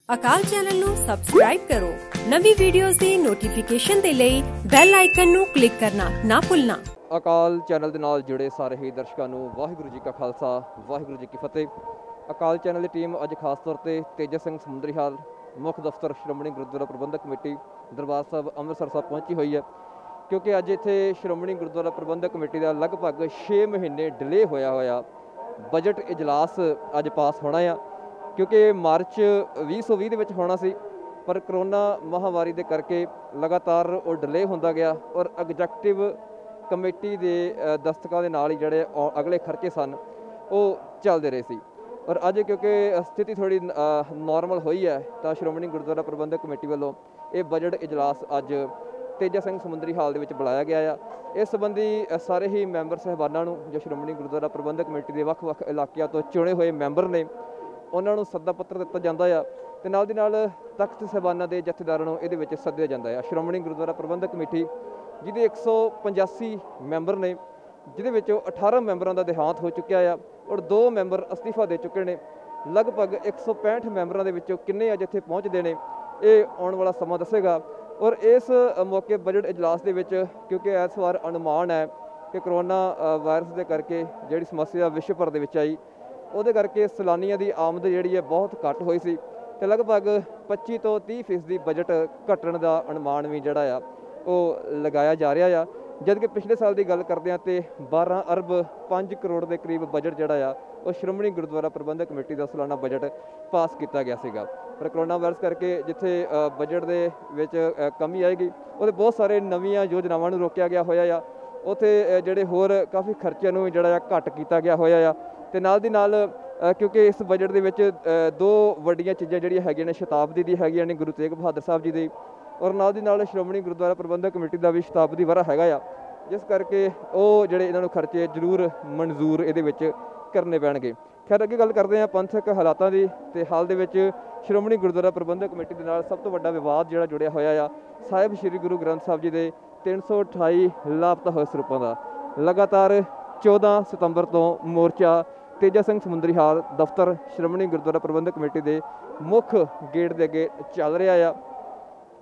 ਅਕਾਲ channel ਨੂੰ subscribe ਕਰੋ। ਨਵੀਂ ਵੀਡੀਓਜ਼ ਦੀ ਨੋਟੀਫਿਕੇਸ਼ਨ ਦੇ ਲਈ ਬੈਲ ਆਈਕਨ ਨੂੰ ਕਲਿੱਕ ਕਰਨਾ ਨਾ ਭੁੱਲਣਾ। ਅਕਾਲ ਚੈਨਲ ਦੇ ਨਾਲ ਜੁੜੇ ਸਾਰੇ ਹੀ ਦਰਸ਼ਕਾਂ ਨੂੰ ਵਾਹਿਗੁਰੂ ਜੀ ਕਾ ਖਾਲਸਾ ਵਾਹਿਗੁਰੂ ਜੀ ਕੀ ਫਤਿਹ। ਅਕਾਲ ਚੈਨਲ ਦੀ ਟੀਮ ਅੱਜ ਖਾਸ ਤੌਰ ਤੇ ਤੇਜਾ ਸਿੰਘ ਸਮੁੰਦਰੀਹਾਲ ਮੁੱਖ ਦਫ਼ਤਰ ਸ਼੍ਰੋਮਣੀ ਗੁਰਦੁਆਰਾ ਪ੍ਰਬੰਧਕ ਕਮੇਟੀ ਦਰਬਾਰ ਸਾਹਿਬ ਅੰਮ੍ਰਿਤਸਰ ਸਾਹਿਬ ਪਹੁੰਚੀ ਹੋਈ ਹੈ, ਕਿਉਂਕਿ ਅੱਜ ਇੱਥੇ ਸ਼੍ਰੋਮਣੀ ਗੁਰਦੁਆਰਾ ਪ੍ਰਬੰਧਕ ਕਮੇਟੀ ਦਾ ਲਗਭਗ 6 ਮਹੀਨੇ ਡਿਲੇ ਹੋਇਆ ਬਜਟ ਇਜਲਾਸ ਅੱਜ ਪਾਸ ਹੋਣਾ ਆ, ਕਿਉਂਕਿ ਮਾਰਚ 2020 ਦੇ ਵਿੱਚ ਹੋਣਾ ਸੀ, ਪਰ ਕਰੋਨਾ ਮਹਾਂਮਾਰੀ ਦੇ ਕਰਕੇ ਲਗਾਤਾਰ ਉਹ ਡਿਲੇ ਹੁੰਦਾ ਗਿਆ ਔਰ ਐਗਜ਼ੈਕਟਿਵ ਕਮੇਟੀ ਦੇ ਦਸਤਕਾਂ ਦੇ ਨਾਲ ਹੀ ਜਿਹੜੇ ਅਗਲੇ ਖਰਚੇ ਸਨ ਉਹ ਚੱਲਦੇ ਰਹੇ ਸੀ। ਔਰ ਅੱਜ ਕਿਉਂਕਿ ਸਥਿਤੀ ਥੋੜ੍ਹੀ ਨੋਰਮਲ ਹੋਈ ਹੈ ਤਾਂ ਸ਼੍ਰੋਮਣੀ ਗੁਰਦੁਆਰਾ ਪ੍ਰਬੰਧਕ ਕਮੇਟੀ ਵੱਲੋਂ ਇਹ ਬਜਟ ਇਜਲਾਸ ਅੱਜ ਤੇਜਾ ਸਿੰਘ ਸਮੁੰਦਰੀ ਹਾਲ ਦੇ ਵਿੱਚ ਬੁਲਾਇਆ ਗਿਆ ਆ। ਇਸ ਸੰਬੰਧੀ ਸਾਰੇ ਹੀ ਮੈਂਬਰ ਸਾਹਿਬਾਨਾਂ ਨੂੰ ਜੋ ਸ਼੍ਰੋਮਣੀ ਗੁਰਦੁਆਰਾ ਪ੍ਰਬੰਧਕ ਕਮੇਟੀ ਦੇ ਵੱਖ-ਵੱਖ ਇਲਾਕਿਆਂ ਤੋਂ ਚੁਣੇ ਹੋਏ ਮੈਂਬਰ ਨੇ ਉਹਨਾਂ ਨੂੰ ਸੱਦਾ ਪੱਤਰ ਦਿੱਤਾ ਜਾਂਦਾ ਆ ਤੇ ਨਾਲ ਦੀ ਨਾਲ ਤਖਤ ਸਾਹਿਬਾਨਾਂ ਦੇ ਜਥੇਦਾਰਾਂ ਨੂੰ ਇਹਦੇ ਵਿੱਚ ਸੱਦਿਆ ਜਾਂਦਾ ਆ। ਸ਼੍ਰੋਮਣੀ ਗੁਰਦੁਆਰਾ ਪ੍ਰਬੰਧਕ ਕਮੇਟੀ ਜਿਹਦੇ 185 ਮੈਂਬਰ ਨੇ, ਜਿਹਦੇ ਵਿੱਚੋਂ 18 ਮੈਂਬਰਾਂ ਦਾ ਦੇਹਾਂਤ ਹੋ ਚੁੱਕਿਆ ਆ ਔਰ 2 ਮੈਂਬਰ ਅਸਤੀਫਾ ਦੇ ਚੁੱਕੇ ਨੇ। ਲਗਭਗ 165 ਮੈਂਬਰਾਂ ਦੇ ਵਿੱਚੋਂ ਕਿੰਨੇ ਅੱਜ ਇੱਥੇ ਪਹੁੰਚਦੇ ਨੇ ਇਹ ਆਉਣ ਵਾਲਾ ਸਮਾਂ ਦੱਸੇਗਾ। ਔਰ ਇਸ ਮੌਕੇ ਬਜਟ ਇਜਲਾਸ ਦੇ ਵਿੱਚ ਕਿਉਂਕਿ ਇਸ ਵਾਰ ਅਨੁਮਾਨ ਹੈ ਕਿ ਕਰੋਨਾ ਵਾਇਰਸ ਦੇ ਕਰਕੇ ਜਿਹੜੀ ਸਮੱਸਿਆ ਵਿਸ਼ਵ ਭਰ ਦੇ ਵਿੱਚ ਆਈ ਉਹਦੇ ਕਰਕੇ ਸੈਲਾਨੀਆਂ ਦੀ ਆਮਦ ਜਿਹੜੀ ਹੈ ਬਹੁਤ ਘੱਟ ਹੋਈ ਸੀ ਅਤੇ ਲਗਭਗ 25 ਤੋਂ 30% ਬਜਟ ਘਟਣ ਦਾ ਅਨੁਮਾਨ ਵੀ ਜਿਹੜਾ ਆ ਉਹ ਲਗਾਇਆ ਜਾ ਰਿਹਾ ਆ। ਜਦ ਕਿ ਪਿਛਲੇ ਸਾਲ ਦੀ ਗੱਲ ਕਰਦੇ ਹਾਂ ਤਾਂ 12 ਅਰਬ 5 ਕਰੋੜ ਦੇ ਕਰੀਬ ਬਜਟ ਜਿਹੜਾ ਆ ਉਹ ਸ਼੍ਰੋਮਣੀ ਗੁਰਦੁਆਰਾ ਪ੍ਰਬੰਧਕ ਕਮੇਟੀ ਦਾ ਸਾਲਾਨਾ ਬਜਟ ਪਾਸ ਕੀਤਾ ਗਿਆ ਸੀਗਾ। ਪਰ ਕਰੋਨਾ ਵਾਇਰਸ ਕਰਕੇ ਜਿੱਥੇ ਬਜਟ ਦੇ ਵਿੱਚ ਕਮੀ ਆਏਗੀ ਉਹਦੇ ਬਹੁਤ ਸਾਰੇ ਨਵੀਆਂ ਯੋਜਨਾਵਾਂ ਨੂੰ ਰੋਕਿਆ ਗਿਆ ਹੋਇਆ ਆ, ਉੱਥੇ ਜਿਹੜੇ ਹੋਰ ਕਾਫੀ ਖਰਚਿਆਂ ਨੂੰ ਜਿਹੜਾ ਆ ਘੱਟ ਕੀਤਾ ਗਿਆ ਹੋਇਆ ਆ। ਅਤੇ ਨਾਲ ਦੀ ਨਾਲ ਕਿਉਂਕਿ ਇਸ ਬਜਟ ਦੇ ਵਿੱਚ 2 ਵੱਡੀਆਂ ਚੀਜ਼ਾਂ ਜਿਹੜੀਆਂ ਹੈਗੀਆਂ ਨੇ, ਸ਼ਤਾਬਦੀ ਦੀ ਹੈਗੀਆਂ ਨੇ ਗੁਰੂ ਤੇਗ ਬਹਾਦਰ ਸਾਹਿਬ ਜੀ ਦੀ, ਔਰ ਨਾਲ ਦੀ ਨਾਲ ਸ਼੍ਰੋਮਣੀ ਗੁਰਦੁਆਰਾ ਪ੍ਰਬੰਧਕ ਕਮੇਟੀ ਦਾ ਵੀ ਸ਼ਤਾਬਦੀ ਵਰ੍ਹਾ ਹੈਗਾ ਆ, ਜਿਸ ਕਰਕੇ ਉਹ ਜਿਹੜੇ ਇਹਨਾਂ ਨੂੰ ਖਰਚੇ ਜ਼ਰੂਰ ਮਨਜ਼ੂਰ ਇਹਦੇ ਵਿੱਚ ਕਰਨੇ ਪੈਣਗੇ। ਖੈਰ ਅੱਗੇ ਗੱਲ ਕਰਦੇ ਹਾਂ ਪੰਥਕ ਹਾਲਾਤਾਂ ਦੀ, ਅਤੇ ਹਾਲ ਦੇ ਵਿੱਚ ਸ਼੍ਰੋਮਣੀ ਗੁਰਦੁਆਰਾ ਪ੍ਰਬੰਧਕ ਕਮੇਟੀ ਦੇ ਨਾਲ ਸਭ ਤੋਂ ਵੱਡਾ ਵਿਵਾਦ ਜਿਹੜਾ ਜੁੜਿਆ ਹੋਇਆ ਆ ਸਾਹਿਬ ਸ਼੍ਰੀ ਗੁਰੂ ਗ੍ਰੰਥ ਸਾਹਿਬ ਜੀ ਦੇ 328 ਲਾਪਤਾ ਹੋਏ ਸਰੂਪਾਂ ਦਾ। ਲਗਾਤਾਰ 14 ਸਤੰਬਰ ਤੋਂ ਮੋਰਚਾ ਤੇਜਾ ਸਿੰਘ ਸਮੁੰਦਰੀਹਾਲ ਦਫ਼ਤਰ ਸ਼੍ਰੋਮਣੀ ਗੁਰਦੁਆਰਾ ਪ੍ਰਬੰਧਕ ਕਮੇਟੀ ਦੇ ਮੁੱਖ ਗੇਟ ਦੇ ਅੱਗੇ ਚੱਲ ਰਿਹਾ ਆ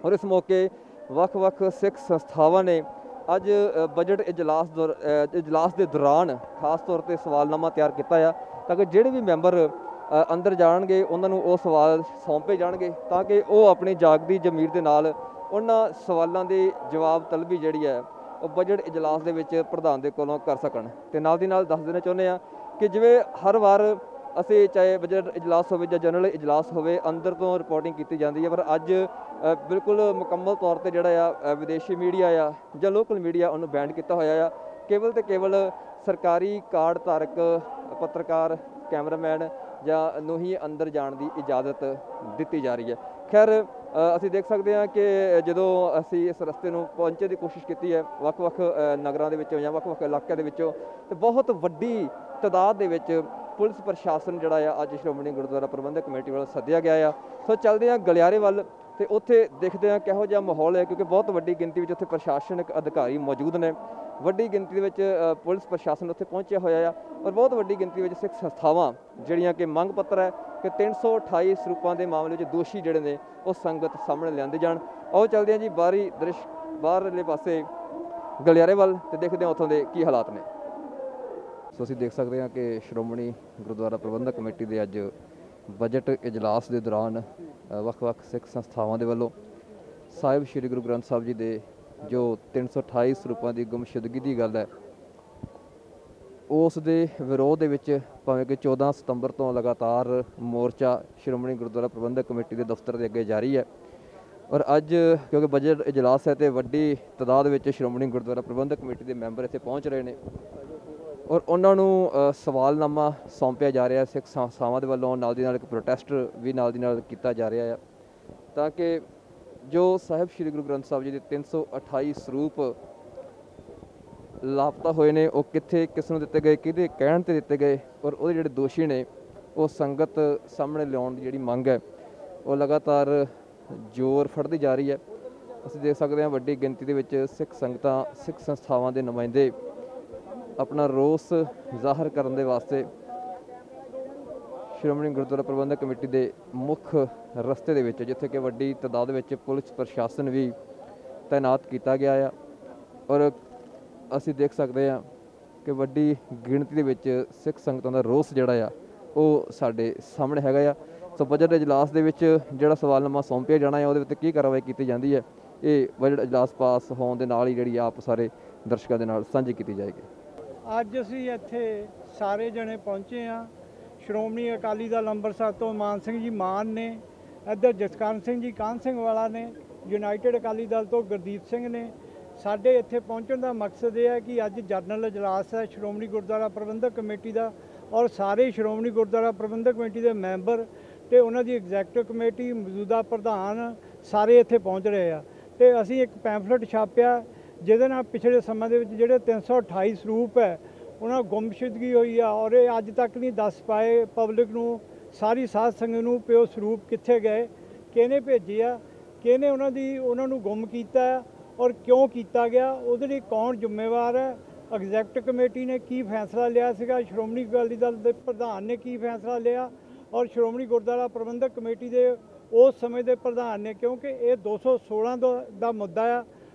ਔਰ ਇਸ ਮੌਕੇ ਵੱਖ-ਵੱਖ ਸਿੱਖ ਸੰਸਥਾਵਾਂ ਨੇ ਅੱਜ ਬਜਟ ਇਜਲਾਸ ਦੇ ਦੌਰਾਨ ਖਾਸ ਤੌਰ 'ਤੇ ਸਵਾਲਨਾਮਾ ਤਿਆਰ ਕੀਤਾ ਆ ਤਾਂ ਕਿ ਜਿਹੜੇ ਵੀ ਮੈਂਬਰ ਅੰਦਰ ਜਾਣਗੇ ਉਹਨਾਂ ਨੂੰ ਉਹ ਸਵਾਲ ਸੌਂਪੇ ਜਾਣਗੇ ਤਾਂ ਕਿ ਉਹ ਆਪਣੀ ਜਾਗਦੀ ਜ਼ਮੀਰ ਦੇ ਨਾਲ ਉਹਨਾਂ ਸਵਾਲਾਂ ਦੀ ਜਵਾਬ ਤਲਬੀ ਜਿਹੜੀ ਹੈ ਉਹ ਬਜਟ ਇਜਲਾਸ ਦੇ ਵਿੱਚ ਪ੍ਰਧਾਨ ਦੇ ਕੋਲੋਂ ਕਰ ਸਕਣ। ਅਤੇ ਨਾਲ ਦੀ ਨਾਲ ਦੱਸ ਦੇਣਾ ਚਾਹੁੰਦੇ ਹਾਂ ਕਿ ਜਿਵੇਂ ਹਰ ਵਾਰ ਅਸੀਂ ਚਾਹੇ ਬਜਟ ਇਜਲਾਸ ਹੋਵੇ ਜਾਂ ਜਨਰਲ ਇਜਲਾਸ ਹੋਵੇ ਅੰਦਰ ਤੋਂ ਰਿਪੋਰਟਿੰਗ ਕੀਤੀ ਜਾਂਦੀ ਹੈ, ਪਰ ਅੱਜ ਬਿਲਕੁਲ ਮੁਕੰਮਲ ਤੌਰ 'ਤੇ ਜਿਹੜਾ ਆ ਵਿਦੇਸ਼ੀ ਮੀਡੀਆ ਆ ਜਾਂ ਲੋਕਲ ਮੀਡੀਆ ਉਹਨੂੰ ਬੈਨ ਕੀਤਾ ਹੋਇਆ ਆ। ਕੇਵਲ ਅਤੇ ਕੇਵਲ ਸਰਕਾਰੀ ਕਾਰਡ ਧਾਰਕ ਪੱਤਰਕਾਰ ਕੈਮਰਾਮੈਨ ਜਾਂ ਨੂੰ ਹੀ ਅੰਦਰ ਜਾਣ ਦੀ ਇਜਾਜ਼ਤ ਦਿੱਤੀ ਜਾ ਰਹੀ ਹੈ। ਖੈਰ ਅਸੀਂ ਦੇਖ ਸਕਦੇ ਹਾਂ ਕਿ ਜਦੋਂ ਅਸੀਂ ਇਸ ਰਸਤੇ ਨੂੰ ਪਹੁੰਚਣ ਦੀ ਕੋਸ਼ਿਸ਼ ਕੀਤੀ ਹੈ ਵੱਖ-ਵੱਖ ਨਗਰਾਂ ਦੇ ਵਿੱਚੋਂ ਜਾਂ ਵੱਖ-ਵੱਖ ਇਲਾਕਿਆਂ ਦੇ ਵਿੱਚੋਂ, ਅਤੇ ਬਹੁਤ ਵੱਡੀ ਤਾਦਾਦ ਦੇ ਵਿੱਚ ਪੁਲਿਸ ਪ੍ਰਸ਼ਾਸਨ ਜਿਹੜਾ ਆ ਅੱਜ ਸ਼੍ਰੋਮਣੀ ਗੁਰਦੁਆਰਾ ਪ੍ਰਬੰਧਕ ਕਮੇਟੀ ਵੱਲੋਂ ਸੱਦਿਆ ਗਿਆ ਆ। ਸੋ ਚੱਲਦੇ ਹਾਂ ਗਲਿਆਰੇ ਵੱਲ ਅਤੇ ਉੱਥੇ ਦੇਖਦੇ ਹਾਂ ਕਿਹੋ ਜਿਹਾ ਮਾਹੌਲ ਹੈ, ਕਿਉਂਕਿ ਬਹੁਤ ਵੱਡੀ ਗਿਣਤੀ ਵਿੱਚ ਉੱਥੇ ਪ੍ਰਸ਼ਾਸਨਿਕ ਅਧਿਕਾਰੀ ਮੌਜੂਦ ਨੇ। ਵੱਡੀ ਗਿਣਤੀ ਦੇ ਵਿੱਚ ਪੁਲਿਸ ਪ੍ਰਸ਼ਾਸਨ ਉੱਥੇ ਪਹੁੰਚਿਆ ਹੋਇਆ ਆ ਔਰ ਬਹੁਤ ਵੱਡੀ ਗਿਣਤੀ ਵਿੱਚ ਸਿੱਖ ਸੰਸਥਾਵਾਂ ਜਿਹੜੀਆਂ ਕਿ ਮੰਗ ਪੱਤਰ ਹੈ ਕਿ 328 ਸਰੂਪਾਂ ਦੇ ਮਾਮਲੇ ਵਿੱਚ ਦੋਸ਼ੀ ਜਿਹੜੇ ਨੇ ਉਹ ਸੰਗਤ ਸਾਹਮਣੇ ਲਿਆਂਦੇ ਜਾਣ। ਆਓ ਚੱਲਦੇ ਹਾਂ ਜੀ ਬਾਹਰੀ ਦ੍ਰਿਸ਼ ਬਾਹਰਲੇ ਪਾਸੇ ਗਲਿਆਰੇ ਵੱਲ ਅਤੇ ਦੇਖਦੇ ਹਾਂ ਉੱਥੋਂ ਦੇ ਕੀ ਹਾਲਾਤ ਨੇ। ਸੋ ਅਸੀਂ ਦੇਖ ਸਕਦੇ ਹਾਂ ਕਿ ਸ਼੍ਰੋਮਣੀ ਗੁਰਦੁਆਰਾ ਪ੍ਰਬੰਧਕ ਕਮੇਟੀ ਦੇ ਅੱਜ ਬਜਟ ਇਜਲਾਸ ਦੇ ਦੌਰਾਨ ਵੱਖ-ਵੱਖ ਸਿੱਖ ਸੰਸਥਾਵਾਂ ਦੇ ਵੱਲੋਂ ਸਾਹਿਬ ਸ਼੍ਰੀ ਗੁਰੂ ਗ੍ਰੰਥ ਸਾਹਿਬ ਜੀ ਦੇ ਜੋ 328 ਸਰੂਪਾਂ ਦੀ ਗੁੰਮਸ਼ੁਦਗੀ ਦੀ ਗੱਲ ਹੈ ਉਸ ਦੇ ਵਿਰੋਧ ਦੇ ਵਿੱਚ ਭਾਵੇਂ ਕਿ 14 ਸਤੰਬਰ ਤੋਂ ਲਗਾਤਾਰ ਮੋਰਚਾ ਸ਼੍ਰੋਮਣੀ ਗੁਰਦੁਆਰਾ ਪ੍ਰਬੰਧਕ ਕਮੇਟੀ ਦੇ ਦਫ਼ਤਰ ਦੇ ਅੱਗੇ ਜਾਰੀ ਹੈ। ਔਰ ਅੱਜ ਕਿਉਂਕਿ ਬਜਟ ਇਜਲਾਸ ਹੈ ਅਤੇ ਵੱਡੀ ਤਾਦਾਦ ਵਿੱਚ ਸ਼੍ਰੋਮਣੀ ਗੁਰਦੁਆਰਾ ਪ੍ਰਬੰਧਕ ਕਮੇਟੀ ਦੇ ਮੈਂਬਰ ਇੱਥੇ ਪਹੁੰਚ ਰਹੇ ਨੇ ਔਰ ਉਹਨਾਂ ਨੂੰ ਸਵਾਲਨਾਮਾ ਸੌਂਪਿਆ ਜਾ ਰਿਹਾ ਸਿੱਖ ਸੰਸਥਾਵਾਂ ਦੇ ਵੱਲੋਂ। ਨਾਲ ਦੀ ਨਾਲ ਇੱਕ ਪ੍ਰੋਟੈਸਟ ਵੀ ਨਾਲ ਦੀ ਨਾਲ ਕੀਤਾ ਜਾ ਰਿਹਾ ਆ ਤਾਂ ਕਿ ਜੋ ਸਾਹਿਬ ਸ਼੍ਰੀ ਗੁਰੂ ਗ੍ਰੰਥ ਸਾਹਿਬ ਜੀ ਦੇ 328 ਸਰੂਪ ਲਾਪਤਾ ਹੋਏ ਨੇ ਉਹ ਕਿੱਥੇ ਕਿਸ ਨੂੰ ਦਿੱਤੇ ਗਏ, ਕਿਹਦੇ ਕਹਿਣ 'ਤੇ ਦਿੱਤੇ ਗਏ ਔਰ ਉਹਦੇ ਜਿਹੜੇ ਦੋਸ਼ੀ ਨੇ ਉਹ ਸੰਗਤ ਸਾਹਮਣੇ ਲਿਆਉਣ ਦੀ ਜਿਹੜੀ ਮੰਗ ਹੈ ਉਹ ਲਗਾਤਾਰ ਜ਼ੋਰ ਫੜਦੀ ਜਾ ਰਹੀ ਹੈ। ਅਸੀਂ ਦੇਖ ਸਕਦੇ ਹਾਂ ਵੱਡੀ ਗਿਣਤੀ ਦੇ ਵਿੱਚ ਸਿੱਖ ਸੰਗਤਾਂ ਸਿੱਖ ਸੰਸਥਾਵਾਂ ਦੇ ਨੁਮਾਇੰਦੇ ਆਪਣਾ ਰੋਸ ਜ਼ਾਹਰ ਕਰਨ ਦੇ ਵਾਸਤੇ ਸ਼੍ਰੋਮਣੀ ਗੁਰਦੁਆਰਾ ਪ੍ਰਬੰਧਕ ਕਮੇਟੀ ਦੇ ਮੁੱਖ ਰਸਤੇ ਦੇ ਵਿੱਚ, ਜਿੱਥੇ ਕਿ ਵੱਡੀ ਤਾਦਾਦ ਵਿੱਚ ਪੁਲਿਸ ਪ੍ਰਸ਼ਾਸਨ ਵੀ ਤੈਨਾਤ ਕੀਤਾ ਗਿਆ ਆ ਔਰ ਅਸੀਂ ਦੇਖ ਸਕਦੇ ਹਾਂ ਕਿ ਵੱਡੀ ਗਿਣਤੀ ਦੇ ਵਿੱਚ ਸਿੱਖ ਸੰਗਤਾਂ ਦਾ ਰੋਸ ਜਿਹੜਾ ਆ ਉਹ ਸਾਡੇ ਸਾਹਮਣੇ ਹੈਗਾ ਆ। ਸੋ ਬਜਟ ਇਜਲਾਸ ਦੇ ਵਿੱਚ ਜਿਹੜਾ ਸਵਾਲਨਾਮਾ ਸੌਂਪਿਆ ਜਾਣਾ ਹੈ ਉਹਦੇ ਉੱਤੇ ਕੀ ਕਾਰਵਾਈ ਕੀਤੀ ਜਾਂਦੀ ਹੈ, ਇਹ ਬਜਟ ਇਜਲਾਸ ਪਾਸ ਹੋਣ ਦੇ ਨਾਲ ਹੀ ਜਿਹੜੀ ਆਪ ਸਾਰੇ ਦਰਸ਼ਕਾਂ ਦੇ ਨਾਲ ਸਾਂਝੀ ਕੀਤੀ ਜਾਏਗੀ। ਅੱਜ ਅਸੀਂ ਇੱਥੇ ਸਾਰੇ ਜਣੇ ਪਹੁੰਚੇ ਹਾਂ। ਸ਼੍ਰੋਮਣੀ ਅਕਾਲੀ ਦਲ ਅੰਮ੍ਰਿਤਸਰ ਤੋਂ ਮਾਨ ਸਿੰਘ ਜੀ ਮਾਨ ਨੇ, ਇੱਧਰ ਜਸਕਰਨ ਸਿੰਘ ਜੀ ਕਾਹਨ ਸਿੰਘ ਵਾਲਾ ਨੇ, ਯੂਨਾਈਟਿਡ ਅਕਾਲੀ ਦਲ ਤੋਂ ਗੁਰਦੀਪ ਸਿੰਘ ਨੇ। ਸਾਡੇ ਇੱਥੇ ਪਹੁੰਚਣ ਦਾ ਮਕਸਦ ਇਹ ਹੈ ਕਿ ਅੱਜ ਜਨਰਲ ਇਜਲਾਸ ਹੈ ਸ਼੍ਰੋਮਣੀ ਗੁਰਦੁਆਰਾ ਪ੍ਰਬੰਧਕ ਕਮੇਟੀ ਦਾ ਔਰ ਸਾਰੇ ਸ਼੍ਰੋਮਣੀ ਗੁਰਦੁਆਰਾ ਪ੍ਰਬੰਧਕ ਕਮੇਟੀ ਦੇ ਮੈਂਬਰ ਤੇ ਉਹਨਾਂ ਦੀ ਐਗਜ਼ੈਕਟਿਵ ਕਮੇਟੀ, ਮੌਜੂਦਾ ਪ੍ਰਧਾਨ ਸਾਰੇ ਇੱਥੇ ਪਹੁੰਚ ਰਹੇ ਆ। ਤੇ ਅਸੀਂ ਇੱਕ ਪੈਂਫਲੇਟ ਛਾਪਿਆ ਜਿਹਦੇ ਨਾਲ ਪਿਛਲੇ ਸਮੇਂ ਦੇ ਵਿੱਚ ਜਿਹੜੇ 328 ਸਰੂਪ ਹੈ ਉਹਨਾਂ ਗੁੰਮਸ਼ੁਦਗੀ ਹੋਈ ਆ ਔਰ ਇਹ ਅੱਜ ਤੱਕ ਨਹੀਂ ਦੱਸ ਪਾਏ ਪਬਲਿਕ ਨੂੰ, ਸਾਰੀ ਸਾਧ ਸੰਗਤ ਨੂੰ ਕਿ ਉਹ ਸਰੂਪ ਕਿੱਥੇ ਗਏ, ਕਿਹਨੇ ਭੇਜੇ ਆ, ਕਿਹਨੇ ਉਹਨਾਂ ਨੂੰ ਗੁੰਮ ਕੀਤਾ ਔਰ ਕਿਉਂ ਕੀਤਾ ਗਿਆ, ਉਹਦੇ ਲਈ ਕੌਣ ਜ਼ਿੰਮੇਵਾਰ ਹੈ। ਐਗਜ਼ੈਕਟਿਵ ਕਮੇਟੀ ਨੇ ਕੀ ਫੈਸਲਾ ਲਿਆ ਸੀਗਾ, ਸ਼੍ਰੋਮਣੀ ਅਕਾਲੀ ਦਲ ਦੇ ਪ੍ਰਧਾਨ ਨੇ ਕੀ ਫੈਸਲਾ ਲਿਆ ਔਰ ਸ਼੍ਰੋਮਣੀ ਗੁਰਦੁਆਰਾ ਪ੍ਰਬੰਧਕ ਕਮੇਟੀ ਦੇ ਉਸ ਸਮੇਂ ਦੇ ਪ੍ਰਧਾਨ ਨੇ, ਕਿਉਂਕਿ ਇਹ 216 ਦਾ ਮੁੱਦਾ ਆ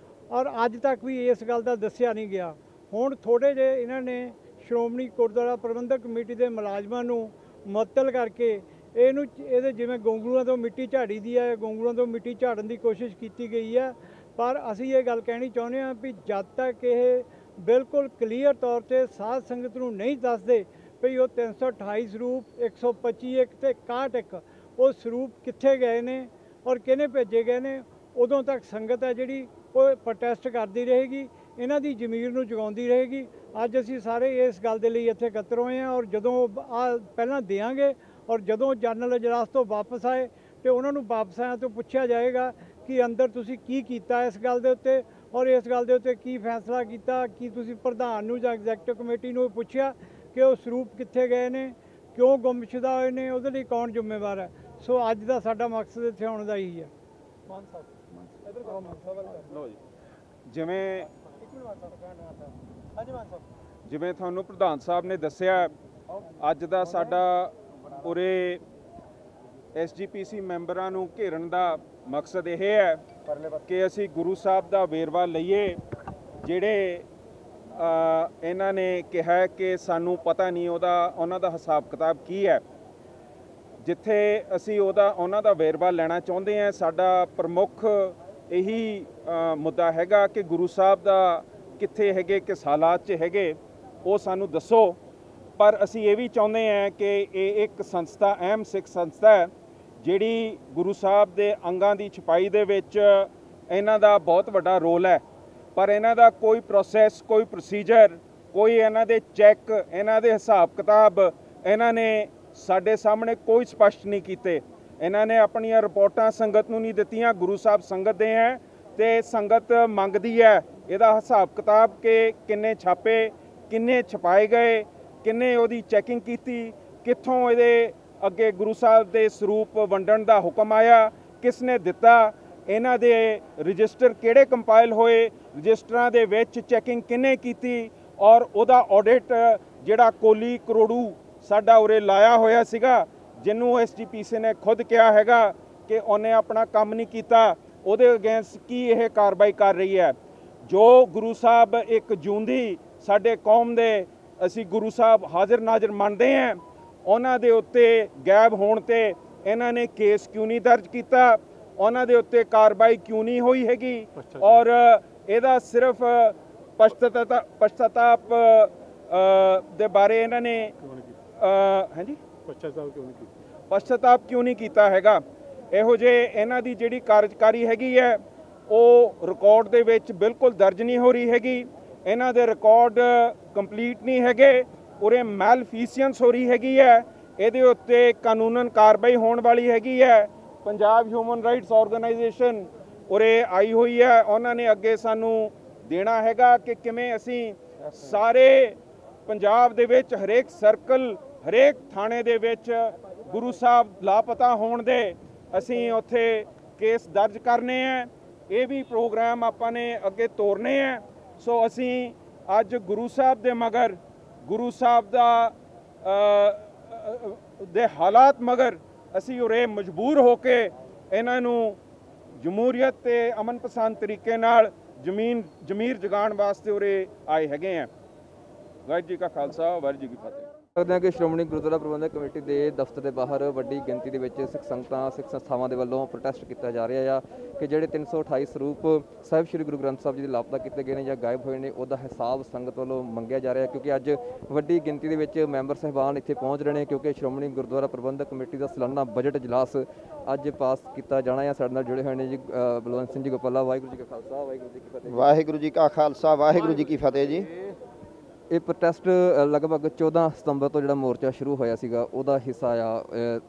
ਔਰ ਅੱਜ ਤੱਕ ਵੀ ਇਸ ਗੱਲ ਦਾ ਦੱਸਿਆ ਨਹੀਂ ਗਿਆ। ਹੁਣ ਥੋੜ੍ਹੇ ਜਿਹੇ ਇਹਨਾਂ ਨੇ ਸ਼੍ਰੋਮਣੀ ਗੁਰਦੁਆਰਾ ਪ੍ਰਬੰਧਕ ਕਮੇਟੀ ਦੇ ਮੁਲਾਜ਼ਮਾਂ ਨੂੰ ਮੁਅੱਤਲ ਕਰਕੇ ਇਹਦੇ ਜਿਵੇਂ ਗੋਂਗਲੂਆਂ ਤੋਂ ਮਿੱਟੀ ਝਾੜੀ ਦੀ ਹੈ, ਗੋਂਗਲੂਆਂ ਤੋਂ ਮਿੱਟੀ ਝਾੜਨ ਦੀ ਕੋਸ਼ਿਸ਼ ਕੀਤੀ ਗਈ ਹੈ। ਪਰ ਅਸੀਂ ਇਹ ਗੱਲ ਕਹਿਣੀ ਚਾਹੁੰਦੇ ਹਾਂ ਵੀ ਜਦ ਤੱਕ ਇਹ ਬਿਲਕੁਲ ਕਲੀਅਰ ਤੌਰ 'ਤੇ ਸਾਧ ਸੰਗਤ ਨੂੰ ਨਹੀਂ ਦੱਸਦੇ ਵੀ ਉਹ 328 ਸਰੂਪ 125 ਤੇ 61 ਉਹ ਸਰੂਪ ਕਿੱਥੇ ਗਏ ਨੇ ਔਰ ਕਿਹਨੇ ਭੇਜੇ ਗਏ ਨੇ, ਉਦੋਂ ਤੱਕ ਸੰਗਤ ਹੈ ਜਿਹੜੀ ਉਹ ਪ੍ਰੋਟੈਸਟ ਕਰਦੀ ਰਹੇਗੀ, ਇਹਨਾਂ ਦੀ ਜ਼ਮੀਰ ਨੂੰ ਜਗਾਉਂਦੀ ਰਹੇਗੀ। ਅੱਜ ਅਸੀਂ ਸਾਰੇ ਇਸ ਗੱਲ ਦੇ ਲਈ ਇੱਥੇ ਇਕੱਤਰ ਹੋਏ ਹਾਂ ਔਰ ਜਦੋਂ ਪਹਿਲਾਂ ਦੇਵਾਂਗੇ ਔਰ ਜਦੋਂ ਜਨਰਲ ਇਜਲਾਸ ਤੋਂ ਵਾਪਸ ਆਏ ਤੇ ਉਹਨਾਂ ਨੂੰ ਵਾਪਸ ਆਇਆ ਤੋਂ ਪੁੱਛਿਆ ਜਾਏਗਾ ਕਿ ਅੰਦਰ ਤੁਸੀਂ ਕੀ ਕੀਤਾ ਇਸ ਗੱਲ ਦੇ ਉੱਤੇ ਔਰ ਇਸ ਗੱਲ ਦੇ ਉੱਤੇ ਕੀ ਫੈਸਲਾ ਕੀਤਾ, ਕੀ ਤੁਸੀਂ ਪ੍ਰਧਾਨ ਨੂੰ ਜਾਂ ਐਗਜ਼ੈਕਟਿਵ ਕਮੇਟੀ ਨੂੰ ਪੁੱਛਿਆ ਕਿ ਉਹ ਸਰੂਪ ਕਿੱਥੇ ਗਏ ਨੇ, ਕਿਉਂ ਗੁੰਮਸ਼ੁਦਾ ਹੋਏ ਨੇ, ਉਹਦੇ ਲਈ ਕੌਣ ਜ਼ਿੰਮੇਵਾਰ ਹੈ। ਸੋ ਅੱਜ ਦਾ ਸਾਡਾ ਮਕਸਦ ਇੱਥੇ ਆਉਣ ਦਾ ਇਹੀ ਹੈ। ਜਿਵੇਂ ਤੁਹਾਨੂੰ ਪ੍ਰਧਾਨ ਸਾਹਿਬ ਨੇ ਦੱਸਿਆ, ਅੱਜ ਦਾ ਸਾਡਾ ਉਰੇ SGPC ਮੈਂਬਰਾਂ ਨੂੰ ਘੇਰਨ ਦਾ ਮਕਸਦ ਇਹ ਹੈ ਕਿ ਅਸੀਂ ਗੁਰੂ ਸਾਹਿਬ ਦਾ ਵੇਰਵਾ ਲਈਏ। ਜਿਹੜੇ ਇਹਨਾਂ ਨੇ ਕਿਹਾ ਕਿ ਸਾਨੂੰ ਪਤਾ ਨਹੀਂ ਉਹਨਾਂ ਦਾ ਹਿਸਾਬ ਕਿਤਾਬ ਕੀ ਹੈ, ਜਿੱਥੇ ਅਸੀਂ ਉਹਨਾਂ ਦਾ ਵੇਰਵਾ ਲੈਣਾ ਚਾਹੁੰਦੇ ਹਾਂ। ਸਾਡਾ ਪ੍ਰਮੁੱਖ ਇਹੀ ਮੁੱਦਾ ਹੈਗਾ ਕਿ ਗੁਰੂ ਸਾਹਿਬ ਦਾ ਕਿੱਥੇ ਹੈਗੇ, ਕਿਸ ਹਾਲਾਤ 'ਚ ਹੈਗੇ, ਉਹ ਸਾਨੂੰ ਦੱਸੋ। ਪਰ ਅਸੀਂ ਇਹ ਵੀ ਚਾਹੁੰਦੇ ਹਾਂ ਕਿ ਇਹ ਇੱਕ ਸੰਸਥਾ, ਅਹਿਮ ਸਿੱਖ ਸੰਸਥਾ ਹੈ, ਜਿਹੜੀ ਗੁਰੂ ਸਾਹਿਬ ਦੇ ਅੰਗਾਂ ਦੀ ਛਪਾਈ ਦੇ ਵਿੱਚ ਇਹਨਾਂ ਦਾ ਬਹੁਤ ਵੱਡਾ ਰੋਲ ਹੈ। ਪਰ ਇਹਨਾਂ ਦਾ ਕੋਈ ਪ੍ਰੋਸੈਸ, ਕੋਈ ਪ੍ਰੋਸੀਜਰ, ਕੋਈ ਇਹਨਾਂ ਦੇ ਚੈੱਕ, ਇਹਨਾਂ ਦੇ ਹਿਸਾਬ ਕਿਤਾਬ ਇਹਨਾਂ ਨੇ ਸਾਡੇ ਸਾਹਮਣੇ ਕੋਈ ਸਪਸ਼ਟ ਨਹੀਂ ਕੀਤੇ। ਇਹਨਾਂ ਨੇ ਆਪਣੀਆਂ ਰਿਪੋਰਟਾਂ ਸੰਗਤ ਨੂੰ ਨਹੀਂ ਦਿੱਤੀਆਂ। ਗੁਰੂ ਸਾਹਿਬ ਸੰਗਤ ਦੇ ਹੈ ਤੇ ਸੰਗਤ ਮੰਗਦੀ ਹੈ ਇਹਦਾ ਹਿਸਾਬ ਕਿਤਾਬ ਕਿ ਕਿੰਨੇ ਛਾਪੇ, ਕਿੰਨੇ ਛਪਾਏ ਗਏ, ਕਿੰਨੇ ਉਹਦੀ ਚੈਕਿੰਗ ਕੀਤੀ, ਕਿੱਥੋਂ ਇਹਦੇ ਅੱਗੇ ਗੁਰੂ ਸਾਹਿਬ ਦੇ ਸਰੂਪ ਵੰਡਣ ਦਾ ਹੁਕਮ ਆਇਆ, ਕਿਸ ਨੇ ਦਿੱਤਾ, ਇਹਨਾਂ ਦੇ ਰਜਿਸਟਰ ਕਿਹੜੇ ਕੰਪਾਈਲ ਹੋਏ, ਰਜਿਸਟਰਾਂ ਦੇ ਵਿੱਚ ਚੈਕਿੰਗ ਕਿੰਨੇ ਕੀਤੀ ਔਰ ਉਹਦਾ ਆਡਿਟ ਜਿਹੜਾ ਕੋਲੀ ਕਰੋੜੂ ਸਾਡਾ ਉਰੇ ਲਾਇਆ ਹੋਇਆ ਸੀਗਾ, ਜਿਹਨੂੰ SGPC ਨੇ ਖੁਦ ਕਿਹਾ ਹੈਗਾ ਕਿ ਉਹਨੇ ਆਪਣਾ ਕੰਮ ਨਹੀਂ ਕੀਤਾ, ਉਹਦੇ ਅਗੇਂਸਟ ਕੀ ਇਹ ਕਾਰਵਾਈ ਕਰ ਰਹੀ ਹੈ। ਜੋ ਗੁਰੂ ਸਾਹਿਬ ਇੱਕ ਜੂੰਦੀ ਸਾਡੇ ਕੌਮ ਦੇ ਅਸੀਂ ਗੁਰੂ ਸਾਹਿਬ ਹਾਜ਼ਰ ਨਾਜ਼ਰ ਮੰਨਦੇ ਹਾਂ, ਉਹਨਾਂ ਦੇ ਉੱਤੇ ਗਾਇਬ ਹੋਣ ਤੇ ਇਹਨਾਂ ਨੇ ਕੇਸ ਕਿਉਂ ਨਹੀਂ ਦਰਜ ਕੀਤਾ, ਉਹਨਾਂ ਦੇ ਉੱਤੇ ਕਾਰਵਾਈ ਕਿਉਂ ਨਹੀਂ ਹੋਈ ਹੈਗੀ ਔਰ ਇਹਦਾ ਸਿਰਫ ਪਛਤਾਪ ਦੇ ਬਾਰੇ ਇਹਨਾਂ ਨੇ ਪਛਤਾਪ ਕਿਉਂ ਨਹੀਂ ਕੀਤਾ ਹੈਗਾ। ਇਹੋ ਜਿਹੇ ਇਹਨਾਂ ਦੀ ਜਿਹੜੀ ਕਾਰਜਕਾਰੀ ਹੈਗੀ ਹੈ ਉਹ ਰਿਕਾਰਡ ਦੇ ਵਿੱਚ ਬਿਲਕੁਲ ਦਰਜ ਨਹੀਂ ਹੋ ਰਹੀ ਹੈਗੀ। ਇਹਨਾਂ ਦੇ ਰਿਕਾਰਡ ਕੰਪਲੀਟ ਨਹੀਂ ਹੈਗੇ, ਉਰੇ ਮੈਲਫੀਸੀਐਂਸ ਹੋ ਰਹੀ ਹੈਗੀ ਹੈ। ਇਹਦੇ ਉੱਤੇ ਕਾਨੂੰਨਨ ਕਾਰਵਾਈ ਹੋਣ ਵਾਲੀ ਹੈਗੀ ਹੈ। ਪੰਜਾਬ ਹਿਊਮਨ ਰਾਈਟਸ ਆਰਗੇਨਾਈਜੇਸ਼ਨ ਉਰੇ ਆਈ ਹੋਈ ਹੈ, ਉਹਨਾਂ ਨੇ ਅੱਗੇ ਸਾਨੂੰ ਦੇਣਾ ਹੈਗਾ ਕਿ ਕਿਵੇਂ ਅਸੀਂ ਸਾਰੇ ਪੰਜਾਬ ਦੇ ਵਿੱਚ ਹਰੇਕ ਸਰਕਲ, ਹਰੇਕ ਥਾਣੇ ਦੇ ਵਿੱਚ ਗੁਰੂ ਸਾਹਿਬ ਲਾਪਤਾ ਹੋਣ ਦੇ ਅਸੀਂ ਉੱਥੇ ਕੇਸ ਦਰਜ ਕਰਨੇ ਹੈ। ਇਹ ਵੀ ਪ੍ਰੋਗਰਾਮ ਆਪਾਂ ਨੇ ਅੱਗੇ ਤੋਰਨੇ ਹੈ। ਸੋ ਅਸੀਂ ਅੱਜ ਗੁਰੂ ਸਾਹਿਬ ਦੇ ਮਗਰ, ਗੁਰੂ ਸਾਹਿਬ ਦਾ ਦੇ ਹਾਲਾਤ ਮਗਰ ਅਸੀਂ ਉਰੇ ਮਜਬੂਰ ਹੋ ਕੇ ਇਹਨਾਂ ਨੂੰ ਜਮਹੂਰੀਅਤ ਤੇ ਅਮਨ ਪਸੰਦ ਤਰੀਕੇ ਨਾਲ ਜ਼ਮੀਰ ਜਗਾਉਣ ਵਾਸਤੇ ਉਰੇ ਆਏ ਹੈਗੇ ਆ। ਵਾਹਿਗੁਰੂ ਜੀ ਕਾ ਖਾਲਸਾ ਵਾਹਿਗੁਰੂ ਜੀ ਕੀ ਫਤਿਹ। ਸਕਦੇ ਹਾਂ ਕਿ ਸ਼੍ਰੋਮਣੀ ਗੁਰਦੁਆਰਾ ਪ੍ਰਬੰਧਕ ਕਮੇਟੀ ਦੇ ਦਫ਼ਤਰ ਦੇ ਬਾਹਰ ਵੱਡੀ ਗਿਣਤੀ ਦੇ ਵਿੱਚ ਸਿੱਖ ਸੰਗਤਾਂ ਸਿੱਖ ਸੰਸਥਾਵਾਂ ਦੇ ਵੱਲੋਂ ਪ੍ਰੋਟੈਸਟ ਕੀਤਾ ਜਾ ਰਿਹਾ ਆ ਕਿ ਜਿਹੜੇ 328 ਸਰੂਪ ਸਾਹਿਬ ਸ੍ਰੀ ਗੁਰੂ ਗ੍ਰੰਥ ਸਾਹਿਬ ਜੀ ਦੇ ਲਾਪਤਾ ਕੀਤੇ ਗਏ ਨੇ ਜਾਂ ਗਾਇਬ ਹੋਏ ਨੇ ਉਹਦਾ ਹਿਸਾਬ ਸੰਗਤ ਵੱਲੋਂ ਮੰਗਿਆ ਜਾ ਰਿਹਾ ਕਿਉਂਕਿ ਅੱਜ ਵੱਡੀ ਗਿਣਤੀ ਦੇ ਵਿੱਚ ਮੈਂਬਰ ਸਾਹਿਬਾਨ ਇੱਥੇ ਪਹੁੰਚ ਰਹੇ ਨੇ ਕਿਉਂਕਿ ਸ਼੍ਰੋਮਣੀ ਗੁਰਦੁਆਰਾ ਪ੍ਰਬੰਧਕ ਕਮੇਟੀ ਦਾ ਸਾਲਾਨਾ ਬਜਟ ਇਜਲਾਸ ਅੱਜ ਪਾਸ ਕੀਤਾ ਜਾਣਾ ਹੈ। ਸਾਡੇ ਨਾਲ ਜੁੜੇ ਹੋਏ ਨੇ ਜੀ ਬਲਵੰਤ ਸਿੰਘ ਜੀ ਗੋਪਾਲਾ। ਵਾਹਿਗੁਰੂ ਜੀ ਕਾ ਖਾਲਸਾ ਵਾਹਿਗੁਰੂ ਜੀ ਕੀ ਫਤਿਹ। ਵਾਹਿਗੁਰੂ ਜੀ ਕਾ ਖਾਲਸਾ ਵਾਹਿਗੁਰੂ ਜੀ ਕੀ ਫਤਿਹ ਜੀ। ਇਹ ਪ੍ਰੋਟੈਸਟ ਲਗਭਗ 14 ਸਤੰਬਰ ਤੋਂ ਜਿਹੜਾ ਮੋਰਚਾ ਸ਼ੁਰੂ ਹੋਇਆ ਸੀਗਾ ਉਹਦਾ ਹਿੱਸਾ ਆ।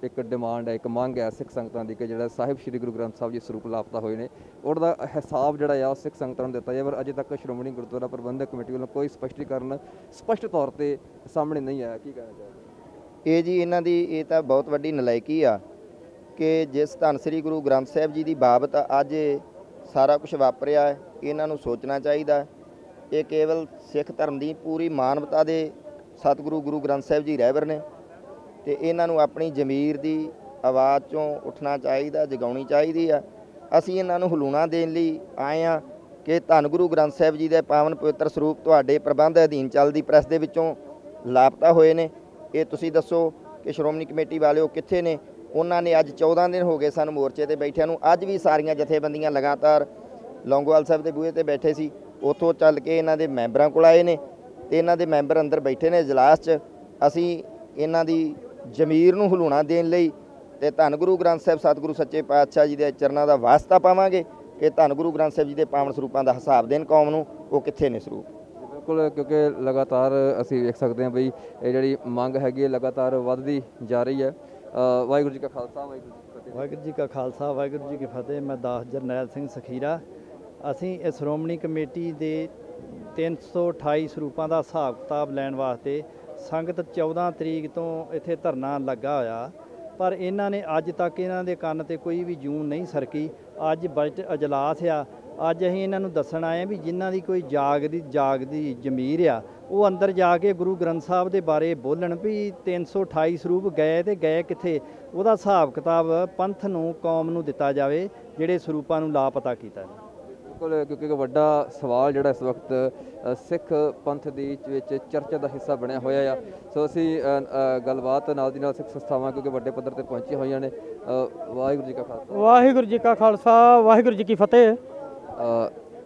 ਇੱਕ ਡਿਮਾਂਡ ਹੈ, ਇੱਕ ਮੰਗ ਹੈ ਸਿੱਖ ਸੰਗਤਾਂ ਦੀ ਕਿ ਜਿਹੜਾ ਸਾਹਿਬ ਸ੍ਰੀ ਗੁਰੂ ਗ੍ਰੰਥ ਸਾਹਿਬ ਜੀ ਸਰੂਪ ਲਾਪਤਾ ਹੋਏ ਨੇ ਉਹਦਾ ਹਿਸਾਬ ਜਿਹੜਾ ਆ ਸਿੱਖ ਸੰਗਤਾਂ ਨੂੰ ਦਿੱਤਾ ਜਾਏ। ਪਰ ਅਜੇ ਤੱਕ ਸ਼੍ਰੋਮਣੀ ਗੁਰਦੁਆਰਾ ਪ੍ਰਬੰਧਕ ਕਮੇਟੀ ਵੱਲੋਂ ਕੋਈ ਸਪਸ਼ਟੀਕਰਨ ਸਪਸ਼ਟ ਤੌਰ ਤੇ ਸਾਹਮਣੇ ਨਹੀਂ ਆਇਆ। ਕੀ ਕਹਿਣਾ ਚਾਹੁੰਦੇ ਇਹ ਜੀ ਇਹਨਾਂ ਦੀ ਇਹ ਤਾਂ ਬਹੁਤ ਵੱਡੀ ਨਲਾਇਕੀ ਆ ਕਿ ਜਿਸ ਧੰਨ ਸ੍ਰੀ ਗੁਰੂ ਗ੍ਰੰਥ ਸਾਹਿਬ ਜੀ ਦੀ ਬਾਬਤ ਅੱਜ ਸਾਰਾ ਕੁਝ ਵਾਪਰਿਆ ਹੈ, ਇਹਨਾਂ ਨੂੰ ਸੋਚਣਾ ਚਾਹੀਦਾ। ਇਹ ਕੇਵਲ ਸਿੱਖ ਧਰਮ ਦੀ ਪੂਰੀ ਮਾਨਵਤਾ ਦੇ ਸਤਿਗੁਰੂ ਗੁਰੂ ਗ੍ਰੰਥ ਸਾਹਿਬ ਜੀ ਰਹਿਬਰ ਨੇ ਤੇ ਇਹਨਾਂ ਨੂੰ ਆਪਣੀ ਜ਼ਮੀਰ ਦੀ ਆਵਾਜ਼ ਚੋਂ ਉੱਠਣਾ ਚਾਹੀਦਾ, ਜਗਾਉਣੀ ਚਾਹੀਦੀ ਆ। ਅਸੀਂ ਇਹਨਾਂ ਨੂੰ ਹਲੂਣਾ ਦੇਣ ਲਈ ਆਏ ਆ ਕਿ ਧੰਨ ਗੁਰੂ ਗ੍ਰੰਥ ਸਾਹਿਬ ਜੀ ਦੇ ਪਾਵਨ ਪਵਿੱਤਰ ਸਰੂਪ ਤੁਹਾਡੇ ਪ੍ਰਬੰਧ ਅਧੀਨ ਚੱਲਦੀ ਪ੍ਰੈਸ ਦੇ ਵਿੱਚੋਂ ਲਾਪਤਾ ਹੋਏ ਨੇ। ਇਹ ਤੁਸੀਂ ਦੱਸੋ ਕਿ ਸ਼੍ਰੋਮਣੀ ਕਮੇਟੀ ਵਾਲੇ ਉਹ ਕਿੱਥੇ ਨੇ? ਉਹਨਾਂ ਨੇ ਅੱਜ 14 ਦਿਨ ਹੋ ਗਏ ਸਾਨੂੰ ਮੋਰਚੇ ਤੇ ਬੈਠਿਆਂ ਨੂੰ। ਅੱਜ ਵੀ ਸਾਰੀਆਂ ਜਥੇਬੰਦੀਆਂ ਲਗਾਤਾਰ ਲੌਂਗੋਵਾਲ ਸਾਹਿਬ ਦੇ ਬੂਹੇ ਤੇ ਬੈਠੇ ਸੀ, ਉੱਥੋਂ ਚੱਲ ਕੇ ਇਹਨਾਂ ਦੇ ਮੈਂਬਰਾਂ ਕੋਲ ਆਏ ਨੇ ਤੇ ਇਹਨਾਂ ਦੇ ਮੈਂਬਰ ਅੰਦਰ ਬੈਠੇ ਨੇ ਇਜਲਾਸ 'ਚ। ਅਸੀਂ ਇਹਨਾਂ ਦੀ ਜ਼ਮੀਰ ਨੂੰ ਹਲੂਣਾ ਦੇਣ ਲਈ ਤੇ ਧੰਨ ਗੁਰੂ ਗ੍ਰੰਥ ਸਾਹਿਬ ਸਤਿਗੁਰੂ ਸੱਚੇ ਪਾਤਸ਼ਾਹ ਜੀ ਦੇ ਚਰਨਾਂ ਦਾ ਵਾਸਤਾ ਪਾਵਾਂਗੇ ਕਿ ਧੰਨ ਗੁਰੂ ਗ੍ਰੰਥ ਸਾਹਿਬ ਜੀ ਦੇ ਪਾਵਨ ਸਰੂਪਾਂ ਦਾ ਹਿਸਾਬ ਦੇਣ ਕੌਮ ਨੂੰ, ਉਹ ਕਿੱਥੇ ਨੇ ਸਰੂਪ। ਬਿਲਕੁਲ, ਕਿਉਂਕਿ ਲਗਾਤਾਰ ਅਸੀਂ ਵੇਖ ਸਕਦੇ ਹਾਂ ਬਈ ਇਹ ਜਿਹੜੀ ਮੰਗ ਹੈਗੀ ਹੈ ਲਗਾਤਾਰ ਵੱਧਦੀ ਜਾ ਰਹੀ ਹੈ। ਵਾਹਿਗੁਰੂ ਜੀ ਕਾ ਖਾਲਸਾ ਵਾਹਿਗੁਰੂ ਜੀ ਕੀ ਫਤਿਹ। ਵਾਹਿਗੁਰੂ ਜੀ ਕਾ ਖਾਲਸਾ ਵਾਹਿਗੁਰੂ ਜੀ ਕੀ ਫਤਿਹ। ਮੈਂ ਦਾਸ ਜਰਨੈਲ ਸਿੰਘ ਸਖੀਰਾ। ਅਸੀਂ ਇਹ ਸ਼੍ਰੋਮਣੀ ਕਮੇਟੀ ਦੇ 328 ਸਰੂਪਾਂ ਦਾ ਹਿਸਾਬ ਕਿਤਾਬ ਲੈਣ ਵਾਸਤੇ ਸੰਗਤ 14 ਤਰੀਕ ਤੋਂ ਇੱਥੇ ਧਰਨਾ ਲੱਗਾ ਹੋਇਆ, ਪਰ ਇਹਨਾਂ ਨੇ ਅੱਜ ਤੱਕ ਇਹਨਾਂ ਦੇ ਕੰਨ ਤੇ ਕੋਈ ਵੀ ਜੂੰ ਨਹੀਂ ਸਰਕੀ। ਅੱਜ ਬਜਟ ਇਜਲਾਸ ਆ, ਅੱਜ ਅਸੀਂ ਇਹਨਾਂ ਨੂੰ ਦੱਸਣ ਆਏ ਹਾਂ ਵੀ ਜਿਨ੍ਹਾਂ ਦੀ ਕੋਈ ਜਾਗਦੀ ਜ਼ਮੀਰ ਆ ਉਹ ਅੰਦਰ ਜਾ ਕੇ ਗੁਰੂ ਗ੍ਰੰਥ ਸਾਹਿਬ ਦੇ ਬਾਰੇ ਬੋਲਣ ਵੀ 328 ਸਰੂਪ ਗਏ ਤੇ ਗਏ ਕਿੱਥੇ, ਉਹਦਾ ਹਿਸਾਬ ਕਿਤਾਬ ਪੰਥ ਨੂੰ ਕੌਮ ਨੂੰ ਦਿੱਤਾ ਜਾਵੇ ਜਿਹੜੇ ਸਰੂਪਾਂ ਨੂੰ ਲਾਪਤਾ ਕੀਤਾ। ਬਿਲਕੁਲ, ਕਿਉਂਕਿ ਇੱਕ ਵੱਡਾ ਸਵਾਲ ਜਿਹੜਾ ਇਸ ਵਕਤ ਸਿੱਖ ਪੰਥ ਦੀ ਵਿੱਚ ਚਰਚਾ ਦਾ ਹਿੱਸਾ ਬਣਿਆ ਹੋਇਆ ਆ। ਸੋ ਅਸੀਂ ਗੱਲਬਾਤ ਨਾਲ ਦੀ ਨਾਲ ਸਿੱਖ ਸੰਸਥਾਵਾਂ ਕਿਉਂਕਿ ਵੱਡੇ ਪੱਧਰ ਤੇ ਪਹੁੰਚੀਆਂ ਹੋਈਆਂ ਨੇ। ਵਾਹਿਗੁਰੂ ਜੀ ਕਾ ਖਾਲਸਾ ਵਾਹਿਗੁਰੂ ਜੀ ਕਾ ਖਾਲਸਾ ਵਾਹਿਗੁਰੂ ਜੀ ਕੀ ਫਤਿਹ।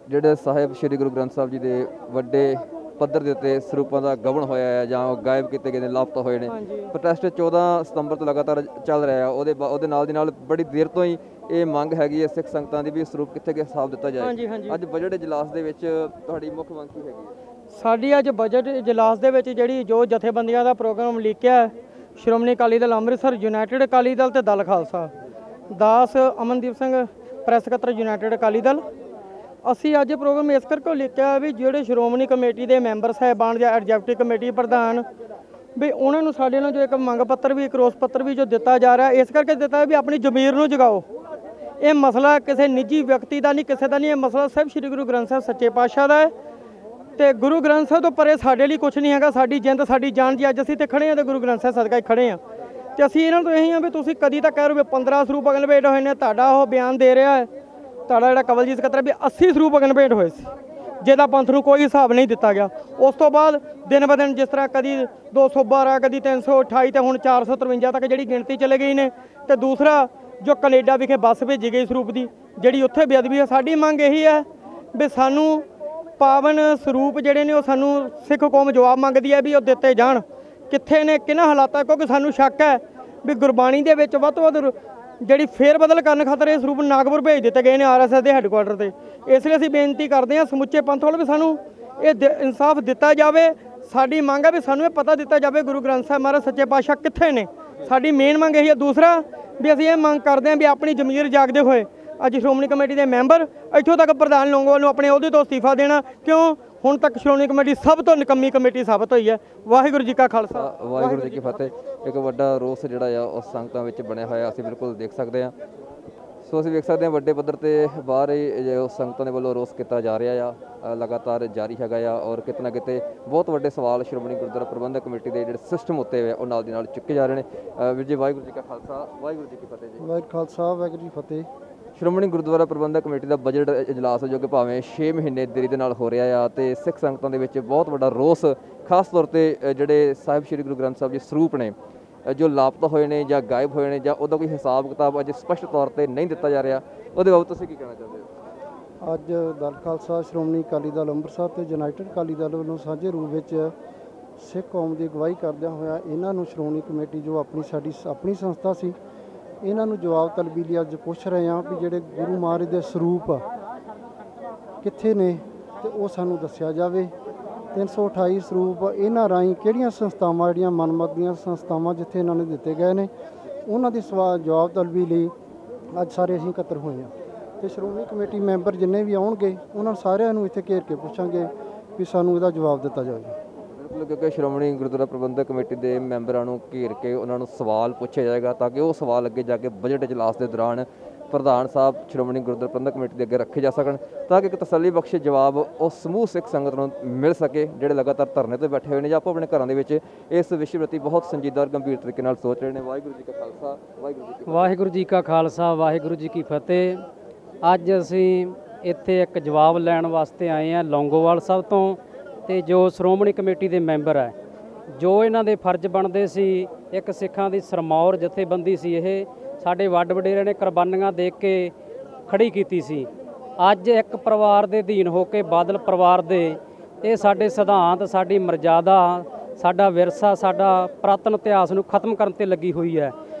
ਜਿਹੜੇ ਸਾਹਿਬ ਸ੍ਰੀ ਗੁਰੂ ਗ੍ਰੰਥ ਸਾਹਿਬ ਜੀ ਦੇ ਵੱਡੇ ਪੱਧਰ ਦੇ ਉੱਤੇ ਸਰੂਪਾਂ ਦਾ ਗਬਨ ਹੋਇਆ ਹੈ ਜਾਂ ਉਹ ਗਾਇਬ ਕੀਤੇ ਗਏ ਨੇ, ਲਾਪਤਾ ਹੋਏ ਨੇ, ਪ੍ਰੋਟੈਸਟ 14 ਸਤੰਬਰ ਤੋਂ ਲਗਾਤਾਰ ਚੱਲ ਰਿਹਾ। ਉਹਦੇ ਨਾਲ ਦੀ ਨਾਲ ਬੜੀ ਦੇਰ ਤੋਂ ਹੀ ਇਹ ਮੰਗ ਹੈਗੀ ਹੈ ਸਿੱਖ ਸੰਗਤਾਂ ਦੀ ਵੀ ਸਰੂਪ ਕਿੱਥੇ ਕਿ ਹਿਸਾਬ ਦਿੱਤਾ ਜਾਏ। ਅੱਜ ਬਜਟ ਇਜਲਾਸ ਦੇ ਵਿੱਚ ਤੁਹਾਡੀ ਮੁੱਖ ਮੰਗ ਕੀ ਹੈਗੀ ਹੈ? ਸਾਡੀ ਅੱਜ ਬਜਟ ਇਜਲਾਸ ਦੇ ਵਿੱਚ ਜਿਹੜੀ ਜੋ ਜਥੇਬੰਦੀਆਂ ਦਾ ਪ੍ਰੋਗਰਾਮ ਲਿਖਿਆ ਸ਼੍ਰੋਮਣੀ ਅਕਾਲੀ ਦਲ ਅੰਮ੍ਰਿਤਸਰ, ਯੂਨਾਈਟਿਡ ਅਕਾਲੀ ਦਲ ਤੇ ਦਲ ਖਾਲਸਾ, ਦਾਸ ਅਮਨਦੀਪ ਸਿੰਘ ਪ੍ਰੈਸ ਸਕੱਤਰ ਯੂਨਾਈਟਿਡ ਅਕਾਲੀ ਦਲ। ਅਸੀਂ ਅੱਜ ਪ੍ਰੋਗਰਾਮ ਇਸ ਕਰਕੇ ਲਿਖਿਆ ਵੀ ਜਿਹੜੇ ਸ਼੍ਰੋਮਣੀ ਕਮੇਟੀ ਦੇ ਮੈਂਬਰ ਸਾਹਿਬਾਨ ਜਾਂ ਐਗਜ਼ੈਕਟਿਵ ਕਮੇਟੀ ਪ੍ਰਧਾਨ ਵੀ ਉਹਨਾਂ ਨੂੰ ਸਾਡੇ ਨਾਲ ਜੋ ਇੱਕ ਮੰਗ ਪੱਤਰ ਵੀ, ਇੱਕ ਰੋਸ ਪੱਤਰ ਵੀ ਜੋ ਦਿੱਤਾ ਜਾ ਰਿਹਾ, ਇਸ ਕਰਕੇ ਦਿੱਤਾ ਵੀ ਆਪਣੀ ਜ਼ਮੀਰ ਨੂੰ ਜਗਾਓ। ਇਹ ਮਸਲਾ ਕਿਸੇ ਨਿੱਜੀ ਵਿਅਕਤੀ ਦਾ ਨਹੀਂ, ਕਿਸੇ ਦਾ ਨਹੀਂ, ਇਹ ਮਸਲਾ ਸਾਹਿਬ ਸ੍ਰੀ ਗੁਰੂ ਗ੍ਰੰਥ ਸਾਹਿਬ ਸੱਚੇ ਪਾਤਸ਼ਾਹ ਦਾ ਹੈ ਤੇ ਗੁਰੂ ਗ੍ਰੰਥ ਸਾਹਿਬ ਤੋਂ ਪਰੇ ਸਾਡੇ ਲਈ ਕੁਝ ਨਹੀਂ ਹੈਗਾ। ਸਾਡੀ ਜਿੰਦ, ਸਾਡੀ ਜਾਨ ਜੀ ਅੱਜ ਅਸੀਂ ਤੇ ਖੜੇ ਹਾਂ ਤੇ ਗੁਰੂ ਗ੍ਰੰਥ ਸਾਹਿਬ ਸਦਕਾ ਹੀ ਖੜੇ ਹਾਂ ਤੇ ਅਸੀਂ ਇਹਨਾਂ ਤੋਂ ਇਹੀ ਹਾਂ ਵੀ ਤੁਸੀਂ ਕਦੀ ਤਾਂ ਕਹਿ ਰਹੇ ਹੋ 15 ਸਰੂਪ ਅਗਨਭੇਟ ਹੋਏ ਨੇ, ਤੁਹਾਡਾ ਉਹ ਬਿਆਨ ਦੇ ਰਿਹਾ ਹੈ, ਤੁਹਾਡਾ ਜਿਹੜਾ ਕਵਲਜੀਤ ਸਕੱਤਰ ਵੀ 80 ਸਰੂਪ ਅਗਨਭੇਟ ਹੋਏ ਸੀ ਜਿਹਦਾ ਪੰਥ ਨੂੰ ਕੋਈ ਹਿਸਾਬ ਨਹੀਂ ਦਿੱਤਾ ਗਿਆ। ਉਸ ਤੋਂ ਬਾਅਦ ਦਿਨ ਬ ਦਿਨ ਜਿਸ ਤਰ੍ਹਾਂ ਕਦੀ 212, ਕਦੀ 328 ਤੇ ਹੁਣ 453 ਤੱਕ ਜਿਹੜੀ ਗਿਣਤੀ ਚਲੇ ਗਈ ਨੇ। ਤੇ ਦੂਸਰਾ ਜੋ ਕੈਨੇਡਾ ਵਿਖੇ ਬੱਸ ਭੇਜੀ ਗਈ ਸਰੂਪ ਦੀ ਜਿਹੜੀ ਉੱਥੇ ਬੇਅਦਬੀ ਹੈ। ਸਾਡੀ ਮੰਗ ਇਹੀ ਹੈ ਵੀ ਸਾਨੂੰ ਪਾਵਨ ਸਰੂਪ ਜਿਹੜੇ ਨੇ ਉਹ ਸਾਨੂੰ ਸਿੱਖ ਕੌਮ ਜਵਾਬ ਮੰਗਦੀ ਹੈ ਵੀ ਉਹ ਦਿੱਤੇ ਜਾਣ, ਕਿੱਥੇ ਨੇ, ਕਿਹਨਾਂ ਹਾਲਾਤਾਂ, ਕਿਉਂਕਿ ਸਾਨੂੰ ਸ਼ੱਕ ਹੈ ਵੀ ਗੁਰਬਾਣੀ ਦੇ ਵਿੱਚ ਵੱਧ ਤੋਂ ਵੱਧ ਜਿਹੜੀ ਫੇਰ ਬਦਲ ਕਰਨ ਖਾਤਰ ਇਹ ਸਰੂਪ ਨਾਗਪੁਰ ਭੇਜ ਦਿੱਤੇ ਗਏ ਨੇ RSS ਦੇ ਹੈੱਡਕੁਆਟਰ ਤੇ। ਇਸ ਲਈ ਅਸੀਂ ਬੇਨਤੀ ਕਰਦੇ ਹਾਂ ਸਮੁੱਚੇ ਪੰਥ ਵੱਲ ਵੀ ਸਾਨੂੰ ਇਹ ਇਨਸਾਫ ਦਿੱਤਾ ਜਾਵੇ। ਸਾਡੀ ਮੰਗ ਹੈ ਵੀ ਸਾਨੂੰ ਇਹ ਪਤਾ ਦਿੱਤਾ ਜਾਵੇ ਗੁਰੂ ਗ੍ਰੰਥ ਸਾਹਿਬ ਮਹਾਰਾਜ ਸੱਚੇ ਪਾਤਸ਼ਾਹ ਕਿੱਥੇ ਨੇ। ਸਾਡੀ ਮੇਨ ਮੰਗ ਇਹੀ ਹੈ। ਦੂਸਰਾ ਵੀ ਅਸੀਂ ਇਹ ਮੰਗ ਕਰਦੇ ਹਾਂ ਵੀ ਆਪਣੀ ਜ਼ਮੀਰ ਜਾਗਦੇ ਹੋਏ ਅੱਜ ਸ਼੍ਰੋਮਣੀ ਕਮੇਟੀ ਦੇ ਮੈਂਬਰ ਇੱਥੋਂ ਤੱਕ ਪ੍ਰਧਾਨ ਲੌਂਗੋਵਾਲ ਨੂੰ ਆਪਣੇ ਅਹੁਦੇ ਤੋਂ ਅਸਤੀਫਾ ਦੇਣਾ। ਕਿਉਂ? ਹੁਣ ਤੱਕ ਸ਼੍ਰੋਮਣੀ ਕਮੇਟੀ ਸਭ ਤੋਂ ਨਿਕੰਮੀ ਕਮੇਟੀ ਸਾਬਤ ਹੋਈ ਹੈ। ਵਾਹਿਗੁਰੂ ਜੀ ਕਾ ਖਾਲਸਾ ਵਾਹਿਗੁਰੂ ਜੀ ਕੀ ਫਤਿਹ। ਇੱਕ ਵੱਡਾ ਰੋਸ ਜਿਹੜਾ ਆ ਉਸ ਸੰਗਤਾਂ ਵਿੱਚ ਬਣਿਆ ਹੋਇਆ ਅਸੀਂ ਬਿਲਕੁਲ ਦੇਖ ਸਕਦੇ ਹਾਂ। ਸੋ ਅਸੀਂ ਵੇਖ ਸਕਦੇ ਹਾਂ ਵੱਡੇ ਪੱਧਰ ਤੇ ਬਾਹਰ ਜੋ ਸੰਗਤਾਂ ਦੇ ਵੱਲੋਂ ਰੋਸ ਕੀਤਾ ਜਾ ਰਿਹਾ ਆ ਲਗਾਤਾਰ ਜਾਰੀ ਹੈਗਾ ਆ ਔਰ ਕਿਤੇ ਨਾ ਕਿਤੇ ਬਹੁਤ ਵੱਡੇ ਸਵਾਲ ਸ਼੍ਰੋਮਣੀ ਗੁਰਦੁਆਰਾ ਪ੍ਰਬੰਧਕ ਕਮੇਟੀ ਦੇ ਜਿਹੜੇ ਸਿਸਟਮ ਉੱਤੇ ਉਹ ਨਾਲ ਦੀ ਨਾਲ ਚੁੱਕੇ ਜਾ ਰਹੇ ਨੇ। ਵੀਰ ਜੀ ਵਾਹਿਗੁਰੂ ਜੀ ਕਾ ਖਾਲਸਾ ਵਾਹਿਗੁਰੂ ਜੀ ਕੀ ਫਤਿਹ ਜੀ। ਵਾਹਿਗੁਰੂ ਖਾਲਸਾ ਵਾਹਿਗੁਰੂ ਜੀ ਫਤਿਹ। ਸ਼੍ਰੋਮਣੀ ਗੁਰਦੁਆਰਾ ਪ੍ਰਬੰਧਕ ਕਮੇਟੀ ਦਾ ਬਜਟ ਇਜਲਾਸ ਜੋ ਕਿ ਭਾਵੇਂ 6 ਮਹੀਨੇ ਦੇਰੀ ਦੇ ਨਾਲ ਹੋ ਰਿਹਾ ਆ ਤੇ ਸਿੱਖ ਸੰਗਤਾਂ ਦੇ ਵਿੱਚ ਬਹੁਤ ਵੱਡਾ ਰੋਸ ਖਾਸ ਤੌਰ ਤੇ ਜਿਹੜੇ ਸਾਹਿਬ ਸ੍ਰੀ ਗੁਰੂ ਗ੍ਰੰਥ ਸਾਹਿਬ ਜੀ ਸਰੂਪ ਨੇ ਜੋ ਲਾਪਤਾ ਹੋਏ ਨੇ ਜਾਂ ਗਾਇਬ ਹੋਏ ਨੇ ਜਾਂ ਉਹਦਾ ਕੋਈ ਹਿਸਾਬ ਕਿਤਾਬ ਅਜੇ ਸਪਸ਼ਟ ਤੌਰ ਤੇ ਨਹੀਂ ਦਿੱਤਾ ਜਾ ਰਿਹਾ, ਉਹਦੇ ਬਾਬਤ ਤੁਸੀਂ ਕੀ ਕਹਿਣਾ ਚਾਹੁੰਦੇ ਹੋ? ਅੱਜ ਦਲ ਖਾਲਸਾ ਸ਼੍ਰੋਮਣੀ ਅਕਾਲੀ ਦਲ ਅੰਮ੍ਰਿਤਸਰ ਤੇ ਯੂਨਾਈਟਿਡ ਅਕਾਲੀ ਦਲ ਵੱਲੋਂ ਸਾਂਝੇ ਰੂਪ ਵਿੱਚ ਸਿੱਖ ਕੌਮ ਦੀ ਅਗਵਾਈ ਕਰਦਿਆਂ ਹੋਇਆ ਇਹਨਾਂ ਨੂੰ ਸ਼੍ਰੋਮਣੀ ਕਮੇਟੀ ਜੋ ਆਪਣੀ ਸੰਸਥਾ ਸੀ ਇਹਨਾਂ ਨੂੰ ਜਵਾਬ ਤਲਬੀ ਲਈ ਅੱਜ ਪੁੱਛ ਰਹੇ ਹਾਂ ਵੀ ਜਿਹੜੇ ਗੁਰੂ ਮਹਾਰਾਜ ਦੇ ਸਰੂਪ ਕਿੱਥੇ ਨੇ ਤੇ ਉਹ ਸਾਨੂੰ ਦੱਸਿਆ ਜਾਵੇ। 328 ਸਰੂਪ ਇਹਨਾਂ ਰਾਹੀਂ ਕਿਹੜੀਆਂ ਸੰਸਥਾਵਾਂ ਜਿਹੜੀਆਂ ਮਨਮਤ ਦੀਆਂ ਸੰਸਥਾਵਾਂ ਜਿੱਥੇ ਇਹਨਾਂ ਨੇ ਦਿੱਤੇ ਗਏ ਨੇ ਉਹਨਾਂ ਦੀ ਜਵਾਬ ਤਲਬੀ ਲਈ ਅੱਜ ਸਾਰੇ ਅਸੀਂ ਇਕੱਤਰ ਹੋਏ ਹਾਂ ਤੇ ਸ਼੍ਰੋਮਣੀ ਕਮੇਟੀ ਮੈਂਬਰ ਜਿੰਨੇ ਵੀ ਆਉਣਗੇ ਉਹਨਾਂ ਸਾਰਿਆਂ ਨੂੰ ਇੱਥੇ ਘੇਰ ਕੇ ਪੁੱਛਾਂਗੇ ਵੀ ਸਾਨੂੰ ਇਹਦਾ ਜਵਾਬ ਦਿੱਤਾ ਜਾਵੇ। ਬਿਲਕੁਲ, ਕਿਉਂਕਿ ਸ਼੍ਰੋਮਣੀ ਗੁਰਦੁਆਰਾ ਪ੍ਰਬੰਧਕ ਕਮੇਟੀ ਦੇ ਮੈਂਬਰਾਂ ਨੂੰ ਘੇਰ ਕੇ ਉਹਨਾਂ ਨੂੰ ਸਵਾਲ ਪੁੱਛਿਆ ਜਾਏਗਾ ਤਾਂ ਕਿ ਉਹ ਸਵਾਲ ਅੱਗੇ ਜਾ ਕੇ ਬਜਟ ਇਜਲਾਸ ਦੇ ਦੌਰਾਨ ਪ੍ਰਧਾਨ ਸਾਹਿਬ ਸ਼੍ਰੋਮਣੀ ਗੁਰਦੁਆਰਾ ਪ੍ਰਬੰਧਕ ਕਮੇਟੀ ਦੇ ਅੱਗੇ ਰੱਖੇ ਜਾ ਸਕਣ ਤਾਂ ਕਿ ਇੱਕ ਤਸੱਲੀ ਬਖਸ਼ ਜਵਾਬ ਉਹ ਸਮੂਹ ਸਿੱਖ ਸੰਗਤ ਨੂੰ ਮਿਲ ਸਕੇ ਜਿਹੜੇ ਲਗਾਤਾਰ ਧਰਨੇ ਤੇ ਬੈਠੇ ਹੋਏ ਨੇ ਜਾਂ ਆਪੋ ਆਪਣੇ ਘਰਾਂ ਦੇ ਵਿੱਚ ਇਸ ਵਿਸ਼ੇ ਪ੍ਰਤੀ ਬਹੁਤ ਸੰਜੀਦਾ ਔਰ ਗੰਭੀਰ ਤਰੀਕੇ ਨਾਲ ਸੋਚ ਰਹੇ ਨੇ। ਵਾਹਿਗੁਰੂ ਜੀ ਕਾ ਖਾਲਸਾ ਵਾਹਿਗੁਰੂ ਜੀ ਕਾ ਖਾਲਸਾ ਵਾਹਿਗੁਰੂ ਜੀ ਕੀ ਫਤਿਹ। ਅੱਜ ਅਸੀਂ ਇੱਥੇ ਇੱਕ ਜਵਾਬ ਲੈਣ ਵਾਸਤੇ ਆਏ ਹਾਂ ਲੌਂਗੋਵਾਲ ਸਾਹਿਬ ਤੋਂ ਤੇ ਜੋ ਸ਼੍ਰੋਮਣੀ ਕਮੇਟੀ ਦੇ ਮੈਂਬਰ ਹੈ ਜੋ ਇਹਨਾਂ ਦੇ ਫਰਜ਼ ਬਣਦੇ ਸੀ, ਇੱਕ ਸਿੱਖਾਂ ਦੀ ਸਰਮੌਰ ਜਥੇਬੰਦੀ ਸੀ ਇਹ, ਸਾਡੇ ਵੱਡ ਵਡੇਰਿਆਂ ਨੇ ਕੁਰਬਾਨੀਆਂ ਦੇ ਕੇ ਖੜੀ ਕੀਤੀ ਸੀ। ਅੱਜ ਇੱਕ ਪਰਿਵਾਰ ਦੇ ਅਧੀਨ ਹੋ ਕੇ ਬਾਦਲ ਪਰਿਵਾਰ ਦੇ ਇਹ ਸਾਡੇ ਸਿਧਾਂਤ, ਸਾਡੀ ਮਰਜ਼ਾਦਾ, ਸਾਡਾ ਵਿਰਸਾ, ਸਾਡਾ ਪੁਰਾਤਨ ਇਤਿਹਾਸ ਨੂੰ ਖਤਮ ਕਰਨ ਤੇ ਲੱਗੀ ਹੋਈ ਹੈ।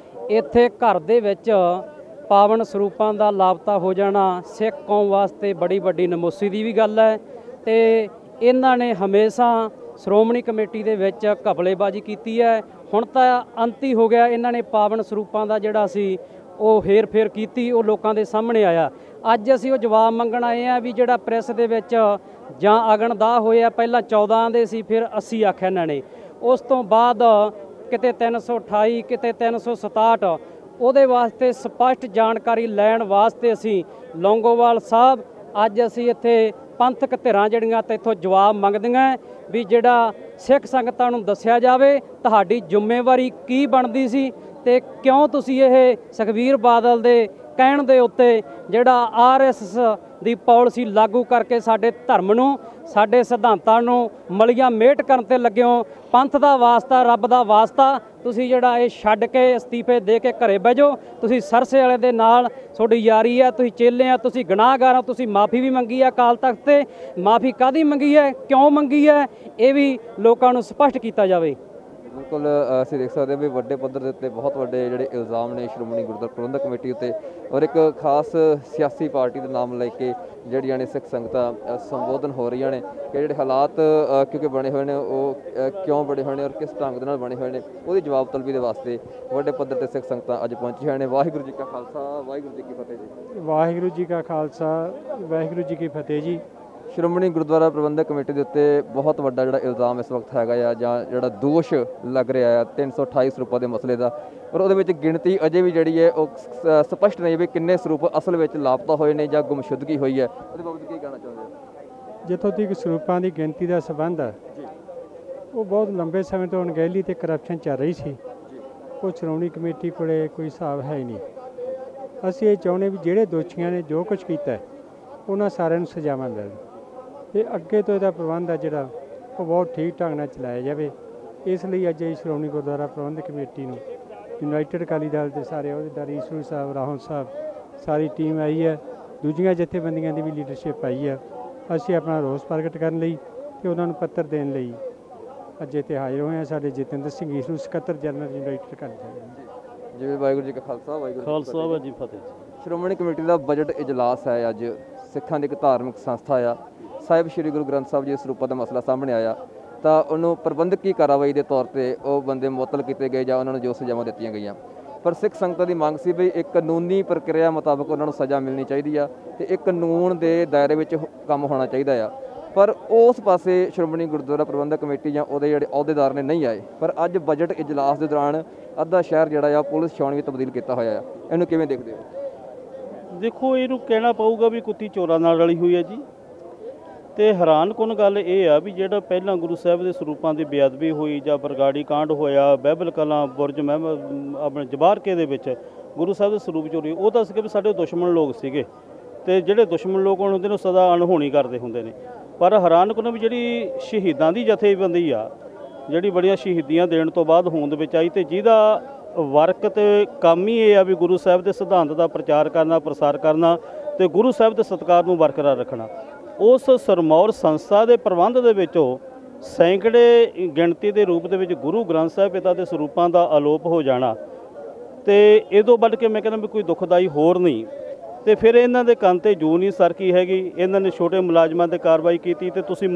ਇੱਥੇ ਘਰ ਦੇ ਵਿੱਚ ਪਾਵਨ ਸਰੂਪਾਂ ਦਾ ਲਾਪਤਾ ਹੋ ਜਾਣਾ ਸਿੱਖ ਕੌਮ ਵਾਸਤੇ ਬੜੀ ਵੱਡੀ ਨਮੋਸੀ ਦੀ ਵੀ ਗੱਲ ਹੈ ਤੇ ਇਹਨਾਂ ਨੇ ਹਮੇਸ਼ਾ ਸ਼੍ਰੋਮਣੀ ਕਮੇਟੀ ਦੇ ਵਿੱਚ ਘਪਲੇਬਾਜ਼ੀ ਕੀਤੀ ਹੈ। ਹੁਣ ਤਾਂ ਅੰਤ ਹੀ ਹੋ ਗਿਆ, ਇਹਨਾਂ ਨੇ ਪਾਵਨ ਸਰੂਪਾਂ ਦਾ ਜਿਹੜਾ ਸੀ ਉਹ ਹੇਰ ਫੇਰ ਕੀਤੀ, ਉਹ ਲੋਕਾਂ ਦੇ ਸਾਹਮਣੇ ਆਇਆ। ਅੱਜ ਅਸੀਂ ਉਹ ਜਵਾਬ ਮੰਗਣ ਆਏ ਆ ਵੀ ਜਿਹੜਾ ਪ੍ਰੈਸ ਦੇ ਵਿੱਚ ਜਾਂ ਅਗਨਦਾਹ ਹੋਇਆ, ਪਹਿਲਾਂ 14 ਦੇ ਸੀ ਫਿਰ 80 ਆਖਿਆ ਇਹਨਾਂ ਨੇ, ਉਸ ਤੋਂ ਬਾਅਦ ਕਿਤੇ 328 ਕਿਤੇ 367, ਉਹਦੇ ਵਾਸਤੇ ਸਪਸ਼ਟ ਜਾਣਕਾਰੀ ਲੈਣ ਵਾਸਤੇ ਅਸੀਂ ਲੌਂਗੋਵਾਲ ਸਾਹਿਬ ਅੱਜ ਅਸੀਂ ਇੱਥੇ ਪੰਥਕ ਧਿਰਾਂ ਜਿਹੜੀਆਂ ਤੇ ਇੱਥੋਂ ਜਵਾਬ ਮੰਗਦੀਆਂ ਵੀ ਜਿਹੜਾ ਸਿੱਖ ਸੰਗਤਾਂ ਨੂੰ ਦੱਸਿਆ ਜਾਵੇ ਤੁਹਾਡੀ ਜ਼ਿੰਮੇਵਾਰੀ ਕੀ ਬਣਦੀ ਸੀ ਤੇ ਕਿਉਂ ਤੁਸੀਂ ਇਹ ਸੁਖਬੀਰ ਬਾਦਲ ਦੇ ਕਹਿਣ ਦੇ ਉੱਤੇ ਜਿਹੜਾ ਆਰਐਸਐਸ ਦੀ ਪਾਲਿਸੀ ਲਾਗੂ ਕਰਕੇ ਸਾਡੇ ਧਰਮ ਨੂੰ, ਸਾਡੇ ਸਿਧਾਂਤਾਂ ਨੂੰ ਮਲੀਆਂ ਮੇਟ ਕਰਨ ਤੇ ਲੱਗੇ ਹੋ। ਪੰਥ ਦਾ ਵਾਸਤਾ, ਰੱਬ ਦਾ ਵਾਸਤਾ, ਤੁਸੀਂ ਜਿਹੜਾ ਇਹ ਛੱਡ ਕੇ ਅਸਤੀਫੇ ਦੇ ਕੇ ਘਰੇ ਬਹਿ ਜਾਓ। ਤੁਸੀਂ ਸਰਸੇ ਵਾਲੇ ਦੇ ਨਾਲ ਤੁਹਾਡੀ ਯਾਰੀ ਹੈ, ਤੁਸੀਂ ਚੇਲੇ ਆ, ਤੁਸੀਂ ਗੁਨਾਹਗਾਰ ਹੋ, ਤੁਸੀਂ ਮਾਫੀ ਵੀ ਮੰਗੀ ਹੈ ਅਕਾਲ ਤਖਤ ਤੇ। ਮਾਫੀ ਕਾਹਦੀ ਮੰਗੀ ਹੈ, ਕਿਉਂ ਮੰਗੀ ਹੈ, ਇਹ ਵੀ ਲੋਕਾਂ ਨੂੰ ਸਪਸ਼ਟ ਕੀਤਾ ਜਾਵੇ। ਬਿਲਕੁਲ, ਅਸੀਂ ਦੇਖ ਸਕਦੇ ਹਾਂ ਵੀ ਵੱਡੇ ਪੱਧਰ ਦੇ ਉੱਤੇ ਬਹੁਤ ਵੱਡੇ ਜਿਹੜੇ ਇਲਜ਼ਾਮ ਨੇ ਸ਼੍ਰੋਮਣੀ ਗੁਰਦੁਆਰਾ ਪ੍ਰਬੰਧਕ ਕਮੇਟੀ ਉੱਤੇ ਔਰ ਇੱਕ ਖਾਸ ਸਿਆਸੀ ਪਾਰਟੀ ਦਾ ਨਾਮ ਲੈ ਕੇ ਜਿਹੜੀਆਂ ਨੇ ਸਿੱਖ ਸੰਗਤਾਂ ਸੰਬੋਧਨ ਹੋ ਰਹੀਆਂ ਨੇ ਕਿ ਜਿਹੜੇ ਹਾਲਾਤ ਕਿਉਂਕਿ ਬਣੇ ਹੋਏ ਨੇ ਉਹ ਕਿਉਂ ਬਣੇ ਹੋਏ ਨੇ ਔਰ ਕਿਸ ਢੰਗ ਦੇ ਨਾਲ ਬਣੇ ਹੋਏ ਨੇ ਉਹਦੀ ਜਵਾਬ ਤਲਬੀ ਦੇ ਵਾਸਤੇ ਵੱਡੇ ਪੱਧਰ ਤੇ ਸਿੱਖ ਸੰਗਤਾਂ ਅੱਜ ਪਹੁੰਚੀਆਂ ਹੋਈਆਂ ਨੇ। ਵਾਹਿਗੁਰੂ ਜੀ ਕਾ ਖਾਲਸਾ ਵਾਹਿਗੁਰੂ ਜੀ ਕੀ ਫਤਿਹ ਜੀ। ਵਾਹਿਗੁਰੂ ਜੀ ਕਾ ਖਾਲਸਾ ਵਾਹਿਗੁਰੂ ਜੀ ਕੀ ਫਤਿਹ ਜੀ। ਸ਼੍ਰੋਮਣੀ ਗੁਰਦੁਆਰਾ ਪ੍ਰਬੰਧਕ ਕਮੇਟੀ ਦੇ ਉੱਤੇ ਬਹੁਤ ਵੱਡਾ ਜਿਹੜਾ ਇਲਜ਼ਾਮ ਇਸ ਵਕਤ ਹੈਗਾ ਆ ਜਾਂ ਜਿਹੜਾ ਦੋਸ਼ ਲੱਗ ਰਿਹਾ ਆ 328 ਸਰੂਪਾਂ ਦੇ ਮਸਲੇ ਦਾ, ਪਰ ਉਹਦੇ ਵਿੱਚ ਗਿਣਤੀ ਅਜੇ ਵੀ ਜਿਹੜੀ ਹੈ ਉਹ ਸਪਸ਼ਟ ਨਹੀਂ ਵੀ ਕਿੰਨੇ ਸਰੂਪ ਅਸਲ ਵਿੱਚ ਲਾਪਤਾ ਹੋਏ ਨੇ ਜਾਂ ਗੁੰਮਸ਼ੁਦਗੀ ਹੋਈ ਹੈ। ਉਹਦੇ ਬਾਬਤ ਕੀ ਕਹਿਣਾ ਚਾਹੁੰਦੇ ਹੋ? ਜਿੱਥੋਂ ਤੱਕ ਸਰੂਪਾਂ ਦੀ ਗਿਣਤੀ ਦਾ ਸੰਬੰਧ ਹੈ ਉਹ ਬਹੁਤ ਲੰਬੇ ਸਮੇਂ ਤੋਂ ਅਣਗਹਿਲੀ ਤੇ ਕਰਪਸ਼ਨ ਚੱਲ ਰਹੀ ਸੀ। ਉਹ ਸ਼੍ਰੋਮਣੀ ਕਮੇਟੀ ਕੋਲੇ ਕੋਈ ਹਿਸਾਬ ਹੈ ਹੀ ਨਹੀਂ। ਅਸੀਂ ਇਹ ਚਾਹੁੰਦੇ ਵੀ ਜਿਹੜੇ ਦੋਸ਼ੀਆਂ ਨੇ ਜੋ ਕੁਝ ਕੀਤਾ ਉਹਨਾਂ ਸਾਰਿਆਂ ਨੂੰ ਸਜ਼ਾਵਾਂ ਮਿਲਣ ਤੇ ਅੱਗੇ ਤੋਂ ਇਹਦਾ ਪ੍ਰਬੰਧ ਆ ਜਿਹੜਾ ਉਹ ਬਹੁਤ ਠੀਕ ਢੰਗ ਨਾਲ ਚਲਾਇਆ ਜਾਵੇ। ਇਸ ਲਈ ਅੱਜ ਇਹ ਸ਼੍ਰੋਮਣੀ ਗੁਰਦੁਆਰਾ ਪ੍ਰਬੰਧਕ ਕਮੇਟੀ ਨੂੰ ਯੂਨਾਈਟਿਡ ਅਕਾਲੀ ਦਲ ਦੇ ਸਾਰੇ ਅਹੁਦੇਦਾਰ ਈਸ਼ਵਰ ਸਾਹਿਬ, ਰਾਹੁਲ ਸਾਹਿਬ, ਸਾਰੀ ਟੀਮ ਆਈ ਹੈ, ਦੂਜੀਆਂ ਜਥੇਬੰਦੀਆਂ ਦੀ ਵੀ ਲੀਡਰਸ਼ਿਪ ਆਈ ਹੈ। ਅਸੀਂ ਆਪਣਾ ਰੋਸ ਪ੍ਰਗਟ ਕਰਨ ਲਈ ਤੇ ਉਹਨਾਂ ਨੂੰ ਪੱਤਰ ਦੇਣ ਲਈ ਅੱਜ ਇੱਥੇ ਹਾਜ਼ਰ ਹੋਏ ਹਾਂ। ਸਾਡੇ ਜਤਿੰਦਰ ਸਿੰਘ ਈਸ਼ਵਰ ਸਕੱਤਰ ਜਨਰਲ ਯੂਨਾਈਟਿਡ ਅਕਾਲੀ ਦਲ। ਜਿਵੇਂ ਵਾਹਿਗੁਰੂ ਜੀ ਕਾ ਖਾਲਸਾ ਵਾਹਿਗੁਰੂ ਜੀ ਫਤਿਹ। ਸ਼੍ਰੋਮਣੀ ਕਮੇਟੀ ਦਾ ਬਜਟ ਇਜਲਾਸ ਹੈ ਅੱਜ। ਸਿੱਖਾਂ ਦੀ ਇੱਕ ਧਾਰਮਿਕ ਸੰਸਥਾ ਆ, ਸਾਹਿਬ ਸ੍ਰੀ ਗੁਰੂ ਗ੍ਰੰਥ ਸਾਹਿਬ ਜੀ ਸਰੂਪਾਂ ਦਾ ਮਸਲਾ ਸਾਹਮਣੇ ਆਇਆ ਤਾਂ ਉਹਨੂੰ ਪ੍ਰਬੰਧਕੀ ਕਾਰਵਾਈ ਦੇ ਤੌਰ ਤੇ ਉਹ ਬੰਦੇ ਮੁਅੱਤਲ ਕੀਤੇ ਗਏ ਜਾਂ ਉਹਨਾਂ ਨੂੰ ਜੋ ਸਜ਼ਾਵਾਂ ਦਿੱਤੀਆਂ ਗਈਆਂ। ਪਰ ਸਿੱਖ ਸੰਗਤਾਂ ਦੀ ਮੰਗ ਸੀ ਵੀ ਇੱਕ ਕਾਨੂੰਨੀ ਪ੍ਰਕਿਰਿਆ ਮੁਤਾਬਕ ਉਹਨਾਂ ਨੂੰ ਸਜ਼ਾ ਮਿਲਣੀ ਚਾਹੀਦੀ ਆ ਤੇ ਇੱਕ ਕਾਨੂੰਨ ਦੇ ਦਾਇਰੇ ਵਿੱਚ ਕੰਮ ਹੋਣਾ ਚਾਹੀਦਾ ਆ। ਪਰ ਉਸ ਪਾਸੇ ਸ਼੍ਰੋਮਣੀ ਗੁਰਦੁਆਰਾ ਪ੍ਰਬੰਧਕ ਕਮੇਟੀ ਜਾਂ ਉਹਦੇ ਜਿਹੜੇ ਅਹੁਦੇਦਾਰ ਨੇ ਨਹੀਂ ਆਏ। ਪਰ ਅੱਜ ਬਜਟ ਇਜਲਾਸ ਦੇ ਦੌਰਾਨ ਅੱਧਾ ਸ਼ਹਿਰ ਜਿਹੜਾ ਆ ਪੁਲਿਸ ਛਾਉਣੀ ਵਿੱਚ ਤਬਦੀਲ ਕੀਤਾ ਹੋਇਆ ਆ। ਇਹਨੂੰ ਕਿਵੇਂ ਦੇਖਦੇ ਹੋ? ਦੇਖੋ ਇਹਨੂੰ ਕਹਿਣਾ ਪਊਗਾ ਵੀ ਕੁੱਤੀ ਚੋਰਾਂ ਨਾਲ ਰਲੀ ਹੋਈ ਹੈ ਜੀ। ਤੇ ਹੈਰਾਨਕੁਨ ਗੱਲ ਇਹ ਆ ਵੀ ਜਿਹੜਾ ਪਹਿਲਾਂ ਗੁਰੂ ਸਾਹਿਬ ਦੇ ਸਰੂਪਾਂ ਦੀ ਬੇਅਦਬੀ ਹੋਈ ਜਾਂ ਬਰਗਾੜੀ ਕਾਂਡ ਹੋਇਆ, ਬਹਿਬਲ ਕਲਾਂ ਬੁਰਜ ਮਹਿਮਦ ਆਪਣੇ ਜਬਾਰਕੇ ਦੇ ਵਿੱਚ ਗੁਰੂ ਸਾਹਿਬ ਦੇ ਸਰੂਪ ਚੋਰੀ, ਉਹ ਤਾਂ ਸੀਗੇ ਵੀ ਸਾਡੇ ਦੁਸ਼ਮਣ ਲੋਕ ਸੀਗੇ ਤੇ ਜਿਹੜੇ ਦੁਸ਼ਮਣ ਲੋਕ ਹੁੰਦੇ ਨੇ ਉਹ ਸਦਾ ਅਣਹੋਣੀ ਕਰਦੇ ਹੁੰਦੇ ਨੇ। ਪਰ ਹੈਰਾਨਕੁਨ ਵੀ ਜਿਹੜੀ ਸ਼ਹੀਦਾਂ ਦੀ ਜਥੇਬੰਦੀ ਆ, ਜਿਹੜੀ ਬੜੀਆਂ ਸ਼ਹੀਦੀਆਂ ਦੇਣ ਤੋਂ ਬਾਅਦ ਹੋਂਦ ਵਿੱਚ ਆਈ ਤੇ ਜਿਹਦਾ ਵਰਕ ਤੇ ਕੰਮ ਹੀ ਇਹ ਆ ਵੀ ਗੁਰੂ ਸਾਹਿਬ ਦੇ ਸਿਧਾਂਤ ਦਾ ਪ੍ਰਚਾਰ ਕਰਨਾ, ਪ੍ਰਸਾਰ ਕਰਨਾ ਤੇ ਗੁਰੂ ਸਾਹਿਬ ਦੇ ਸਤਿਕਾਰ ਨੂੰ ਬਰਕਰਾਰ ਰੱਖਣਾ, ਉਸ ਸਰਮੌਰ ਸੰਸਥਾ ਦੇ ਪ੍ਰਬੰਧ ਦੇ ਵਿੱਚੋਂ ਸੈਂਕੜੇ ਗਿਣਤੀ ਦੇ ਰੂਪ ਦੇ ਵਿੱਚ ਗੁਰੂ ਗ੍ਰੰਥ ਸਾਹਿਬ ਪਿਤਾ ਦੇ ਸਰੂਪਾਂ ਦਾ ਅਲੋਪ ਹੋ ਜਾਣਾ ਤੇ ਇਹ ਤੋਂ ਵੱਧ ਕੇ ਮੈਂ ਕਹਿੰਦਾ ਵੀ ਕੋਈ ਦੁਖਦਾਈ ਹੋਰ ਨਹੀਂ। ਤੇ ਫਿਰ ਇਹਨਾਂ ਦੇ ਕੰਨ ਤੇ ਜੂ ਨਹੀਂ ਸਰਕੀ ਹੈਗੀ, ਇਹਨਾਂ ਨੇ ਛੋਟੇ ਮੁਲਾਜ਼ਮਾਂ ਤੇ ਕਾਰਵਾਈ ਕੀਤੀ ਤੇ ਤੁਸੀਂ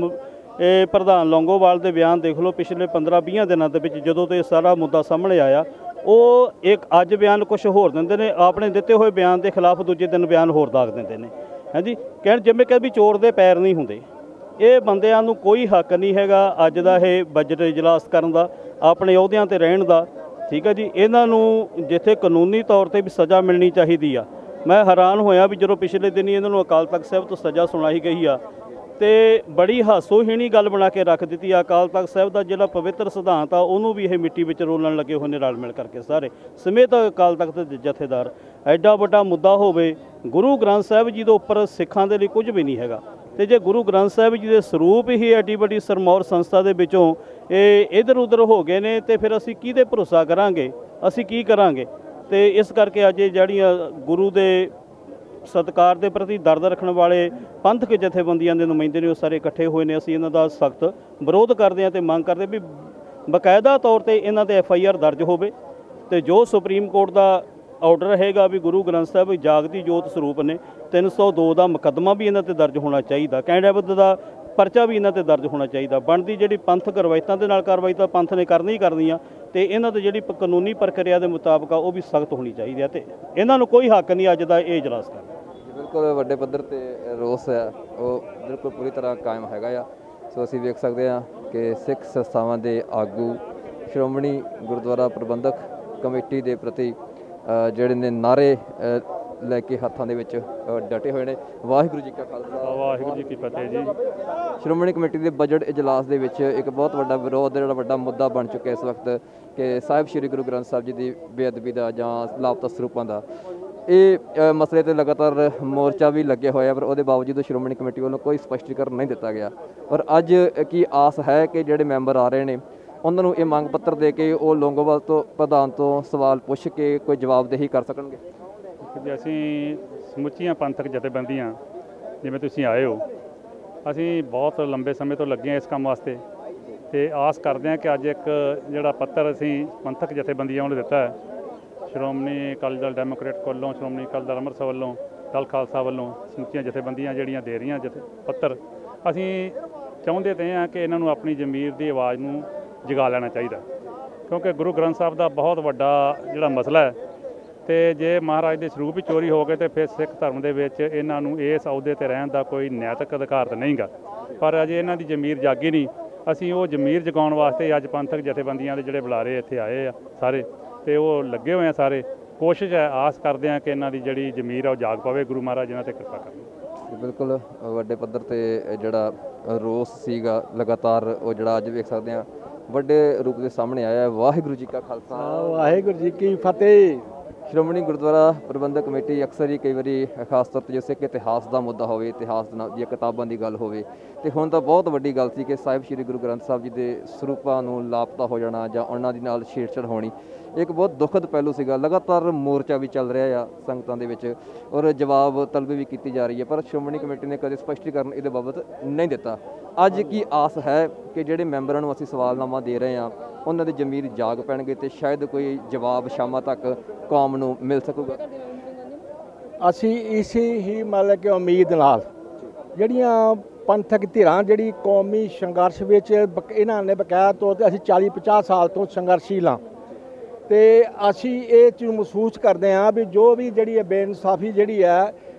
ਇਹ ਪ੍ਰਧਾਨ ਲੌਂਗੋਵਾਲ ਦੇ ਬਿਆਨ ਦੇਖ ਲਓ ਪਿਛਲੇ 15-20 ਦਿਨਾਂ ਦੇ ਵਿੱਚ ਜਦੋਂ ਤੇ ਸਾਰਾ ਮੁੱਦਾ ਸਾਹਮਣੇ ਆਇਆ, ਉਹ ਇੱਕ ਅੱਜ ਬਿਆਨ ਕੁਝ ਹੋਰ ਦਿੰਦੇ ਨੇ, ਆਪਣੇ ਦਿੱਤੇ ਹੋਏ ਬਿਆਨ ਦੇ ਖਿਲਾਫ ਦੂਜੇ ਦਿਨ ਬਿਆਨ ਹੋਰ ਦਾਗ ਦਿੰਦੇ ਨੇ। ਹਾਂਜੀ, ਕਹਿਣ ਜਿਵੇਂ ਕਿ ਵੀ ਚੋਰ ਦੇ ਪੈਰ ਨਹੀਂ ਹੁੰਦੇ। ਇਹ ਬੰਦਿਆਂ ਨੂੰ ਕੋਈ ਹੱਕ ਨਹੀਂ ਹੈਗਾ ਅੱਜ ਦਾ ਇਹ ਬਜਟ ਇਜਲਾਸ ਕਰਨ ਦਾ, ਆਪਣੇ ਅਹੁਦਿਆਂ ਤੇ ਰਹਿਣ ਦਾ। ਠੀਕ ਹੈ ਜੀ, ਇਹਨਾਂ ਨੂੰ ਜਿੱਥੇ ਕਾਨੂੰਨੀ ਤੌਰ ਤੇ ਵੀ ਸਜ਼ਾ ਮਿਲਣੀ ਚਾਹੀਦੀ ਆ। ਮੈਂ ਹੈਰਾਨ ਹੋਇਆ ਵੀ ਜਦੋਂ ਪਿਛਲੇ ਦਿਨੀ ਇਹਨਾਂ ਨੂੰ ਅਕਾਲ ਤਖਤ ਸਾਹਿਬ ਤੋਂ ਸਜ਼ਾ ਸੁਣਾਈ ਗਈ ਆ ਤੇ ਬੜੀ ਹਾਸੋਹੀਣੀ ਗੱਲ ਬਣਾ ਕੇ ਰੱਖ ਦਿੱਤੀ ਆ। ਅਕਾਲ ਤਖਤ ਸਾਹਿਬ ਦਾ ਜਿਹੜਾ ਪਵਿੱਤਰ ਸਿਧਾਂਤ ਆ ਉਹਨੂੰ ਵੀ ਇਹ ਮਿੱਟੀ ਵਿੱਚ ਰੋਲਣ ਲੱਗੇ ਹੋਏ ਨੇ ਰਲ ਮਿਲ ਕਰਕੇ ਸਾਰੇ ਸਮੇਤ ਅਕਾਲ ਤਖਤ ਦੇ ਜਥੇਦਾਰ। ਐਡਾ ਵੱਡਾ ਮੁੱਦਾ ਹੋਵੇ, ਗੁਰੂ ਗ੍ਰੰਥ ਸਾਹਿਬ ਜੀ ਦੇ ਉੱਪਰ ਸਿੱਖਾਂ ਦੇ ਲਈ ਕੁਝ ਵੀ ਨਹੀਂ ਹੈਗਾ ਤੇ ਜੇ ਗੁਰੂ ਗ੍ਰੰਥ ਸਾਹਿਬ ਜੀ ਦੇ ਸਰੂਪ ਹੀ ਐਡੀ ਵੱਡੀ ਸਰਮੌਰ ਸੰਸਥਾ ਦੇ ਵਿੱਚੋਂ ਇਹ ਇੱਧਰ ਉੱਧਰ ਹੋ ਗਏ ਨੇ ਤੇ ਫਿਰ ਅਸੀਂ ਕਿਹਦੇ ਭਰੋਸਾ ਕਰਾਂਗੇ, ਅਸੀਂ ਕੀ ਕਰਾਂਗੇ। ਤੇ ਇਸ ਕਰਕੇ ਅੱਜ ਜਿਹੜੀਆਂ ਗੁਰੂ ਦੇ ਸਤਿਕਾਰ ਦੇ ਪ੍ਰਤੀ ਦਰਦ ਰੱਖਣ ਵਾਲੇ ਪੰਥਕ ਜਥੇਬੰਦੀਆਂ ਦੇ ਨੁਮਾਇੰਦੇ ਨੇ ਉਹ ਸਾਰੇ ਇਕੱਠੇ ਹੋਏ ਨੇ। ਅਸੀਂ ਇਹਨਾਂ ਦਾ ਸਖਤ ਵਿਰੋਧ ਕਰਦੇ ਹਾਂ ਤੇ ਮੰਗ ਕਰਦੇ ਵੀ ਬਕਾਇਦਾ ਤੌਰ ਤੇ ਇਹਨਾਂ ਤੇ FIR ਦਰਜ ਹੋਵੇ ਤੇ ਜੋ ਸੁਪਰੀਮ ਕੋਰਟ ਦਾ ਆਰਡਰ ਹੈਗਾ ਵੀ ਗੁਰੂ ਗ੍ਰੰਥ ਸਾਹਿਬ ਜਾਗਦੀ ਜੋਤ ਸਰੂਪ ਨੇ, 302 ਦਾ ਮੁਕੱਦਮਾ ਵੀ ਇਹਨਾਂ ਤੇ ਦਰਜ ਹੋਣਾ ਚਾਹੀਦਾ, ਕੈਂਡੈਬਦ ਦਾ ਪਰਚਾ ਵੀ ਇਹਨਾਂ ਤੇ ਦਰਜ ਹੋਣਾ ਚਾਹੀਦਾ। ਬਣਦੀ ਜਿਹੜੀ ਪੰਥਕ ਰਵਾਇਤਾਂ ਦੇ ਨਾਲ ਕਾਰਵਾਈ ਤਾਂ ਪੰਥ ਨੇ ਕਰਨੀ ਆ ਤੇ ਇਹਨਾਂ ਤੇ ਜਿਹੜੀ ਕਾਨੂੰਨੀ ਪ੍ਰਕਿਰਿਆ ਦੇ ਮੁਤਾਬਕ ਆ ਉਹ ਵੀ ਸਖਤ ਹੋਣੀ ਚਾਹੀਦੀ ਹੈ ਤੇ ਇਹਨਾਂ ਨੂੰ ਕੋਈ ਹੱਕ ਨਹੀਂ ਅੱਜ ਦਾ ਇਹ ਇਜਲਾਸ ਕਰਨ। ਬਿਲਕੁਲ ਵੱਡੇ ਪੱਧਰ ਤੇ ਰੋਸ ਹੈ ਉਹ ਬਿਲਕੁਲ ਪੂਰੀ ਤਰ੍ਹਾਂ ਕਾਇਮ ਹੈਗਾ ਆ। ਸੋ ਅਸੀਂ ਵੇਖ ਸਕਦੇ ਹਾਂ ਕਿ ਸਿੱਖ ਸੰਸਥਾਵਾਂ ਦੇ ਆਗੂ ਸ਼੍ਰੋਮਣੀ ਗੁਰਦੁਆਰਾ ਪ੍ਰਬੰਧਕ ਕਮੇਟੀ ਦੇ ਪ੍ਰਤੀ ਜਿਹੜੇ ਨੇ ਨਾਅਰੇ ਲੈ ਕੇ ਹੱਥਾਂ ਦੇ ਵਿੱਚ ਡਟੇ ਹੋਏ ਨੇ। ਵਾਹਿਗੁਰੂ ਜੀ ਕਾ ਖਾਲਸਾ, ਵਾਹਿਗੁਰੂ ਜੀ ਕੀ ਫਤਿਹ ਜੀ। ਸ਼੍ਰੋਮਣੀ ਕਮੇਟੀ ਦੇ ਬਜਟ ਇਜਲਾਸ ਦੇ ਵਿੱਚ ਇੱਕ ਬਹੁਤ ਵੱਡਾ ਵਿਰੋਧ ਜਿਹੜਾ ਵੱਡਾ ਮੁੱਦਾ ਬਣ ਚੁੱਕਿਆ ਇਸ ਵਕਤ ਕਿ ਸਾਹਿਬ ਸ਼੍ਰੀ ਗੁਰੂ ਗ੍ਰੰਥ ਸਾਹਿਬ ਜੀ ਦੀ ਬੇਅਦਬੀ ਦਾ ਜਾਂ ਲਾਪਤਾ ਸਰੂਪਾਂ ਦਾ ਇਹ ਮਸਲੇ ਤੇ ਲਗਾਤਾਰ ਮੋਰਚਾ ਵੀ ਲੱਗਿਆ ਹੋਇਆ, ਪਰ ਉਹਦੇ ਬਾਵਜੂਦ ਸ਼੍ਰੋਮਣੀ ਕਮੇਟੀ ਵੱਲੋਂ ਕੋਈ ਸਪਸ਼ਟੀਕਰਨ ਨਹੀਂ ਦਿੱਤਾ ਗਿਆ। ਔਰ ਅੱਜ ਕੀ ਆਸ ਹੈ ਕਿ ਜਿਹੜੇ ਮੈਂਬਰ ਆ ਰਹੇ ਨੇ ਉਹਨਾਂ ਨੂੰ ਇਹ ਮੰਗ ਪੱਤਰ ਦੇ ਕੇ ਉਹ ਲੌਂਗੋਵਾਲ ਤੋਂ ਪ੍ਰਧਾਨ ਤੋਂ ਸਵਾਲ ਪੁੱਛ ਕੇ ਕੋਈ ਜਵਾਬਦੇਹੀ ਕਰ ਸਕਣਗੇ। ਜੀ ਅਸੀਂ ਸਮੁੱਚੀਆਂ ਪੰਥਕ ਜਥੇਬੰਦੀਆਂ ਜਿਵੇਂ ਤੁਸੀਂ ਆਏ ਹੋ, ਅਸੀਂ ਬਹੁਤ ਲੰਬੇ ਸਮੇਂ ਤੋਂ ਲੱਗੇ ਹਾਂ ਇਸ ਕੰਮ ਵਾਸਤੇ ਤੇ ਆਸ ਕਰਦੇ ਹਾਂ ਕਿ ਅੱਜ ਇੱਕ ਜਿਹੜਾ ਪੱਤਰ ਅਸੀਂ ਪੰਥਕ ਜਥੇਬੰਦੀਆਂ ਵੱਲੋਂ ਦਿੱਤਾ ਹੈ, ਸ਼੍ਰੋਮਣੀ ਅਕਾਲੀ ਦਲ ਡੈਮੋਕ੍ਰੇਟਿਕ ਵੱਲੋਂ, ਸ਼੍ਰੋਮਣੀ ਅਕਾਲੀ ਦਲ ਅੰਮ੍ਰਿਤਸਰ ਵੱਲੋਂ, ਦਲ ਖਾਲਸਾ ਵੱਲੋਂ ਸਮੁੱਚੀਆਂ ਜਥੇਬੰਦੀਆਂ ਜਿਹੜੀਆਂ ਦੇ ਰਹੀਆਂ ਪੱਤਰ, ਅਸੀਂ ਚਾਹੁੰਦੇ ਤੇ ਹਾਂ ਕਿ ਇਹਨਾਂ ਨੂੰ ਆਪਣੀ ਜ਼ਮੀਰ ਦੀ ਆਵਾਜ਼ ਨੂੰ ਜਗਾ ਲੈਣਾ ਚਾਹੀਦਾ ਕਿਉਂਕਿ ਗੁਰੂ ਗ੍ਰੰਥ ਸਾਹਿਬ ਦਾ ਬਹੁਤ ਵੱਡਾ ਜਿਹੜਾ ਮਸਲਾ ਹੈ ਤੇ ਜੇ ਮਹਾਰਾਜ ਦੇ ਸਰੂਪ ਹੀ ਚੋਰੀ ਹੋ ਗਏ ਤੇ ਫਿਰ ਸਿੱਖ ਧਰਮ ਦੇ ਵਿੱਚ ਇਹਨਾਂ ਨੂੰ ਇਸ ਅਹੁਦੇ ਤੇ ਰਹਿਣ ਦਾ ਕੋਈ ਨੈਤਿਕ ਅਧਿਕਾਰ ਤਾਂ ਨਹੀਂਗਾ। ਪਰ ਅਜੇ ਇਹਨਾਂ ਦੀ ਜ਼ਮੀਰ ਜਾਗੀ ਨਹੀਂ। ਅਸੀਂ ਉਹ ਜ਼ਮੀਰ ਜਗਾਉਣ ਵਾਸਤੇ ਅੱਜ ਪੰਥਕ ਜਥੇਬੰਦੀਆਂ ਦੇ ਜਿਹੜੇ ਬੁਲਾਰੇ ਇੱਥੇ ਆਏ ਆ ਸਾਰੇ ਤੇ ਉਹ ਲੱਗੇ ਹੋਏ ਆ ਸਾਰੇ। ਕੋਸ਼ਿਸ਼ ਹੈ, ਆਸ ਕਰਦੇ ਹਾਂ ਕਿ ਇਹਨਾਂ ਦੀ ਜਿਹੜੀ ਜ਼ਮੀਰ ਆ ਉਹ ਜਾਗ ਪਵੇ, ਗੁਰੂ ਮਹਾਰਾਜ ਇਹਨਾਂ ਤੇ ਕਿਰਪਾ ਕਰਨ। ਬਿਲਕੁਲ ਵੱਡੇ ਪੱਧਰ ਤੇ ਜਿਹੜਾ ਰੋਸ ਸੀਗਾ ਲਗਾਤਾਰ ਉਹ ਜਿਹੜਾ ਅੱਜ ਵੇਖ ਸਕਦੇ ਹਾਂ ਵੱਡੇ ਰੂਪ ਦੇ ਸਾਹਮਣੇ ਆਇਆ। ਵਾਹਿਗੁਰੂ ਜੀ ਕਾ ਖਾਲਸਾ, ਵਾਹਿਗੁਰੂ ਜੀ ਕੀ ਫਤਿਹ। ਸ਼੍ਰੋਮਣੀ ਗੁਰਦੁਆਰਾ ਪ੍ਰਬੰਧਕ ਕਮੇਟੀ ਅਕਸਰ ਹੀ ਕਈ ਵਾਰੀ ਖਾਸ ਤੌਰ 'ਤੇ ਜੋ ਸਿੱਖ ਇਤਿਹਾਸ ਦਾ ਮੁੱਦਾ ਹੋਵੇ, ਇਤਿਹਾਸ ਦੀਆਂ ਕਿਤਾਬਾਂ ਦੀ ਗੱਲ ਹੋਵੇ ਤੇ ਹੁਣ ਤਾਂ ਬਹੁਤ ਵੱਡੀ ਗੱਲ ਸੀ ਕਿ ਸਾਹਿਬ ਸ਼੍ਰੀ ਗੁਰੂ ਗ੍ਰੰਥ ਸਾਹਿਬ ਜੀ ਦੇ ਸਰੂਪਾਂ ਨੂੰ ਲਾਪਤਾ ਹੋ ਜਾਣਾ ਜਾਂ ਉਹਨਾਂ ਦੀ ਨਾਲ ਛੇੜਛਾੜ ਹੋਣੀ ਇੱਕ ਬਹੁਤ ਦੁਖਦ ਪਹਿਲੂ ਸੀਗਾ। ਲਗਾਤਾਰ ਮੋਰਚਾ ਵੀ ਚੱਲ ਰਿਹਾ ਆ ਸੰਗਤਾਂ ਦੇ ਵਿੱਚ ਔਰ ਜਵਾਬ ਤਲਬ ਵੀ ਕੀਤੀ ਜਾ ਰਹੀ ਹੈ, ਪਰ ਸ਼੍ਰੋਮਣੀ ਕਮੇਟੀ ਨੇ ਕਦੇ ਸਪਸ਼ਟੀਕਰਨ ਇਹਦੇ ਬਾਬਤ ਨਹੀਂ ਦਿੱਤਾ। ਅੱਜ ਕੀ ਆਸ ਹੈ ਕਿ ਜਿਹੜੇ ਮੈਂਬਰਾਂ ਨੂੰ ਅਸੀਂ ਸਵਾਲਨਾਮਾ ਦੇ ਰਹੇ ਹਾਂ ਉਹਨਾਂ ਦੀ ਜ਼ਮੀਰ ਜਾਗ ਪੈਣਗੇ ਤੇ ਸ਼ਾਇਦ ਕੋਈ ਜਵਾਬ ਸ਼ਾਮਾਂ ਤੱਕ ਕੌਮ ਨੂੰ ਮਿਲ ਸਕੂਗਾ। ਅਸੀਂ ਇਸੇ ਹੀ ਮਤਲਬ ਕਿ ਉਮੀਦ ਨਾਲ ਜਿਹੜੀਆਂ ਪੰਥਕ ਧਿਰਾਂ ਜਿਹੜੀ ਕੌਮੀ ਸੰਘਰਸ਼ ਵਿੱਚ ਇਹਨਾਂ ਨੇ ਬਕਾਇਆ ਤੌਰ 'ਤੇ ਅਸੀਂ 40-50 ਸਾਲ ਤੋਂ ਸੰਘਰਸ਼ੀਲ ਹਾਂ ਤੇ ਅਸੀਂ ਇਹ ਚੀਜ਼ ਮਹਿਸੂਸ ਕਰਦੇ ਹਾਂ ਵੀ ਜੋ ਵੀ ਜਿਹੜੀ ਬੇਇਨਸਾਫੀ ਜਿਹੜੀ ਹੈ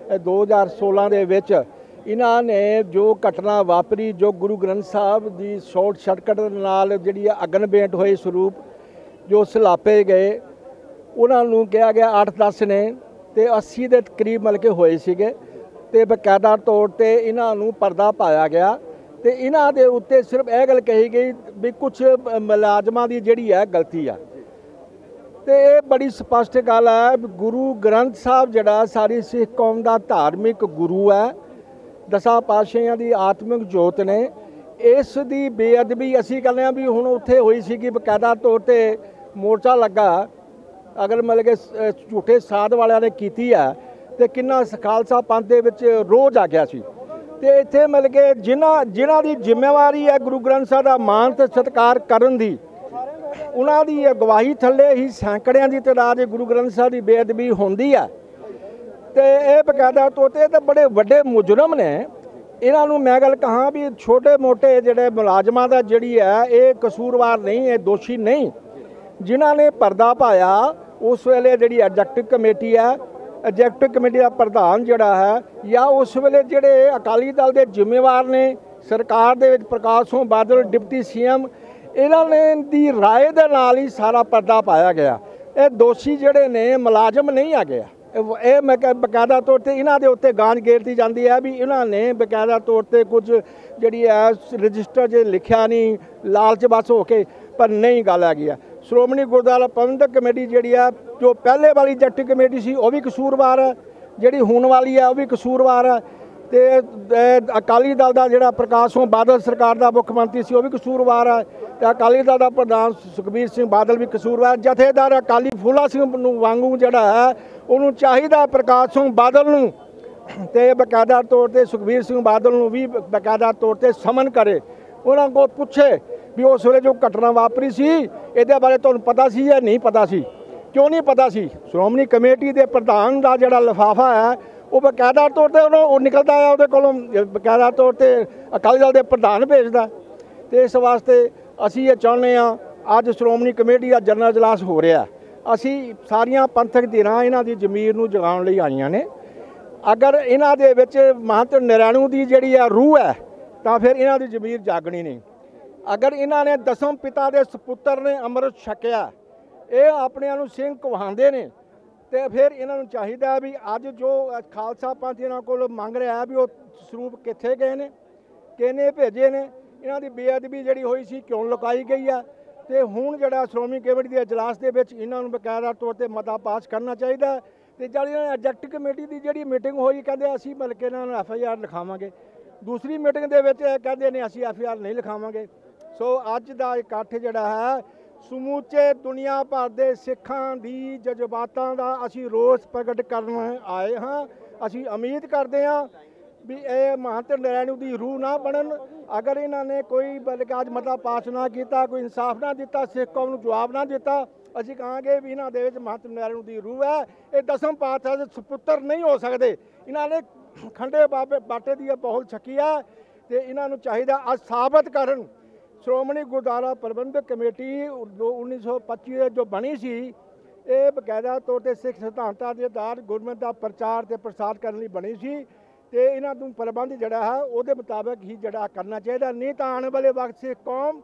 2016 ਦੇ ਵਿੱਚ ਇਹਨਾਂ ਨੇ ਜੋ ਘਟਨਾ ਵਾਪਰੀ, ਜੋ ਗੁਰੂ ਗ੍ਰੰਥ ਸਾਹਿਬ ਦੀ ਸ਼ਾਰਟ ਸਰਕਟ ਨਾਲ ਜਿਹੜੀ ਅਗਨ ਭੇਂਟ ਹੋਏ ਸਰੂਪ ਜੋ ਸਲਾਪੇ ਗਏ, ਉਹਨਾਂ ਨੂੰ ਕਿਹਾ ਗਿਆ 8-10 ਨੇ ਤੇ 80 ਦੇ ਕਰੀਬ ਮਤਲਬ ਕਿ ਹੋਏ ਸੀਗੇ ਤੇ ਬਕਾਇਦਾ ਤੌਰ ਤੇ ਇਹਨਾਂ ਨੂੰ ਪਰਦਾ ਪਾਇਆ ਗਿਆ ਤੇ ਇਹਨਾਂ ਦੇ ਉੱਤੇ ਸਿਰਫ ਇਹ ਗੱਲ ਕਹੀ ਗਈ ਵੀ ਕੁਝ ਮੁਲਾਜ਼ਮਾਂ ਦੀ ਜਿਹੜੀ ਹੈ ਗਲਤੀ ਆ ਤੇ ਇਹ ਬੜੀ ਸਪਸ਼ਟ ਗੱਲ ਹੈ। ਗੁਰੂ ਗ੍ਰੰਥ ਸਾਹਿਬ ਜਿਹੜਾ ਸਾਰੀ ਸਿੱਖ ਕੌਮ ਦਾ ਧਾਰਮਿਕ ਗੁਰੂ ਹੈ, 10 ਪਾਤਸ਼ਾਹਾਂ ਦੀ ਆਤਮਿਕ ਜੋਤ ਨੇ, ਇਸ ਦੀ ਬੇਅਦਬੀ ਅਸੀਂ ਕਹਿੰਦੇ ਹਾਂ ਵੀ ਹੁਣ ਉੱਥੇ ਹੋਈ ਸੀਗੀ, ਬਕਾਇਦਾ ਤੌਰ ਤੇ ਮੋਰਚਾ ਲੱਗਾ, ਅਗਰ ਮਤਲਬ ਕਿ ਝੂਠੇ ਸਾਧ ਵਾਲਿਆਂ ਨੇ ਕੀਤੀ ਆ ਤੇ ਕਿੰਨਾ ਖਾਲਸਾ ਪੰਥ ਦੇ ਵਿੱਚ ਰੋਜ਼ ਆ ਗਿਆ ਸੀ ਤੇ ਇੱਥੇ ਮਤਲਬ ਕਿ ਜਿਨ੍ਹਾਂ ਦੀ ਜ਼ਿੰਮੇਵਾਰੀ ਹੈ ਗੁਰੂ ਗ੍ਰੰਥ ਸਾਹਿਬ ਦਾ ਮਾਣ ਤੇ ਸਤਿਕਾਰ ਕਰਨ ਦੀ, ਉਹਨਾਂ ਦੀ ਅਗਵਾਈ ਥੱਲੇ ਹੀ ਸੈਂਕੜਿਆਂ ਦੀ ਤਾਦਾਦ ਗੁਰੂ ਗ੍ਰੰਥ ਸਾਹਿਬ ਦੀ ਬੇਅਦਬੀ ਹੁੰਦੀ ਹੈ ਤੇ ਇਹ ਬਕਾਇਦਾ ਤੌਰ ਤੇ ਤਾਂ ਬੜੇ ਵੱਡੇ ਮੁਜਰਮ ਨੇ। ਇਹਨਾਂ ਨੂੰ ਮੈਂ ਗੱਲ ਕਹਾਂ ਵੀ ਛੋਟੇ ਮੋਟੇ ਜਿਹੜੇ ਮੁਲਾਜ਼ਮਾਂ ਦਾ ਜਿਹੜੀ ਹੈ ਇਹ ਕਸੂਰਵਾਰ ਨਹੀਂ, ਇਹ ਦੋਸ਼ੀ ਨਹੀਂ। ਜਿਨ੍ਹਾਂ ਨੇ ਪਰਦਾ ਪਾਇਆ ਉਸ ਵੇਲੇ ਜਿਹੜੀ ਐਗਜ਼ੈਕਟਿਵ ਕਮੇਟੀ ਹੈ, ਐਗਜ਼ੈਕਟਿਵ ਕਮੇਟੀ ਦਾ ਪ੍ਰਧਾਨ ਜਿਹੜਾ ਹੈ ਜਾਂ ਉਸ ਵੇਲੇ ਜਿਹੜੇ ਅਕਾਲੀ ਦਲ ਦੇ ਜ਼ਿੰਮੇਵਾਰ ਨੇ ਸਰਕਾਰ ਦੇ ਵਿੱਚ, ਪ੍ਰਕਾਸ਼ ਸਿੰਘ ਬਾਦਲ ਡਿਪਟੀ ਸੀਐਮ, ਇਹਨਾਂ ਨੇ ਦੀ ਰਾਏ ਦੇ ਨਾਲ ਹੀ ਸਾਰਾ ਪਰਦਾ ਪਾਇਆ ਗਿਆ। ਇਹ ਦੋਸ਼ੀ ਜਿਹੜੇ ਨੇ ਮੁਲਾਜ਼ਮ ਨਹੀਂ ਆ ਗਿਆ। ਇਹ ਮੈਂ ਬਕਾਇਦਾ ਤੌਰ ਤੇ ਇਹਨਾਂ ਦੇ ਉੱਤੇ ਗਾਂਜ ਗੇਰਤੀ ਜਾਂਦੀ ਹੈ ਵੀ ਇਹਨਾਂ ਨੇ ਬਕਾਇਦਾ ਤੌਰ ਤੇ ਕੁਝ ਜਿਹੜੀ ਹੈ ਰਜਿਸਟਰ 'ਚ ਲਿਖਿਆ ਨਹੀਂ, ਲਾਲਚ ਬਸ ਹੋ ਕੇ, ਪਰ ਨਹੀਂ ਗੱਲ ਹੈਗੀ ਆ। ਸ਼੍ਰੋਮਣੀ ਗੁਰਦੁਆਰਾ ਪ੍ਰਬੰਧਕ ਕਮੇਟੀ ਜਿਹੜੀ ਆ, ਜੋ ਪਹਿਲੇ ਵਾਲੀ ਐਗਜ਼ੈਕਟਿਵ ਕਮੇਟੀ ਸੀ ਉਹ ਵੀ ਕਸੂਰਵਾਰ ਹੈ, ਜਿਹੜੀ ਹੁਣ ਵਾਲੀ ਹੈ ਉਹ ਵੀ ਕਸੂਰਵਾਰ ਹੈ ਤੇ ਅਕਾਲੀ ਦਲ ਦਾ ਜਿਹੜਾ ਪ੍ਰਕਾਸ਼ ਸਿੰਘ ਬਾਦਲ ਸਰਕਾਰ ਦਾ ਮੁੱਖ ਮੰਤਰੀ ਸੀ ਉਹ ਵੀ ਕਸੂਰਵਾਰ ਹੈ ਤੇ ਅਕਾਲੀ ਦਲ ਦਾ ਪ੍ਰਧਾਨ ਸੁਖਬੀਰ ਸਿੰਘ ਬਾਦਲ ਵੀ ਕਸੂਰਵਾਰ। ਜਥੇਦਾਰ ਅਕਾਲੀ ਫੂਲਾ ਸਿੰਘ ਨੂੰ ਵਾਂਗੂ ਜਿਹੜਾ ਹੈ ਉਹਨੂੰ ਚਾਹੀਦਾ ਪ੍ਰਕਾਸ਼ ਸਿੰਘ ਬਾਦਲ ਨੂੰ ਤੇ ਬਕਾਇਦਾ ਤੌਰ ਤੇ ਸੁਖਬੀਰ ਸਿੰਘ ਬਾਦਲ ਨੂੰ ਵੀ ਬਕਾਇਦਾ ਤੌਰ ਤੇ ਸਮਨ ਕਰੇ, ਉਹਨਾਂ ਕੋਲ ਪੁੱਛੇ ਵੀ ਉਸ ਵੇਲੇ ਜੋ ਘਟਨਾ ਵਾਪਰੀ ਸੀ ਇਹਦੇ ਬਾਰੇ ਤੁਹਾਨੂੰ ਪਤਾ ਸੀ ਜਾਂ ਨਹੀਂ ਪਤਾ ਸੀ, ਕਿਉਂ ਨਹੀਂ ਪਤਾ ਸੀ। ਸ਼੍ਰੋਮਣੀ ਕਮੇਟੀ ਦੇ ਪ੍ਰਧਾਨ ਦਾ ਜਿਹੜਾ ਲਿਫਾਫਾ ਹੈ ਉਹ ਬਕਾਇਦਾ ਤੌਰ ਤੇ ਉਹ ਨਿਕਲਦਾ ਹੈ, ਉਹਦੇ ਕੋਲੋਂ ਬਕਾਇਦਾ ਤੌਰ ਤੇ ਅਕਾਲੀ ਦਲ ਦੇ ਪ੍ਰਧਾਨ ਭੇਜਦਾ। ਤੇ ਇਸ ਵਾਸਤੇ ਅਸੀਂ ਇਹ ਚਾਹੁੰਦੇ ਹਾਂ, ਅੱਜ ਸ਼੍ਰੋਮਣੀ ਕਮੇਟੀ ਦਾ ਜਨਰਲ ਇਜਲਾਸ ਹੋ ਰਿਹਾ, ਅਸੀਂ ਸਾਰੀਆਂ ਪੰਥਕ ਧਿਰਾਂ ਇਹਨਾਂ ਦੀ ਜ਼ਮੀਰ ਨੂੰ ਜਗਾਉਣ ਲਈ ਆਈਆਂ ਨੇ। ਅਗਰ ਇਹਨਾਂ ਦੇ ਵਿੱਚ ਮਹੰਤ ਨਿਰਣੂ ਦੀ ਜਿਹੜੀ ਆ ਰੂਹ ਹੈ ਤਾਂ ਫਿਰ ਇਹਨਾਂ ਦੀ ਜ਼ਮੀਰ ਜਾਗਣੀ ਨਹੀਂ। ਅਗਰ ਇਹਨਾਂ ਨੇ ਦਸਮ ਪਿਤਾ ਦੇ ਸਪੁੱਤਰ ਨੇ ਅੰਮ੍ਰਿਤ ਛਕਿਆ, ਇਹ ਆਪਣਿਆਂ ਨੂੰ ਸਿੰਘ ਕਹਾਉਂਦੇ ਨੇ ਤੇ ਫਿਰ ਇਹਨਾਂ ਨੂੰ ਚਾਹੀਦਾ ਵੀ ਅੱਜ ਜੋ ਖਾਲਸਾ ਪੰਥ ਇਹਨਾਂ ਕੋਲ ਮੰਗ ਰਿਹਾ ਵੀ ਉਹ ਸਰੂਪ ਕਿੱਥੇ ਗਏ ਨੇ, ਕਿਹਨੇ ਭੇਜੇ ਨੇ, ਇਹਨਾਂ ਦੀ ਬੇਅਦਬੀ ਜਿਹੜੀ ਹੋਈ ਸੀ ਕਿਉਂ ਲੁਕਾਈ ਗਈ ਆ। ਤੇ ਹੁਣ ਜਿਹੜਾ ਸ਼੍ਰੋਮਣੀ ਕਮੇਟੀ ਦੇ ਇਜਲਾਸ ਦੇ ਵਿੱਚ ਇਹਨਾਂ ਨੂੰ ਬਕਾਇਦਾ ਤੌਰ ਤੇ ਮਤਾ ਪਾਸ ਕਰਨਾ ਚਾਹੀਦਾ। ਤੇ ਜਿਹੜੀ ਐਗਜ਼ੈਕਟਿਵ ਕਮੇਟੀ ਦੀ ਜਿਹੜੀ ਮੀਟਿੰਗ ਹੋਈ, ਕਹਿੰਦੇ ਅਸੀਂ ਮਿਲ ਕੇ ਇਹਨਾਂ ਨੂੰ FIR ਲਿਖਾਵਾਂਗੇ, ਦੂਸਰੀ ਮੀਟਿੰਗ ਦੇ ਵਿੱਚ ਕਹਿੰਦੇ ਨੇ ਅਸੀਂ FIR ਨਹੀਂ ਲਿਖਾਵਾਂਗੇ। ਸੋ ਅੱਜ ਦਾ ਇਕੱਠ ਜਿਹੜਾ ਹੈ ਸਮੁੱਚੇ ਦੁਨੀਆ ਭਰ ਦੇ ਸਿੱਖਾਂ ਦੀ ਜਜ਼ਬਾਤਾਂ ਦਾ ਅਸੀਂ ਰੋਸ ਪ੍ਰਗਟ ਕਰਨ ਆਏ ਹਾਂ। ਅਸੀਂ ਉਮੀਦ ਕਰਦੇ ਹਾਂ ਵੀ ਇਹ ਮਹੰਤ ਨਿਰਣੂ ਦੀ ਰੂਹ ਨਾ ਬਣਨ। ਅਗਰ ਇਹਨਾਂ ਨੇ ਕੋਈ ਬਲਕਿ ਅੱਜ ਮਤਾ ਪਾਸ ਨਾ ਕੀਤਾ, ਕੋਈ ਇਨਸਾਫ ਨਾ ਦਿੱਤਾ, ਸਿੱਖ ਕੌਮ ਨੂੰ ਜਵਾਬ ਨਾ ਦਿੱਤਾ, ਅਸੀਂ ਕਹਾਂਗੇ ਵੀ ਇਹਨਾਂ ਦੇ ਵਿੱਚ ਮਹੰਤ ਨਿਰਣੂ ਦੀ ਰੂਹ ਹੈ। ਇਹ ਦਸਮ ਪਾਤਸ਼ਾਹ ਦੇ ਸੁਪੁੱਤਰ ਨਹੀਂ ਹੋ ਸਕਦੇ। ਇਹਨਾਂ ਨੇ ਖੰਡੇ ਬਾਟੇ ਦੀ ਬਹੁਤ ਛਕੀ ਹੈ ਤੇ ਇਹਨਾਂ ਨੂੰ ਚਾਹੀਦਾ ਅੱਜ ਸਾਬਤ ਕਰਨ। ਸ਼੍ਰੋਮਣੀ ਗੁਰਦੁਆਰਾ ਪ੍ਰਬੰਧਕ ਕਮੇਟੀ ਜੋ 1925 ਜੋ ਬਣੀ ਸੀ, ਇਹ ਬਕਾਇਦਾ ਤੌਰ ਤੇ ਸਿੱਖ ਸਿਧਾਂਤਾਂ ਦੇ ਆਧਾਰ ਗੁਰਮਤਿ ਦਾ ਪ੍ਰਚਾਰ ਤੇ ਪ੍ਰਸਾਰ ਕਰਨ ਲਈ ਬਣੀ ਸੀ ਤੇ ਇਹਨਾਂ ਨੂੰ ਪ੍ਰਬੰਧ ਜਿਹੜਾ ਹੈ ਉਹਦੇ ਮੁਤਾਬਕ ਹੀ ਜਿਹੜਾ ਕਰਨਾ ਚਾਹੀਦਾ। ਨਹੀਂ ਤਾਂ ਆਉਣ ਵਾਲੇ ਵਕਤ ਸਿੱਖ ਕੌਮ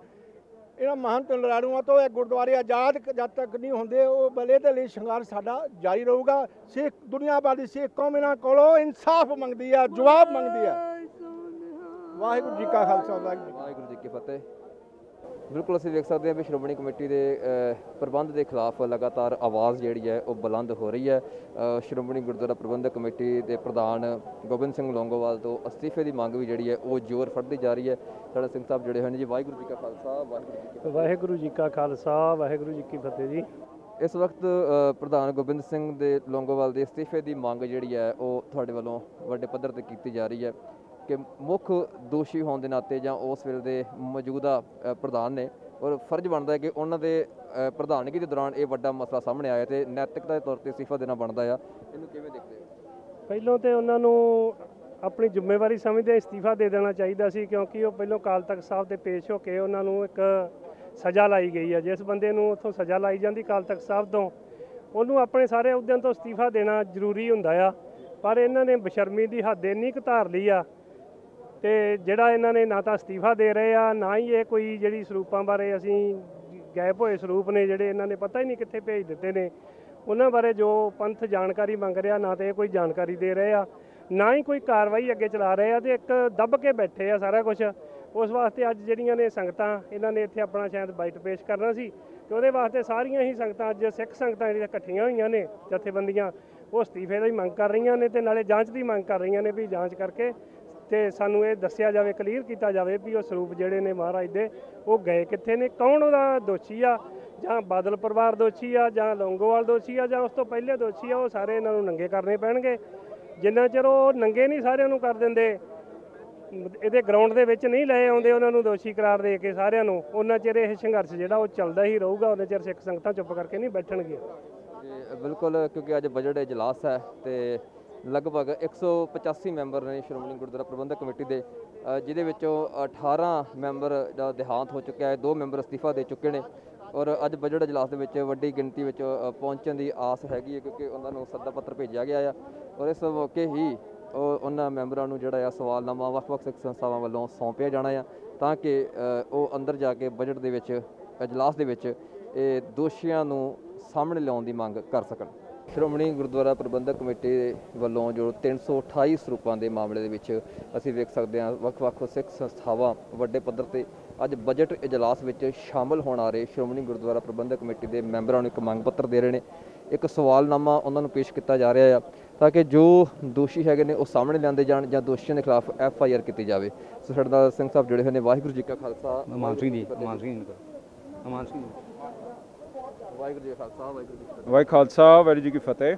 ਇਹਨਾਂ ਮਹੰਤ ਨਿਰਣੂਆਂ ਤੋਂ ਇਹ ਗੁਰਦੁਆਰੇ ਆਜ਼ਾਦ ਜਦ ਤੱਕ ਨਹੀਂ ਹੁੰਦੇ, ਉਹ ਬਲੇ ਦੇ ਲਈ ਸੰਘਰਸ਼ ਸਾਡਾ ਜਾਰੀ ਰਹੂਗਾ। ਸਿੱਖ ਦੁਨੀਆ ਭਰ ਦੀ ਸਿੱਖ ਕੌਮ ਇਹਨਾਂ ਕੋਲੋਂ ਇਨਸਾਫ ਮੰਗਦੀ ਹੈ, ਜਵਾਬ ਮੰਗਦੀ ਹੈ। ਵਾਹਿਗੁਰੂ ਜੀ ਕਾ ਖਾਲਸਾ, ਵਾਹਿਗੁਰੂ ਜੀ ਕੀ ਫਤਿਹ। ਬਿਲਕੁਲ ਅਸੀਂ ਦੇਖ ਸਕਦੇ ਹਾਂ ਵੀ ਸ਼੍ਰੋਮਣੀ ਕਮੇਟੀ ਦੇ ਪ੍ਰਬੰਧ ਦੇ ਖਿਲਾਫ ਲਗਾਤਾਰ ਆਵਾਜ਼ ਜਿਹੜੀ ਹੈ ਉਹ ਬੁਲੰਦ ਹੋ ਰਹੀ ਹੈ। ਸ਼੍ਰੋਮਣੀ ਗੁਰਦੁਆਰਾ ਪ੍ਰਬੰਧਕ ਕਮੇਟੀ ਦੇ ਪ੍ਰਧਾਨ ਗੋਬਿੰਦ ਸਿੰਘ ਲੌਂਗੋਵਾਲ ਤੋਂ ਅਸਤੀਫੇ ਦੀ ਮੰਗ ਵੀ ਜਿਹੜੀ ਹੈ ਉਹ ਜ਼ੋਰ ਫੜਦੀ ਜਾ ਰਹੀ ਹੈ। ਸਾਡੇ ਸਿੰਘ ਸਾਹਿਬ ਜੁੜੇ ਹੋਏ ਨੇ ਜੀ। ਵਾਹਿਗੁਰੂ ਜੀ ਕਾ ਖਾਲਸਾ, ਵਾਹਿਗੁਰੂ ਜੀ ਕਾ ਖਾਲਸਾ, ਵਾਹਿਗੁਰੂ ਜੀ ਕੀ ਫਤਿਹ ਜੀ। ਇਸ ਵਕਤ ਪ੍ਰਧਾਨ ਗੋਬਿੰਦ ਸਿੰਘ ਦੇ ਲੌਂਗੋਵਾਲ ਦੇ ਅਸਤੀਫੇ ਦੀ ਮੰਗ ਜਿਹੜੀ ਹੈ ਉਹ ਤੁਹਾਡੇ ਵੱਲੋਂ ਵੱਡੇ ਪੱਧਰ ਤੇ ਕੀਤੀ ਜਾ ਰਹੀ ਹੈ ਕਿ ਮੁੱਖ ਦੋਸ਼ੀ ਹੋਣ ਦੇ ਨਾਤੇ ਜਾਂ ਉਸ ਵੇਲੇ ਦੇ ਮੌਜੂਦਾ ਪ੍ਰਧਾਨ ਨੇ, ਔਰ ਫਰਜ਼ ਬਣਦਾ ਹੈ ਕਿ ਉਹਨਾਂ ਦੇ ਪ੍ਰਧਾਨਗੀ ਦੇ ਦੌਰਾਨ ਇਹ ਵੱਡਾ ਮਸਲਾ ਸਾਹਮਣੇ ਆਇਆ ਤੇ ਨੈਤਿਕਤਾ ਦੇ ਤੌਰ ਤੇ ਅਸਤੀਫਾ ਦੇਣਾ ਬਣਦਾ ਆ। ਇਹਨੂੰ ਕਿਵੇਂ ਦੇਖਦੇ ਹੋ? ਪਹਿਲਾਂ ਤਾਂ ਉਹਨਾਂ ਨੂੰ ਆਪਣੀ ਜ਼ਿੰਮੇਵਾਰੀ ਸਮਝਦੇ ਅਸਤੀਫਾ ਦੇ ਦੇਣਾ ਚਾਹੀਦਾ ਸੀ, ਕਿਉਂਕਿ ਉਹ ਪਹਿਲਾਂ ਅਕਾਲ ਤਖਤ ਸਾਹਿਬ ਦੇ ਪੇਸ਼ ਹੋ ਕੇ ਉਹਨਾਂ ਨੂੰ ਇੱਕ ਸਜ਼ਾ ਲਾਈ ਗਈ ਹੈ। ਜਿਸ ਬੰਦੇ ਨੂੰ ਉੱਥੋਂ ਸਜ਼ਾ ਲਾਈ ਜਾਂਦੀ ਅਕਾਲ ਤਖਤ ਸਾਹਿਬ ਤੋਂ, ਉਹਨੂੰ ਆਪਣੇ ਸਾਰੇ ਅਹੁਦਿਆਂ ਤੋਂ ਅਸਤੀਫਾ ਦੇਣਾ ਜ਼ਰੂਰੀ ਹੁੰਦਾ ਆ। ਪਰ ਇਹਨਾਂ ਨੇ ਬਸ਼ਰਮੀ ਦੀ ਹੱਦ ਇੰਨੀ ਕੁ ਧਾਰ ਲਈ ਆ ਤੇ ਜਿਹੜਾ ਇਹਨਾਂ ਨੇ ਨਾ ਤਾਂ ਅਸਤੀਫਾ ਦੇ ਰਹੇ ਆ, ਨਾ ਹੀ ਇਹ ਕੋਈ ਜਿਹੜੀ ਸਰੂਪਾਂ ਬਾਰੇ ਅਸੀਂ ਗਾਇਬ ਹੋਏ ਸਰੂਪ ਨੇ ਜਿਹੜੇ ਇਹਨਾਂ ਨੇ ਪਤਾ ਹੀ ਨਹੀਂ ਕਿੱਥੇ ਭੇਜ ਦਿੱਤੇ ਨੇ, ਉਹਨਾਂ ਬਾਰੇ ਜੋ ਪੰਥ ਜਾਣਕਾਰੀ ਮੰਗ ਰਿਹਾ ਨਾ ਤੇ ਕੋਈ ਜਾਣਕਾਰੀ ਦੇ ਰਹੇ ਆ, ਨਾ ਹੀ ਕੋਈ ਕਾਰਵਾਈ ਅੱਗੇ ਚਲਾ ਰਹੇ ਆ, ਤੇ ਇੱਕ ਦੱਬ ਕੇ ਬੈਠੇ ਆ ਸਾਰਾ ਕੁਝ। ਉਸ ਵਾਸਤੇ ਅੱਜ ਜਿਹੜੀਆਂ ਨੇ ਸੰਗਤਾਂ, ਇਹਨਾਂ ਨੇ ਇੱਥੇ ਆਪਣਾ ਸ਼ਾਇਦ ਬਾਈਟ ਪੇਸ਼ ਕਰਨਾ ਸੀ, ਤੇ ਉਹਦੇ ਵਾਸਤੇ ਸਾਰੀਆਂ ਹੀ ਸੰਗਤਾਂ, ਅੱਜ ਸਿੱਖ ਸੰਗਤਾਂ ਜਿਹੜੀਆਂ ਇਕੱਠੀਆਂ ਹੋਈਆਂ ਨੇ ਜਥੇਬੰਦੀਆਂ, ਉਹ ਅਸਤੀਫੇ ਦੀ ਮੰਗ ਕਰ ਰਹੀਆਂ ਨੇ, ਤੇ ਨਾਲੇ ਜਾਂਚ ਦੀ ਮੰਗ ਕਰ ਰਹੀਆਂ ਨੇ ਵੀ ਜਾਂਚ ਕਰਕੇ ਤੇ ਸਾਨੂੰ ਇਹ ਦੱਸਿਆ ਜਾਵੇ, ਕਲੀਅਰ ਕੀਤਾ ਜਾਵੇ ਵੀ ਉਹ ਸਰੂਪ ਜਿਹੜੇ ਨੇ ਮਹਾਰਾਜ ਦੇ ਉਹ ਗਏ ਕਿੱਥੇ ਨੇ, ਕੌਣ ਉਹਦਾ ਦੋਸ਼ੀ ਆ, ਜਾਂ ਬਾਦਲ ਪਰਿਵਾਰ ਦੋਸ਼ੀ ਆ, ਜਾਂ ਲੌਂਗੋਵਾਲ ਦੋਸ਼ੀ ਆ, ਜਾਂ ਉਸ ਤੋਂ ਪਹਿਲੇ ਦੋਸ਼ੀ ਆ। ਉਹ ਸਾਰੇ ਇਹਨਾਂ ਨੂੰ ਨੰਗੇ ਕਰਨੇ ਪੈਣਗੇ। ਜਿੰਨਾ ਚਿਰ ਉਹ ਨੰਗੇ ਨਹੀਂ ਸਾਰਿਆਂ ਨੂੰ ਕਰ ਦਿੰਦੇ, ਇਹਦੇ ਗਰਾਊਂਡ ਦੇ ਵਿੱਚ ਨਹੀਂ ਲੈ ਆਉਂਦੇ ਉਹਨਾਂ ਨੂੰ ਦੋਸ਼ੀ ਕਰਾਰ ਦੇ ਕੇ ਸਾਰਿਆਂ ਨੂੰ, ਉਹਨਾਂ ਚਿਰ ਇਹ ਸੰਘਰਸ਼ ਜਿਹੜਾ ਉਹ ਚੱਲਦਾ ਹੀ ਰਹੂਗਾ। ਉਹਨਾਂ ਚਿਰ ਸਿੱਖ ਸੰਗਤਾਂ ਚੁੱਪ ਕਰਕੇ ਨਹੀਂ ਬੈਠਣਗੀਆਂ। ਜੀ ਬਿਲਕੁਲ, ਕਿਉਂਕਿ ਅੱਜ ਬਜਟ ਇਜਲਾਸ ਹੈ ਤੇ ਲਗਭਗ 185 ਮੈਂਬਰ ਨੇ ਸ਼੍ਰੋਮਣੀ ਗੁਰਦੁਆਰਾ ਪ੍ਰਬੰਧਕ ਕਮੇਟੀ ਦੇ, ਜਿਹਦੇ ਵਿੱਚੋਂ 18 ਮੈਂਬਰ ਦਾ ਦੇਹਾਂਤ ਹੋ ਚੁੱਕਿਆ ਹੈ, 2 ਮੈਂਬਰ ਅਸਤੀਫਾ ਦੇ ਚੁੱਕੇ ਨੇ। ਔਰ ਅੱਜ ਬਜਟ ਇਜਲਾਸ ਦੇ ਵਿੱਚ ਵੱਡੀ ਗਿਣਤੀ ਵਿੱਚ ਪਹੁੰਚਣ ਦੀ ਆਸ ਹੈਗੀ ਹੈ, ਕਿਉਂਕਿ ਉਹਨਾਂ ਨੂੰ ਸੱਦਾ ਪੱਤਰ ਭੇਜਿਆ ਗਿਆ ਆ। ਔਰ ਇਸ ਮੌਕੇ ਹੀ ਉਹਨਾਂ ਮੈਂਬਰਾਂ ਨੂੰ ਜਿਹੜਾ ਆ ਸਵਾਲਨਾਮਾ ਵੱਖ-ਵੱਖ ਸਿੱਖ ਸੰਸਥਾਵਾਂ ਵੱਲੋਂ ਸੌਂਪਿਆ ਜਾਣਾ ਆ, ਤਾਂ ਕਿ ਉਹ ਅੰਦਰ ਜਾ ਕੇ ਬਜਟ ਦੇ ਵਿੱਚ, ਇਜਲਾਸ ਦੇ ਵਿੱਚ ਇਹ ਦੋਸ਼ੀਆਂ ਨੂੰ ਸਾਹਮਣੇ ਲਿਆਉਣ ਦੀ ਮੰਗ ਕਰ ਸਕਣ। ਸ਼੍ਰੋਮਣੀ ਗੁਰਦੁਆਰਾ ਪ੍ਰਬੰਧਕ ਕਮੇਟੀ ਵੱਲੋਂ ਜੋ 328 ਸਰੂਪਾਂ ਦੇ ਮਾਮਲੇ ਦੇ ਵਿੱਚ ਅਸੀਂ ਵੇਖ ਸਕਦੇ ਹਾਂ ਵੱਖ-ਵੱਖ ਸਿੱਖ ਸੰਸਥਾਵਾਂ ਵੱਡੇ ਪੱਧਰ ਤੇ ਅੱਜ ਬਜਟ ਇਜਲਾਸ ਵਿੱਚ ਸ਼ਾਮਲ ਹੋਣ ਆ ਰਹੇ ਸ਼੍ਰੋਮਣੀ ਗੁਰਦੁਆਰਾ ਪ੍ਰਬੰਧਕ ਕਮੇਟੀ ਦੇ ਮੈਂਬਰਾਂ ਨੂੰ ਇੱਕ ਮੰਗ ਪੱਤਰ ਦੇ ਰਹੇ ਨੇ। ਇੱਕ ਸਵਾਲਨਾਮਾ ਉਹਨਾਂ ਨੂੰ ਪੇਸ਼ ਕੀਤਾ ਜਾ ਰਿਹਾ ਆ, ਤਾਂ ਕਿ ਜੋ ਦੋਸ਼ੀ ਹੈਗੇ ਨੇ ਉਹ ਸਾਹਮਣੇ ਲਿਆਂਦੇ ਜਾਣ ਜਾਂ ਦੋਸ਼ੀਆਂ ਦੇ ਖਿਲਾਫ FIR ਕੀਤੀ ਜਾਵੇ। ਸੋ ਸਾਡੇ ਨਾਲ ਸਿੰਘ ਸਾਹਿਬ ਜੁੜੇ ਹੋਏ ਨੇ। ਵਾਹਿਗੁਰੂ ਜੀ ਕਾ ਖਾਲਸਾ, ਅਮਾਨ ਸਿੰਘ ਜੀ, ਵਾਹਿਗੁਰੂ ਜੀ ਕਾ ਖਾਲਸਾ, ਵਾਹਿਗੁਰੂ ਜੀ ਕੀ ਫਤਿਹ।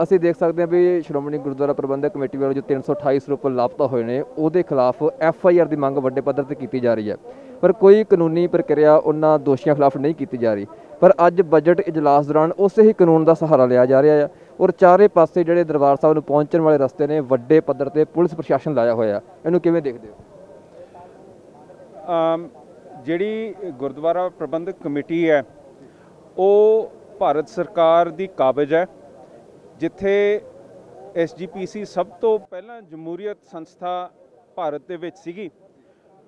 ਅਸੀਂ ਦੇਖ ਸਕਦੇ ਹਾਂ ਵੀ ਸ਼੍ਰੋਮਣੀ ਗੁਰਦੁਆਰਾ ਪ੍ਰਬੰਧਕ ਕਮੇਟੀ ਵੱਲੋਂ ਜੋ 328 ਸਰੂਪ ਲਾਪਤਾ ਹੋਏ ਨੇ ਉਹਦੇ ਖਿਲਾਫ FIR ਦੀ ਮੰਗ ਵੱਡੇ ਪੱਧਰ ਤੇ ਕੀਤੀ ਜਾ ਰਹੀ ਹੈ, ਪਰ ਕੋਈ ਕਾਨੂੰਨੀ ਪ੍ਰਕਿਰਿਆ ਉਹਨਾਂ ਦੋਸ਼ੀਆਂ ਖਿਲਾਫ ਨਹੀਂ ਕੀਤੀ ਜਾ ਰਹੀ। ਪਰ ਅੱਜ ਬਜਟ ਇਜਲਾਸ ਦੌਰਾਨ ਉਸੇ ਹੀ ਕਾਨੂੰਨ ਦਾ ਸਹਾਰਾ ਲਿਆ ਜਾ ਰਿਹਾ ਹੈ, ਔਰ ਚਾਰੇ ਪਾਸੇ ਜਿਹੜੇ ਦਰਬਾਰ ਸਾਹਿਬ ਨੂੰ ਪਹੁੰਚਣ ਵਾਲੇ ਰਸਤੇ ਨੇ ਵੱਡੇ ਪੱਧਰ ਤੇ ਪੁਲਿਸ ਪ੍ਰਸ਼ਾਸਨ ਲਾਇਆ ਹੋਇਆ। ਇਹਨੂੰ ਕਿਵੇਂ ਦੇਖਦੇ ਹੋ? ਜਿਹੜੀ ਗੁਰਦੁਆਰਾ ਪ੍ਰਬੰਧਕ ਕਮੇਟੀ ਹੈ ਉਹ ਭਾਰਤ ਸਰਕਾਰ ਦੀ ਕਾਬਜ਼ ਹੈ, ਜਿੱਥੇ SGPC ਸਭ ਤੋਂ ਪਹਿਲਾਂ ਜਮਹੂਰੀਅਤ ਸੰਸਥਾ ਭਾਰਤ ਦੇ ਵਿੱਚ ਸੀਗੀ,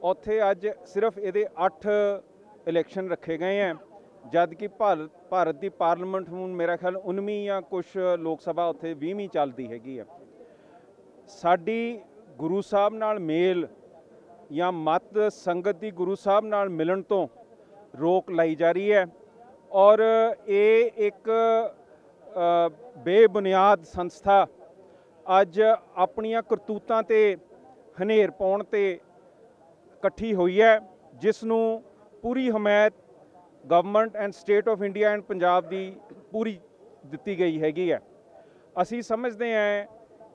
ਉੱਥੇ ਅੱਜ ਸਿਰਫ ਇਹਦੇ 8 ਇਲੈਕਸ਼ਨ ਰੱਖੇ ਗਏ ਹੈ, ਜਦ ਕਿ ਭਾਰਤ ਦੀ ਪਾਰਲੀਮੈਂਟ ਹੁਣ ਮੇਰਾ ਖਿਆਲ 19ਵੀਂ ਜਾਂ ਕੁਛ ਲੋਕ ਸਭਾ ਉੱਥੇ 20ਵੀਂ ਚੱਲਦੀ ਹੈਗੀ ਹੈ। ਸਾਡੀ ਗੁਰੂ ਸਾਹਿਬ ਨਾਲ ਮੇਲ ਜਾਂ ਮਤ ਸੰਗਤ ਦੀ ਗੁਰੂ ਸਾਹਿਬ ਨਾਲ ਮਿਲਣ ਤੋਂ ਰੋਕ ਲਾਈ ਜਾ ਰਹੀ ਹੈ, ਔਰ ਇਹ ਇੱਕ ਬੇਬੁਨਿਆਦ ਸੰਸਥਾ ਅੱਜ ਆਪਣੀਆਂ ਕਰਤੂਤਾਂ ਤੇ ਹਨੇਰ ਪਾਉਣ ਤੇ ਇਕੱਠੀ ਹੋਈ ਹੈ, ਜਿਸ ਨੂੰ ਪੂਰੀ ਹਮਾਇਤ government and state of India and Punjab ਦੀ ਪੂਰੀ ਦਿੱਤੀ ਗਈ ਹੈਗੀ ਹੈ। ਅਸੀਂ ਸਮਝਦੇ ਹਾਂ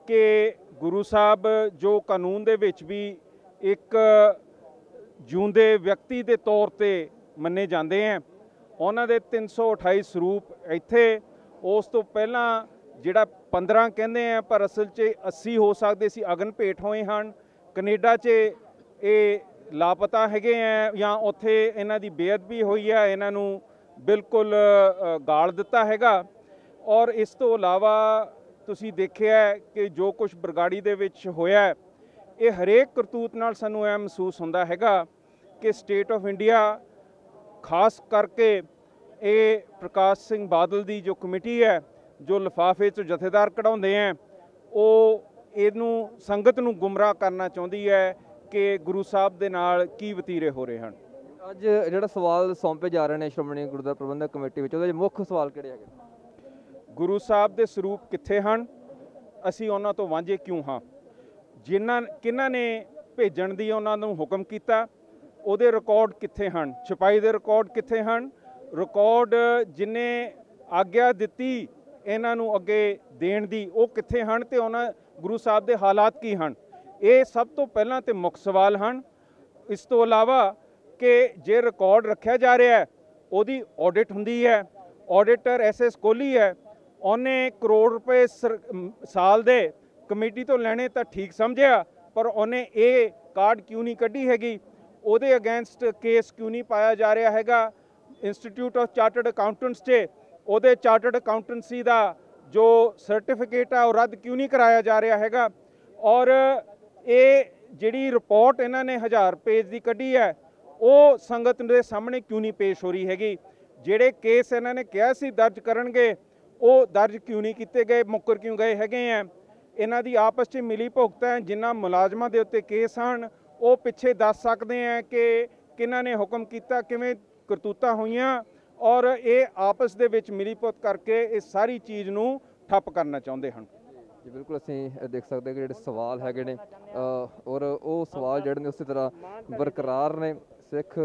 ਕਿ ਗੁਰੂ ਸਾਹਿਬ ਜੋ ਕਾਨੂੰਨ ਦੇ ਵਿੱਚ ਵੀ ਇੱਕ ਜਿਉਂਦੇ ਵਿਅਕਤੀ ਦੇ ਤੌਰ ਤੇ ਮੰਨੇ ਜਾਂਦੇ ਹੈ, ਉਹਨਾਂ ਦੇ 328 ਸਰੂਪ ਇੱਥੇ, ਉਸ ਤੋਂ ਪਹਿਲਾਂ ਜਿਹੜਾ 15 ਕਹਿੰਦੇ ਆ ਪਰ ਅਸਲ 'ਚ 80 ਹੋ ਸਕਦੇ ਸੀ, ਅਗਨ ਭੇਟ ਹੋਏ ਹਨ। ਕੈਨੇਡਾ 'ਚ ਇਹ ਲਾਪਤਾ ਹੈਗੇ ਆ ਜਾਂ ਉੱਥੇ ਇਹਨਾਂ ਦੀ ਬੇਅਦਬੀ ਹੋਈ ਹੈ, ਇਹਨਾਂ ਨੂੰ ਬਿਲਕੁਲ ਗਾਲ ਦਿੱਤਾ ਹੈਗਾ। ਔਰ ਇਸ ਤੋਂ ਇਲਾਵਾ ਤੁਸੀਂ ਦੇਖਿਆ ਕਿ ਜੋ ਕੁਝ ਬਰਗਾੜੀ ਦੇ ਵਿੱਚ ਹੋਇਆ, ਇਹ ਹਰੇਕ ਕਰਤੂਤ ਨਾਲ ਸਾਨੂੰ ਇਹ ਮਹਿਸੂਸ ਹੁੰਦਾ ਹੈਗਾ ਕਿ ਸਟੇਟ ਆਫ ਇੰਡੀਆ, ਖਾਸ ਕਰਕੇ ਇਹ ਪ੍ਰਕਾਸ਼ ਸਿੰਘ ਬਾਦਲ ਦੀ ਜੋ ਕਮੇਟੀ ਹੈ, ਜੋ ਲਿਫਾਫੇ 'ਚ ਜਥੇਦਾਰ ਕਢਾਉਂਦੇ ਹੈ, ਉਹ ਇਹਨੂੰ ਸੰਗਤ ਨੂੰ ਗੁੰਮਰਾਹ ਕਰਨਾ ਚਾਹੁੰਦੀ ਹੈ ਕਿ ਗੁਰੂ ਸਾਹਿਬ ਦੇ ਨਾਲ ਕੀ ਵਤੀਰੇ ਹੋ ਰਹੇ ਹਨ। ਅੱਜ ਜਿਹੜਾ ਸਵਾਲ ਸੌਂਪੇ ਜਾ ਰਹੇ ਨੇ ਸ਼੍ਰੋਮਣੀ ਗੁਰਦੁਆਰਾ ਪ੍ਰਬੰਧਕ ਕਮੇਟੀ ਵਿੱਚ, ਉਹਦੇ ਮੁੱਖ ਸਵਾਲ ਕਿਹੜੇ ਹੈਗੇ? ਗੁਰੂ ਸਾਹਿਬ ਦੇ ਸਰੂਪ ਕਿੱਥੇ ਹਨ? ਅਸੀਂ ਉਹਨਾਂ ਤੋਂ ਵਾਂਝੇ ਕਿਉਂ ਹਾਂ? ਕਿਹਨਾਂ ਨੇ ਭੇਜਣ ਦੀ ਉਹਨਾਂ ਨੂੰ ਹੁਕਮ ਕੀਤਾ, ਉਹਦੇ ਰਿਕਾਰਡ ਕਿੱਥੇ ਹਨ? ਛਪਾਈ ਦੇ ਰਿਕਾਰਡ ਕਿੱਥੇ ਹਨ? ਰਿਕਾਰਡ ਜਿਨੇ ਆਗਿਆ ਦਿੱਤੀ ਇਹਨਾਂ ਨੂੰ ਅੱਗੇ ਦੇਣ ਦੀ, ਉਹ ਕਿੱਥੇ ਹਨ? ਤੇ ਉਹਨਾਂ ਗੁਰੂ ਸਾਹਿਬ ਦੇ ਹਾਲਾਤ ਕੀ ਹਨ? ਇਹ ਸਭ ਤੋਂ ਪਹਿਲਾਂ ਤੇ ਮੁੱਖ ਸਵਾਲ ਹਨ। ਇਸ ਤੋਂ ਇਲਾਵਾ ਕਿ ਜੇ ਰਿਕਾਰਡ ਰੱਖਿਆ ਜਾ ਰਿਹਾ ਹੈ, ਉਹਦੀ ਆਡਿਟ ਹੁੰਦੀ ਹੈ, ਆਡਿਟਰ SS ਕੋਹਲੀ ਹੈ, ਉਹਨੇ ਕਰੋੜ ਰੁਪਏ ਸਾਲ ਦੇ ਕਮੇਟੀ ਤੋਂ ਲੈਣੇ ਤਾਂ ਠੀਕ ਸਮਝਿਆ, ਪਰ ਉਹਨੇ ਇਹ ਕਾਰਡ ਕਿਉਂ ਨਹੀਂ ਕੱਢੀ ਹੈਗੀ? ਉਹਦੇ ਅਗੇਂਸਟ ਕੇਸ ਕਿਉਂ ਨਹੀਂ ਪਾਇਆ ਜਾ ਰਿਹਾ ਹੈਗਾ? ਇੰਸਟੀਚਿਊਟ ਆਫ ਚਾਰਟਰਡ ਅਕਾਊਂਟੈਂਟਸ 'ਚ ਉਹਦੇ ਚਾਰਟਰਡ ਅਕਾਊਂਟੈਂਸੀ ਦਾ ਜੋ ਸਰਟੀਫਿਕੇਟ ਆ ਉਹ ਰੱਦ ਕਿਉਂ ਨਹੀਂ ਕਰਾਇਆ ਜਾ ਰਿਹਾ ਹੈਗਾ? ਔਰ ਇਹ ਜਿਹੜੀ ਰਿਪੋਰਟ ਇਹਨਾਂ ਨੇ 1000 ਪੇਜ ਦੀ ਕੱਢੀ ਹੈ, ਉਹ ਸੰਗਤ ਦੇ ਸਾਹਮਣੇ ਕਿਉਂ ਨਹੀਂ ਪੇਸ਼ ਹੋ ਰਹੀ ਹੈਗੀ? ਜਿਹੜੇ ਕੇਸ ਇਹਨਾਂ ਨੇ ਕਿਹਾ ਸੀ ਦਰਜ ਕਰਨਗੇ, ਉਹ ਦਰਜ ਕਿਉਂ ਨਹੀਂ ਕੀਤੇ ਗਏ, ਮੁੱਕਰ ਕਿਉਂ ਗਏ ਹੈਗੇ ਆ। ਇਹਨਾਂ ਦੀ ਆਪਸ 'ਚ ਮਿਲੀ ਭੁਗਤ ਹੈ। ਜਿਨ੍ਹਾਂ ਮੁਲਾਜ਼ਮਾਂ ਦੇ ਉੱਤੇ ਕੇਸ ਹਨ ਉਹ ਪਿੱਛੇ ਦੱਸ ਸਕਦੇ ਆ ਕਿ ਕਿਹਨਾਂ ਨੇ ਹੁਕਮ ਕੀਤਾ, ਕਿਵੇਂ ਕਰਤੂਤਾਂ ਹੋਈਆਂ, ਔਰ ਇਹ ਆਪਸ ਦੇ ਵਿੱਚ ਮਿਲੀ ਭੁਗਤ ਕਰਕੇ ਇਸ ਸਾਰੀ ਚੀਜ਼ ਨੂੰ ਠੱਪ ਕਰਨਾ ਚਾਹੁੰਦੇ ਹਨ। ਜੀ ਬਿਲਕੁਲ, ਅਸੀਂ ਦੇਖ ਸਕਦੇ ਹਾਂ ਕਿ ਜਿਹੜੇ ਸਵਾਲ ਹੈਗੇ ਨੇ ਔਰ ਉਹ ਸਵਾਲ ਜਿਹੜੇ ਨੇ ਉਸੇ ਤਰ੍ਹਾਂ ਬਰਕਰਾਰ ਨੇ। ਸਿੱਖ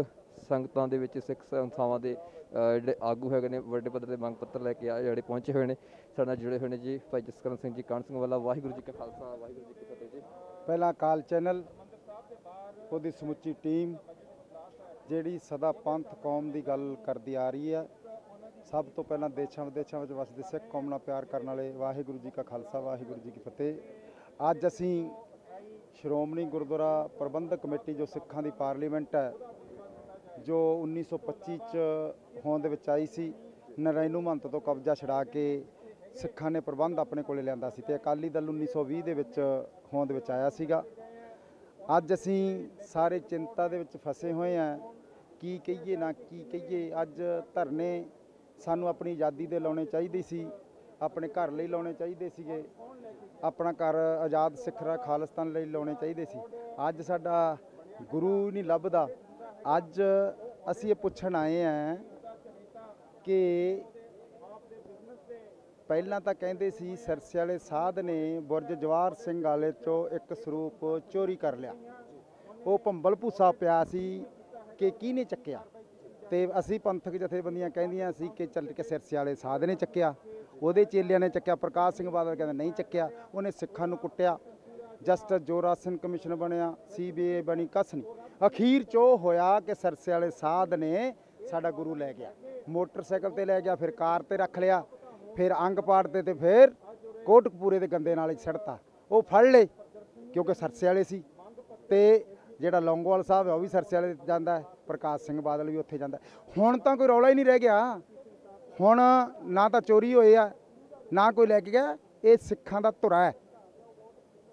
ਸੰਗਤਾਂ ਦੇ ਵਿੱਚ, ਸਿੱਖ ਸੰਸਥਾਵਾਂ ਦੇ ਜਿਹੜੇ ਆਗੂ ਹੈਗੇ ਨੇ ਵੱਡੇ ਪੱਧਰ ਦੇ ਮੰਗ ਪੱਤਰ ਲੈ ਕੇ ਆ ਜਿਹੜੇ ਪਹੁੰਚੇ ਹੋਏ ਨੇ, ਸਾਡੇ ਨਾਲ ਜੁੜੇ ਹੋਏ ਨੇ ਜੀ ਭਾਈ ਜਸਕਰਨ ਸਿੰਘ ਜੀ ਕਾਹਨ ਸਿੰਘ ਵਾਲਾ। ਵਾਹਿਗੁਰੂ ਜੀ ਕਾ ਖਾਲਸਾ, ਵਾਹਿਗੁਰੂ ਜੀ ਕੀ ਫਤਿਹ ਜੀ। ਪਹਿਲਾਂ ਅਕਾਲ ਚੈਨਲ, ਉਹਦੀ ਸਮੁੱਚੀ ਟੀਮ ਜਿਹੜੀ ਸਦਾ ਪੰਥ ਕੌਮ ਦੀ ਗੱਲ ਕਰਦੀ ਆ ਰਹੀ ਹੈ, ਸਭ ਤੋਂ ਪਹਿਲਾਂ ਦੇਸ਼ਾਂ ਵਿਦੇਸ਼ਾਂ ਵਿੱਚ ਵਸਦੇ ਸਿੱਖ ਕੌਮ ਨਾਲ ਪਿਆਰ ਕਰਨ ਵਾਲੇ ਵਾਹਿਗੁਰੂ ਜੀ ਕਾ ਖਾਲਸਾ, ਵਾਹਿਗੁਰੂ ਜੀ ਕੀ ਫਤਿਹ। ਅੱਜ ਅਸੀਂ ਸ਼੍ਰੋਮਣੀ ਗੁਰਦੁਆਰਾ ਪ੍ਰਬੰਧਕ ਕਮੇਟੀ ਜੋ ਸਿੱਖਾਂ ਦੀ ਪਾਰਲੀਮੈਂਟ ਹੈ, ਜੋ 1925 'ਚ ਹੋਂਦ ਵਿੱਚ ਆਈ ਸੀ, ਨਰਾਇਣੂ ਮਹੰਤ ਤੋਂ ਕਬਜ਼ਾ ਛੁਡਾ ਕੇ ਸਿੱਖਾਂ ਨੇ ਪ੍ਰਬੰਧ ਆਪਣੇ ਕੋਲੇ ਲਿਆਂਦਾ ਸੀ, ਤੇ ਅਕਾਲੀ ਦਲ 1920 ਦੇ ਵਿੱਚ ਹੋਂਦ ਵਿੱਚ ਆਇਆ ਸੀਗਾ। ਅੱਜ ਅਸੀਂ ਸਾਰੇ ਚਿੰਤਾ ਦੇ ਵਿੱਚ ਫਸੇ ਹੋਏ ਹਾਂ, ਕੀ ਕਹੀਏ ਨਾ ਕੀ ਕਹੀਏ। ਅੱਜ ਧਰਨੇ ਸਾਨੂੰ ਆਪਣੀ ਆਜ਼ਾਦੀ ਦੇ ਲਾਉਣੇ ਚਾਹੀਦੇ ਸੀ, ਆਪਣੇ ਘਰ ਲਈ ਲਾਉਣੇ ਚਾਹੀਦੇ ਸੀਗੇ, ਆਪਣਾ ਘਰ ਆਜ਼ਾਦ ਸਿੱਖ ਖਾਲਿਸਤਾਨ ਲਈ ਲਾਉਣੇ ਚਾਹੀਦੇ ਸੀ। ਅੱਜ ਸਾਡਾ ਗੁਰੂ ਨਹੀਂ ਲੱਭਦਾ। ਅੱਜ ਅਸੀਂ ਇਹ ਪੁੱਛਣ ਆਏ ਹਾਂ ਕਿ ਪਹਿਲਾਂ ਤਾਂ ਕਹਿੰਦੇ ਸੀ ਸਿਰਸੇ ਵਾਲੇ ਸਾਧ ਨੇ ਬੁਰਜ ਜਵਾਹਰ ਸਿੰਘ ਵਾਲੇ 'ਚੋਂ ਇੱਕ ਸਰੂਪ ਚੋਰੀ ਕਰ ਲਿਆ, ਉਹ ਭੰਬਲ ਭੂਸਾ ਪਿਆ ਸੀ ਕਿ ਕਿਹਨੇ ਚੱਕਿਆ, ਤੇ ਅਸੀਂ ਪੰਥਕ ਜਥੇਬੰਦੀਆਂ ਕਹਿੰਦੀਆਂ ਸੀ ਕਿ ਚੱਲ ਕੇ ਸਿਰਸੇ ਵਾਲੇ ਸਾਧ ਨੇ ਚੱਕਿਆ, ਉਹਦੇ ਚੇਲਿਆਂ ਨੇ ਚੱਕਿਆ। ਪ੍ਰਕਾਸ਼ ਸਿੰਘ ਬਾਦਲ ਕਹਿੰਦੇ ਨਹੀਂ ਚੱਕਿਆ, ਉਹਨੇ ਸਿੱਖਾਂ ਨੂੰ ਕੁੱਟਿਆ। ਜਸਟਿਸ ਜੋਰਾ ਸਿੰਘ ਕਮਿਸ਼ਨ ਬਣਿਆ, CBI ਬਣੀ, ਕੱਸ ਨਹੀਂ। ਅਖੀਰ 'ਚ ਉਹ ਹੋਇਆ ਕਿ ਸਿਰਸੇ ਵਾਲੇ ਸਾਧ ਨੇ ਸਾਡਾ ਗੁਰੂ ਲੈ ਗਿਆ, ਮੋਟਰਸਾਈਕਲ ਤੇ ਲੈ ਗਿਆ, ਫਿਰ ਕਾਰ ਤੇ ਰੱਖ ਲਿਆ, ਫਿਰ ਅੰਗ ਪਾੜ ਤੇ ਫਿਰ ਕੋਟਕਪੂਰੇ ਦੇ ਗੰਦੇ ਨਾਲ ਛੱਡਤਾ। ਉਹ ਫੜ ਲਏ ਕਿਉਂਕਿ ਸਰਸੇ ਵਾਲੇ ਸੀ, ਤੇ ਜਿਹੜਾ ਲੌਂਗੋਵਾਲ ਸਾਹਿਬ ਹੈ ਉਹ ਵੀ ਸਰਸੇ ਵਾਲੇ ਜਾਂਦਾ ਹੈ, ਪ੍ਰਕਾਸ਼ ਸਿੰਘ ਬਾਦਲ ਵੀ ਉੱਥੇ ਜਾਂਦਾ। ਹੁਣ ਤਾਂ ਕੋਈ ਰੌਲਾ ਹੀ ਨਹੀਂ ਰਹਿ ਗਿਆ। ਹੁਣ ਨਾ ਤਾਂ ਚੋਰੀ ਹੋਏ ਆ, ਨਾ ਕੋਈ ਲੈ ਕੇ ਗਿਆ। ਇਹ ਸਿੱਖਾਂ ਦਾ ਧੁਰਾ ਹੈ।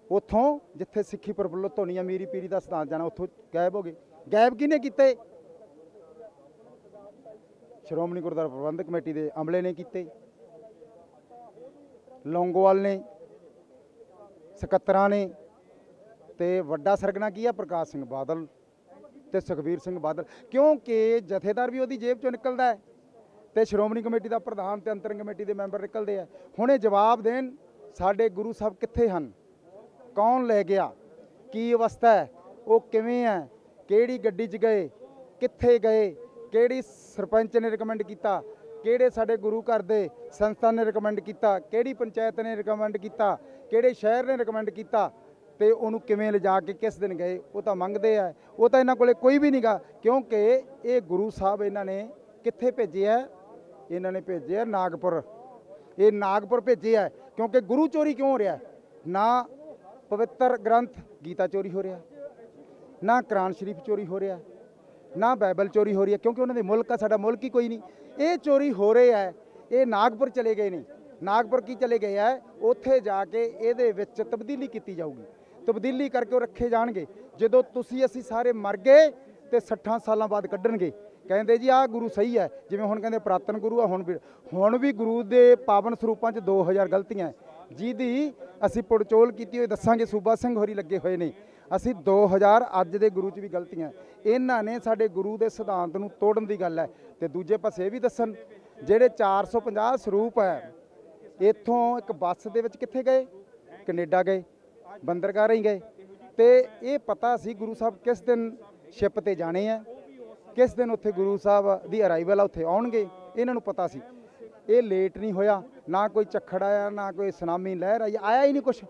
ਉੱਥੋਂ ਜਿੱਥੇ ਸਿੱਖੀ ਪ੍ਰਫੁੱਲਤ ਹੋਣੀ ਆ, ਮੀਰੀ ਪੀਰੀ ਦਾ ਸਿਧਾਂਤ ਜਾਣਾ, ਉੱਥੋਂ ਗਾਇਬ ਹੋ ਗਏ। ਗਾਇਬ ਕਿਹਨੇ ਕੀਤੇ? ਸ਼੍ਰੋਮਣੀ ਗੁਰਦੁਆਰਾ ਪ੍ਰਬੰਧਕ ਕਮੇਟੀ ਦੇ ਅਮਲੇ ਨੇ ਕੀਤੇ, ਲੌਂਗੋਵਾਲ ਨੇ, ਸਕੱਤਰਾਂ ਨੇ, ਤੇ ਵੱਡਾ ਸਰਗਨਾ ਕੀ ਆ? ਪ੍ਰਕਾਸ਼ ਸਿੰਘ ਬਾਦਲ ਤੇ ਸੁਖਬੀਰ ਸਿੰਘ ਬਾਦਲ। ਕਿਉਂਕਿ ਜਥੇਦਾਰ ਵੀ ਉਹਦੀ ਜੇਬ ਚੋਂ ਨਿਕਲਦਾ ਹੈ, ਤੇ ਸ਼੍ਰੋਮਣੀ ਕਮੇਟੀ ਦਾ ਪ੍ਰਧਾਨ ਤੇ ਅੰਤਰਿੰਗ ਕਮੇਟੀ ਦੇ ਮੈਂਬਰ ਨਿਕਲਦੇ ਆ। ਹੁਣ ਇਹ ਜਵਾਬ ਦੇਣ ਸਾਡੇ ਗੁਰੂ ਸਾਹਿਬ ਕਿੱਥੇ ਹਨ, ਕੌਣ ਲੈ ਗਿਆ, ਕੀ ਅਵਸਥਾ ਹੈ, ਉਹ ਕਿਵੇਂ ਹੈ, ਕਿਹੜੀ ਗੱਡੀ 'ਚ ਗਏ, ਕਿੱਥੇ ਗਏ, ਕਿਹੜੀ ਸਰਪੰਚ ਨੇ ਰਿਕਮੈਂਡ ਕੀਤਾ, ਕਿਹੜੇ ਸਾਡੇ ਗੁਰੂ ਘਰ ਦੇ ਸੰਸਥਾ ਨੇ ਰਿਕਮੈਂਡ ਕੀਤਾ, ਕਿਹੜੀ ਪੰਚਾਇਤ ਨੇ ਰਿਕਮੈਂਡ ਕੀਤਾ, ਕਿਹੜੇ ਸ਼ਹਿਰ ਨੇ ਰਿਕਮੈਂਡ ਕੀਤਾ, ਤੇ ਉਹਨੂੰ ਕਿਵੇਂ ਲਿਜਾ ਕੇ ਕਿਸ ਦਿਨ ਗਏ, ਉਹ ਤਾਂ ਮੰਗਦੇ ਆ। ਉਹ ਤਾਂ ਇਹਨਾਂ ਕੋਲੇ ਕੋਈ ਵੀ ਨਹੀਂਗਾ, ਕਿਉਂਕਿ ਇਹ ਗੁਰੂ ਸਾਹਿਬ ਇਹਨਾਂ ਨੇ ਕਿੱਥੇ ਭੇਜੇ ਆ? ਇਹਨਾਂ ਨੇ ਭੇਜੇ ਆ ਨਾਗਪੁਰ। ਇਹ ਨਾਗਪੁਰ ਭੇਜੇ ਆ ਕਿਉਂਕਿ ਗੁਰੂ ਚੋਰੀ ਕਿਉਂ ਹੋ ਰਿਹਾ? ਨਾ ਪਵਿੱਤਰ ਗ੍ਰੰਥ ਗੀਤਾ ਚੋਰੀ ਹੋ ਰਿਹਾ, ਨਾ ਕੁਰਾਨ ਸ਼ਰੀਫ ਚੋਰੀ ਹੋ ਰਿਹਾ, ਨਾ ਬਾਈਬਲ ਚੋਰੀ ਹੋ ਰਹੀ ਹੈ, ਕਿਉਂਕਿ ਉਹਨਾਂ ਦੇ ਮੁਲਕ ਆ, ਸਾਡਾ ਮੁਲਕ ਹੀ ਕੋਈ ਨਹੀਂ। ਇਹ ਚੋਰੀ ਹੋ ਰਹੇ ਹੈ। ਇਹ ਨਾਗਪੁਰ ਚਲੇ ਗਏ ਨੇ। ਨਾਗਪੁਰ ਕੀ ਚਲੇ ਗਏ ਹੈ? ਉੱਥੇ ਜਾ ਕੇ ਇਹਦੇ ਵਿੱਚ ਤਬਦੀਲੀ ਕੀਤੀ ਜਾਊਗੀ, ਤਬਦੀਲੀ ਕਰਕੇ ਉਹ ਰੱਖੇ ਜਾਣਗੇ। ਜਦੋਂ ਤੁਸੀਂ ਅਸੀਂ ਸਾਰੇ ਮਰ ਗਏ ਤੇ 60 ਸਾਲਾਂ ਬਾਅਦ ਕੱਢਣਗੇ, ਕਹਿੰਦੇ ਜੀ ਆਹ ਗੁਰੂ ਸਹੀ ਹੈ। ਜਿਵੇਂ ਹੁਣ ਕਹਿੰਦੇ ਪੁਰਾਤਨ ਗੁਰੂ ਆ, ਹੁਣ ਵੀ ਗੁਰੂ ਦੇ ਪਾਵਨ ਸਰੂਪਾਂ 'ਚ 2000 ਗਲਤੀਆਂ, ਜਿਹਦੀ ਅਸੀਂ ਪੜਚੋਲ ਕੀਤੀ ਹੋਈ ਦੱਸਾਂਗੇ। ਸੂਬਾ ਸਿੰਘ ਹੋਰੀ ਲੱਗੇ ਹੋਏ ਨੇ। ਅਸੀਂ 2000 ਅੱਜ ਦੇ ਗੁਰੂ 'ਚ ਵੀ ਗਲਤੀਆਂ। ਇਹਨਾਂ ਨੇ ਸਾਡੇ ਗੁਰੂ ਦੇ ਸਿਧਾਂਤ ਨੂੰ ਤੋੜਨ ਦੀ ਗੱਲ ਹੈ। ਤੇ ਦੂਜੇ ਪਾਸੇ ਇਹ ਵੀ ਦੱਸਣ, ਜਿਹੜੇ 450 ਸਰੂਪ ਹੈ, ਇੱਥੋਂ ਇੱਕ ਬੱਸ ਦੇ ਵਿੱਚ ਕਿੱਥੇ ਗਏ? ਕੈਨੇਡਾ ਗਏ, ਬੰਦਰਗਾਹ ਹੀ ਗਏ। ਤੇ ਇਹ ਪਤਾ ਸੀ ਗੁਰੂ ਸਾਹਿਬ ਕਿਸ ਦਿਨ ਸ਼ਿਪ ਤੇ ਜਾਣੇ ਆ, ਕਿਸ ਦਿਨ ਉੱਥੇ ਗੁਰੂ ਸਾਹਿਬ ਦੀ ਅਰਾਈਵਲ ਆ, ਉੱਥੇ ਆਉਣਗੇ। ਇਹਨਾਂ ਨੂੰ ਪਤਾ ਸੀ। ਇਹ ਲੇਟ ਨਹੀਂ ਹੋਇਆ, ਨਾ ਕੋਈ ਝੱਖੜ ਆਇਆ, ਨਾ ਕੋਈ ਸੁਨਾਮੀ ਲਹਿਰ ਆਈ, ਆਇਆ ਹੀ ਨਹੀਂ ਕੁਛ।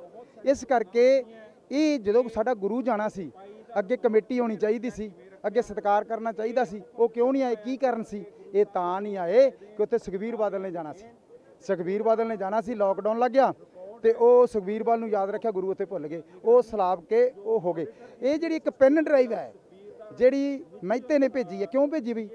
ਇਸ ਕਰਕੇ ਇਹ ਜਦੋਂ ਸਾਡਾ ਗੁਰੂ ਜਾਣਾ ਸੀ, ਅੱਗੇ ਕਮੇਟੀ ਹੋਣੀ ਚਾਹੀਦੀ ਸੀ, ਅੱਗੇ ਸਤਿਕਾਰ ਕਰਨਾ ਚਾਹੀਦਾ ਸੀ। ਉਹ ਕਿਉਂ ਨਹੀਂ ਆਏ? ਕੀ ਕਾਰਨ ਸੀ? ਇਹ ਤਾਂ ਨਹੀਂ ਆਏ ਕਿ ਉੱਥੇ ਸੁਖਬੀਰ ਬਾਦਲ ਨੇ ਜਾਣਾ ਸੀ। ਸੁਖਬੀਰ ਬਾਦਲ ਨੇ ਜਾਣਾ ਸੀ, ਲੋਕਡਾਊਨ ਲੱਗ ਗਿਆ, ਤੇ ਉਹ ਸੁਖਬੀਰ ਬਾਦਲ ਨੂੰ ਯਾਦ ਰੱਖਿਆ, ਗੁਰੂ ਉੱਥੇ ਭੁੱਲ ਗਏ, ਉਹ ਸਲਾਬ ਕੇ ਉਹ ਹੋ ਗਏ। ਇਹ ਜਿਹੜੀ ਇੱਕ ਪੈਨ ਡਰਾਈਵ ਹੈ, ਜਿਹੜੀ ਮਹਿਤੇ ਨੇ ਭੇਜੀ ਹੈ, ਕਿਉਂ ਭੇਜੀ ਬਈ?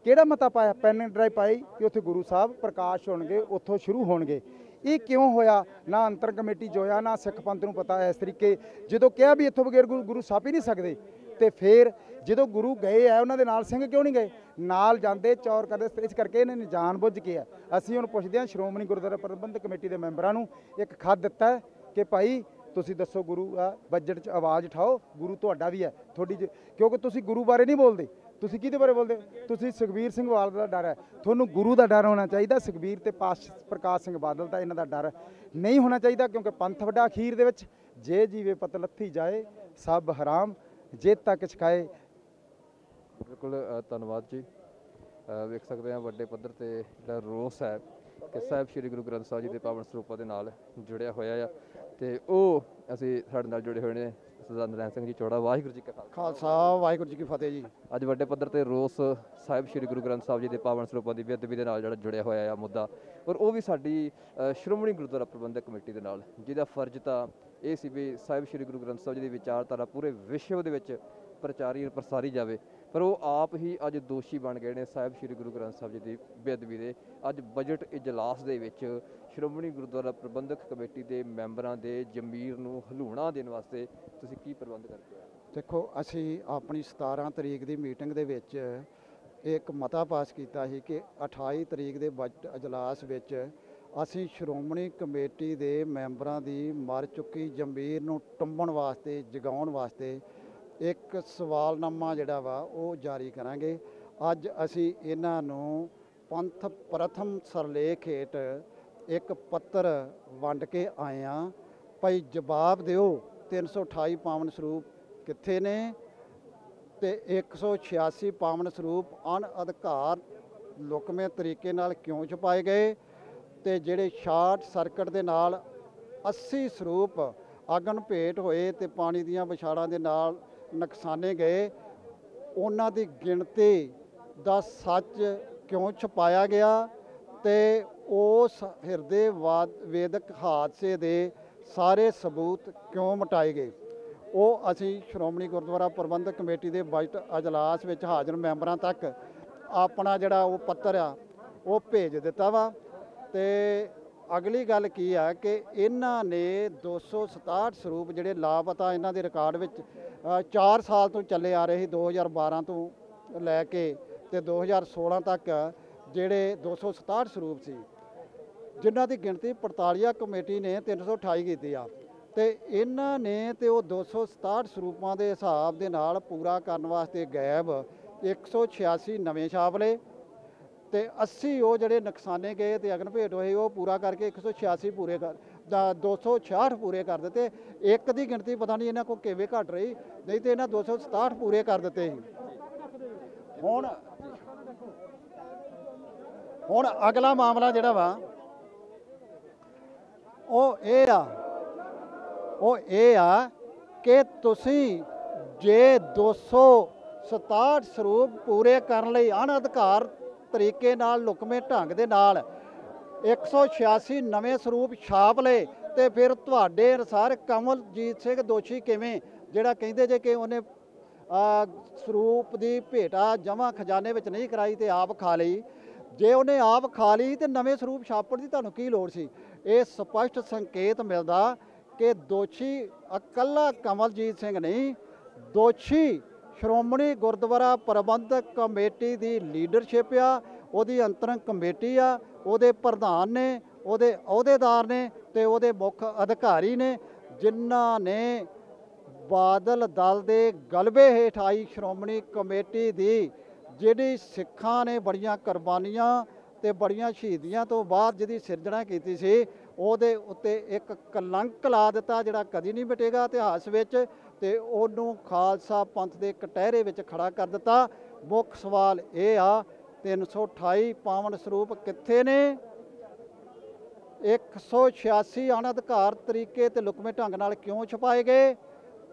ਕਿਹੜਾ ਮਤਾ ਪਾਇਆ? ਪੈਨ ਡਰਾਈਵ ਪਾਈ ਕਿ ਉੱਥੇ ਗੁਰੂ ਸਾਹਿਬ ਪ੍ਰਕਾਸ਼ ਹੋਣਗੇ, ਉੱਥੋਂ ਸ਼ੁਰੂ ਹੋਣਗੇ। ਇਹ ਕਿਉਂ ਹੋਇਆ? ਨਾ ਅੰਤਰ ਕਮੇਟੀ ਜੋਇਆ, ਨਾ ਸਿੱਖ ਪੰਥ ਨੂੰ ਪਤਾ ਹੈ। ਇਸ ਤਰੀਕੇ ਜਦੋਂ ਕਿਹਾ ਵੀ ਇੱਥੋਂ ਬਗੈਰ ਗੁਰੂ ਛਾਪ ਹੀ ਨਹੀਂ ਸਕਦੇ, ਤੇ ਫਿਰ ਜਦੋਂ ਗੁਰੂ ਗਏ ਆ ਉਹਨਾਂ ਦੇ ਨਾਲ ਸਿੰਘ ਕਿਉਂ ਨਹੀਂ ਗਏ? ਨਾਲ ਜਾਂਦੇ ਚੌਰ ਕਰਦੇ। ਇਸ ਕਰਕੇ ਇਹਨਾਂ ਨੇ ਜਾਣ ਬੁੱਝ ਕੇ ਆ। ਅਸੀਂ ਹੁਣ ਪੁੱਛਦੇ ਹਾਂ ਸ਼੍ਰੋਮਣੀ ਗੁਰਦੁਆਰਾ ਪ੍ਰਬੰਧਕ ਕਮੇਟੀ ਦੇ ਮੈਂਬਰਾਂ ਨੂੰ, ਇੱਕ ਖੱਤ ਦਿੱਤਾ ਕਿ ਭਾਈ ਤੁਸੀਂ ਦੱਸੋ ਗੁਰੂ ਆ ਬਜਟ 'ਚ ਆਵਾਜ਼ ਉਠਾਓ, ਗੁਰੂ ਤੁਹਾਡਾ ਵੀ ਹੈ ਤੁਹਾਡੀ ਕਿਉਂਕਿ ਤੁਸੀਂ ਗੁਰੂ ਬਾਰੇ ਨਹੀਂ ਬੋਲਦੇ। ਤੁਸੀਂ ਕਿਹਦੇ ਬਾਰੇ ਬੋਲਦੇ? ਤੁਸੀਂ ਸੁਖਬੀਰ ਸਿੰਘ ਬਾਦਲ ਦਾ ਡਰ ਹੈ। ਤੁਹਾਨੂੰ ਗੁਰੂ ਦਾ ਡਰ ਹੋਣਾ ਚਾਹੀਦਾ। ਸੁਖਬੀਰ ਤੇ ਪ੍ਰਕਾਸ਼ ਸਿੰਘ ਬਾਦਲ ਦਾ ਇਹਨਾਂ ਦਾ ਡਰ ਨਹੀਂ ਹੋਣਾ ਚਾਹੀਦਾ, ਕਿਉਂਕਿ ਪੰਥ ਵੱਡਾ ਅਖੀਰ ਦੇ ਵਿੱਚ ਜੇ ਜੀਵੇ ਪਤ ਲੱਥੀ ਜਾਏ ਸਭ ਹਰਾਮ ਜੇ ਤੱਕ ਛਕਾਏ। ਬਿਲਕੁਲ ਧੰਨਵਾਦ ਜੀ। ਵੇਖ ਸਕਦੇ ਹਾਂ ਵੱਡੇ ਪੱਧਰ ਤੇ ਜਿਹੜਾ ਰੋਸ ਹੈ ਕਿ ਸਾਹਿਬ ਸ੍ਰੀ ਗੁਰੂ ਗ੍ਰੰਥ ਸਾਹਿਬ ਜੀ ਦੇ ਪਾਵਨ ਸਰੂਪਾਂ ਦੇ ਨਾਲ ਜੁੜਿਆ ਹੋਇਆ ਆ, ਤੇ ਉਹ ਅਸੀਂ ਸਾਡੇ ਨਾਲ ਜੁੜੇ ਹੋਏ ਨੇ ਸਰਦਾਰ ਨਰੈਣ ਸਿੰਘ ਜੀ ਚੌੜਾ। ਵਾਹਿਗੁਰੂ ਜੀ ਕਾ ਖਾਲਸਾ ਵਾਹਿਗੁਰੂ ਜੀ ਕੀ ਫਤਿਹ ਜੀ। ਅੱਜ ਵੱਡੇ ਪੱਧਰ ਤੇ ਰੋਸ ਸਾਹਿਬ ਸ੍ਰੀ ਗੁਰੂ ਗ੍ਰੰਥ ਸਾਹਿਬ ਜੀ ਦੇ ਪਾਵਨ ਸਰੂਪਾਂ ਦੀ ਬੇਅਦਬੀ ਦੇ ਨਾਲ ਜਿਹੜਾ ਜੁੜਿਆ ਹੋਇਆ ਆ ਮੁੱਦਾ, ਔਰ ਉਹ ਵੀ ਸਾਡੀ ਸ਼੍ਰੋਮਣੀ ਗੁਰਦੁਆਰਾ ਪ੍ਰਬੰਧਕ ਕਮੇਟੀ ਦੇ ਨਾਲ, ਜਿਹਦਾ ਫਰਜ਼ ਤਾਂ ਇਹ ਸੀ ਵੀ ਸਾਹਿਬ ਸ੍ਰੀ ਗੁਰੂ ਗ੍ਰੰਥ ਸਾਹਿਬ ਜੀ ਦੀ ਵਿਚਾਰਧਾਰਾ ਪੂਰੇ ਵਿਸ਼ਵ ਦੇ ਵਿੱਚ ਪ੍ਰਚਾਰੀ ਪ੍ਰਸਾਰੀ ਜਾਵੇ, ਪਰ ਉਹ ਆਪ ਹੀ ਅੱਜ ਦੋਸ਼ੀ ਬਣ ਗਏ ਨੇ ਸਾਹਿਬ ਸ੍ਰੀ ਗੁਰੂ ਗ੍ਰੰਥ ਸਾਹਿਬ ਜੀ ਦੀ ਬੇਅਦਬੀ ਦੇ। ਅੱਜ ਬਜਟ ਇਜਲਾਸ ਦੇ ਵਿੱਚ ਸ਼੍ਰੋਮਣੀ ਗੁਰਦੁਆਰਾ ਪ੍ਰਬੰਧਕ ਕਮੇਟੀ ਦੇ ਮੈਂਬਰਾਂ ਦੇ ਜ਼ਮੀਰ ਨੂੰ ਹਲੂਣਾ ਦੇਣ ਵਾਸਤੇ ਤੁਸੀਂ ਕੀ ਪ੍ਰਬੰਧ ਕਰਦੇ ਹੋ? ਦੇਖੋ, ਅਸੀਂ ਆਪਣੀ 17 ਤਰੀਕ ਦੀ ਮੀਟਿੰਗ ਦੇ ਵਿੱਚ ਇੱਕ ਮਤਾ ਪਾਸ ਕੀਤਾ ਸੀ ਕਿ 28 ਤਰੀਕ ਦੇ ਬਜਟ ਇਜਲਾਸ ਵਿੱਚ ਅਸੀਂ ਸ਼੍ਰੋਮਣੀ ਕਮੇਟੀ ਦੇ ਮੈਂਬਰਾਂ ਦੀ ਮਰ ਚੁੱਕੀ ਜ਼ਮੀਰ ਨੂੰ ਟੰਬਣ ਵਾਸਤੇ, ਜਗਾਉਣ ਵਾਸਤੇ ਇੱਕ ਸਵਾਲਨਾਮਾ ਜਿਹੜਾ ਵਾ ਉਹ ਜਾਰੀ ਕਰਾਂਗੇ। ਅੱਜ ਅਸੀਂ ਇਹਨਾਂ ਨੂੰ ਪੰਥ ਪ੍ਰਥਮ ਸਰਲੇਖ ਹੇਠ ਇੱਕ ਪੱਤਰ ਵੰਡ ਕੇ ਆਏ ਹਾਂ। ਭਾਈ ਜਵਾਬ ਦਿਓ 328 ਪਾਵਨ ਸਰੂਪ ਕਿੱਥੇ ਨੇ ਤੇ 186 ਪਾਵਨ ਸਰੂਪ ਅਣਅਧਿਕਾਰ ਲੁਕਵੇਂ ਤਰੀਕੇ ਨਾਲ ਕਿਉਂ ਛੁਪਾਏ ਗਏ, ਤੇ ਜਿਹੜੇ ਸ਼ਾਰਟ ਸਰਕਟ ਦੇ ਨਾਲ 80 ਸਰੂਪ ਅਗਨ ਭੇਟ ਹੋਏ ਤੇ ਪਾਣੀ ਦੀਆਂ ਵਿਛਾੜਾਂ ਦੇ ਨਾਲ ਨੁਕਸਾਨੇ ਗਏ, ਉਹਨਾਂ ਦੀ ਗਿਣਤੀ ਦਾ ਸੱਚ ਕਿਉਂ ਛੁਪਾਇਆ ਗਿਆ ਤੇ ਉਸ ਹਿਰਦੇ ਵੇਦਕ ਹਾਦਸੇ ਦੇ ਸਾਰੇ ਸਬੂਤ ਕਿਉਂ ਮਿਟਾਏ ਗਏ, ਉਹ ਅਸੀਂ ਸ਼੍ਰੋਮਣੀ ਗੁਰਦੁਆਰਾ ਪ੍ਰਬੰਧਕ ਕਮੇਟੀ ਦੇ ਬਜਟ ਅਜਲਾਸ ਵਿੱਚ ਹਾਜ਼ਰ ਮੈਂਬਰਾਂ ਤੱਕ ਆਪਣਾ ਜਿਹੜਾ ਉਹ ਪੱਤਰ ਆ ਉਹ ਭੇਜ ਦਿੱਤਾ ਵਾ। ਤੇ ਅਗਲੀ ਗੱਲ ਕੀ ਆ ਕਿ ਇਹਨਾਂ ਨੇ 267 ਸਰੂਪ ਜਿਹੜੇ ਲਾਪਤਾ ਇਹਨਾਂ ਦੇ ਰਿਕਾਰਡ ਵਿੱਚ 4 ਸਾਲ ਤੋਂ ਚੱਲੇ ਆ ਰਹੇ ਸੀ, 2012 ਤੋਂ ਲੈ ਕੇ ਤੇ 2016 ਤੱਕ ਜਿਹੜੇ 267 ਸਰੂਪ ਸੀ, ਜਿਨ੍ਹਾਂ ਦੀ ਗਿਣਤੀ 45 ਕਮੇਟੀ ਨੇ 328 ਕੀਤੀ ਆ, ਤੇ ਇਹਨਾਂ ਨੇ ਤੇ ਉਹ 267 ਸਰੂਪਾਂ ਦੇ ਹਿਸਾਬ ਦੇ ਨਾਲ ਪੂਰਾ ਕਰਨ ਵਾਸਤੇ ਗੈਬ 186 ਨਵੇਂ ਛਾਪ ਲਏ ਤੇ 80 ਉਹ ਜਿਹੜੇ ਨੁਕਸਾਨੇ ਗਏ ਤੇ ਅਗਨ ਭੇਟ ਹੋਏ ਉਹ ਪੂਰਾ ਕਰਕੇ 186 ਪੂਰੇ ਕਰ 266 ਪੂਰੇ ਕਰ ਦਿੱਤੇ। ਇੱਕ ਦੀ ਗਿਣਤੀ ਪਤਾ ਨਹੀਂ ਇਹਨਾਂ ਕੋਲ ਕਿਵੇਂ ਘਟ ਰਹੀ, ਨਹੀਂ ਤੇ ਇਹਨਾਂ 267 ਪੂਰੇ ਕਰ ਦਿੱਤੇ ਸੀ। ਹੁਣ ਅਗਲਾ ਮਾਮਲਾ ਜਿਹੜਾ ਵਾ ਉਹ ਇਹ ਆ ਕਿ ਤੁਸੀਂ ਜੇ 267 ਸਰੂਪ ਪੂਰੇ ਕਰਨ ਲਈ ਅਣਅਧਿਕਾਰ ਤਰੀਕੇ ਨਾਲ ਲੁਕਵੇਂ ਢੰਗ ਦੇ ਨਾਲ 186 ਨਵੇਂ ਸਰੂਪ ਛਾਪ ਲਏ ਤੇ ਫਿਰ ਤੁਹਾਡੇ ਅਨੁਸਾਰ ਕਮਲਜੀਤ ਸਿੰਘ ਦੋਸ਼ੀ ਕਿਵੇਂ, ਜਿਹੜਾ ਕਹਿੰਦੇ ਜੇ ਕਿ ਉਹਨੇ ਸਰੂਪ ਦੀ ਭੇਟਾ ਜਮ੍ਹਾਂ ਖਜ਼ਾਨੇ ਵਿੱਚ ਨਹੀਂ ਕਰਾਈ ਤੇ ਆਪ ਖਾ ਲਈ, ਜੇ ਉਹਨੇ ਆਪ ਖਾ ਲਈ ਤੇ ਨਵੇਂ ਸਰੂਪ ਛਾਪਣ ਦੀ ਤੁਹਾਨੂੰ ਕੀ ਲੋੜ ਸੀ? ਇਹ ਸਪਸ਼ਟ ਸੰਕੇਤ ਮਿਲਦਾ ਕਿ ਦੋਸ਼ੀ ਇਕੱਲਾ ਕਮਲਜੀਤ ਸਿੰਘ ਨਹੀਂ, ਦੋਸ਼ੀ ਸ਼੍ਰੋਮਣੀ ਗੁਰਦੁਆਰਾ ਪ੍ਰਬੰਧਕ ਕਮੇਟੀ ਦੀ ਲੀਡਰਸ਼ਿਪ ਆ, ਉਹਦੀ ਅੰਤਰੰਗ ਕਮੇਟੀ ਆ, ਉਹਦੇ ਪ੍ਰਧਾਨ ਨੇ, ਉਹਦੇ ਅਹੁਦੇਦਾਰ ਨੇ ਤੇ ਉਹਦੇ ਮੁੱਖ ਅਧਿਕਾਰੀ ਨੇ, ਜਿਨ੍ਹਾਂ ਨੇ ਬਾਦਲ ਦਲ ਦੇ ਗਲਬੇ ਹੇਠ ਆਈ ਸ਼੍ਰੋਮਣੀ ਕਮੇਟੀ ਦੀ ਜਿਹੜੀ ਸਿੱਖਾਂ ਨੇ ਬੜੀਆਂ ਕੁਰਬਾਨੀਆਂ ਤੇ ਬੜੀਆਂ ਸ਼ਹੀਦੀਆਂ ਤੋਂ ਬਾਅਦ ਜਿਹਦੀ ਸਿਰਜਣਾ ਕੀਤੀ ਸੀ, ਉਹਦੇ ਉੱਤੇ ਇੱਕ ਕਲੰਕ ਲਾ ਦਿੱਤਾ ਜਿਹੜਾ ਕਦੀ ਨਹੀਂ ਮਿਟੇਗਾ ਇਤਿਹਾਸ ਵਿੱਚ, ਤੇ ਉਹਨੂੰ ਖਾਲਸਾ ਪੰਥ ਦੇ ਕਟਹਿਰੇ ਵਿੱਚ ਖੜਾ ਕਰ ਦਿੱਤਾ। ਮੁੱਖ ਸਵਾਲ ਇਹ ਆ 328 ਪਾਵਨ ਸਰੂਪ ਕਿੱਥੇ ਨੇ, 186 ਅਣਅਧਿਕਾਰ ਤਰੀਕੇ ਤੇ ਲੁਕਵੇਂ ਢੰਗ ਨਾਲ ਕਿਉਂ ਛੁਪਾਏ ਗਏ,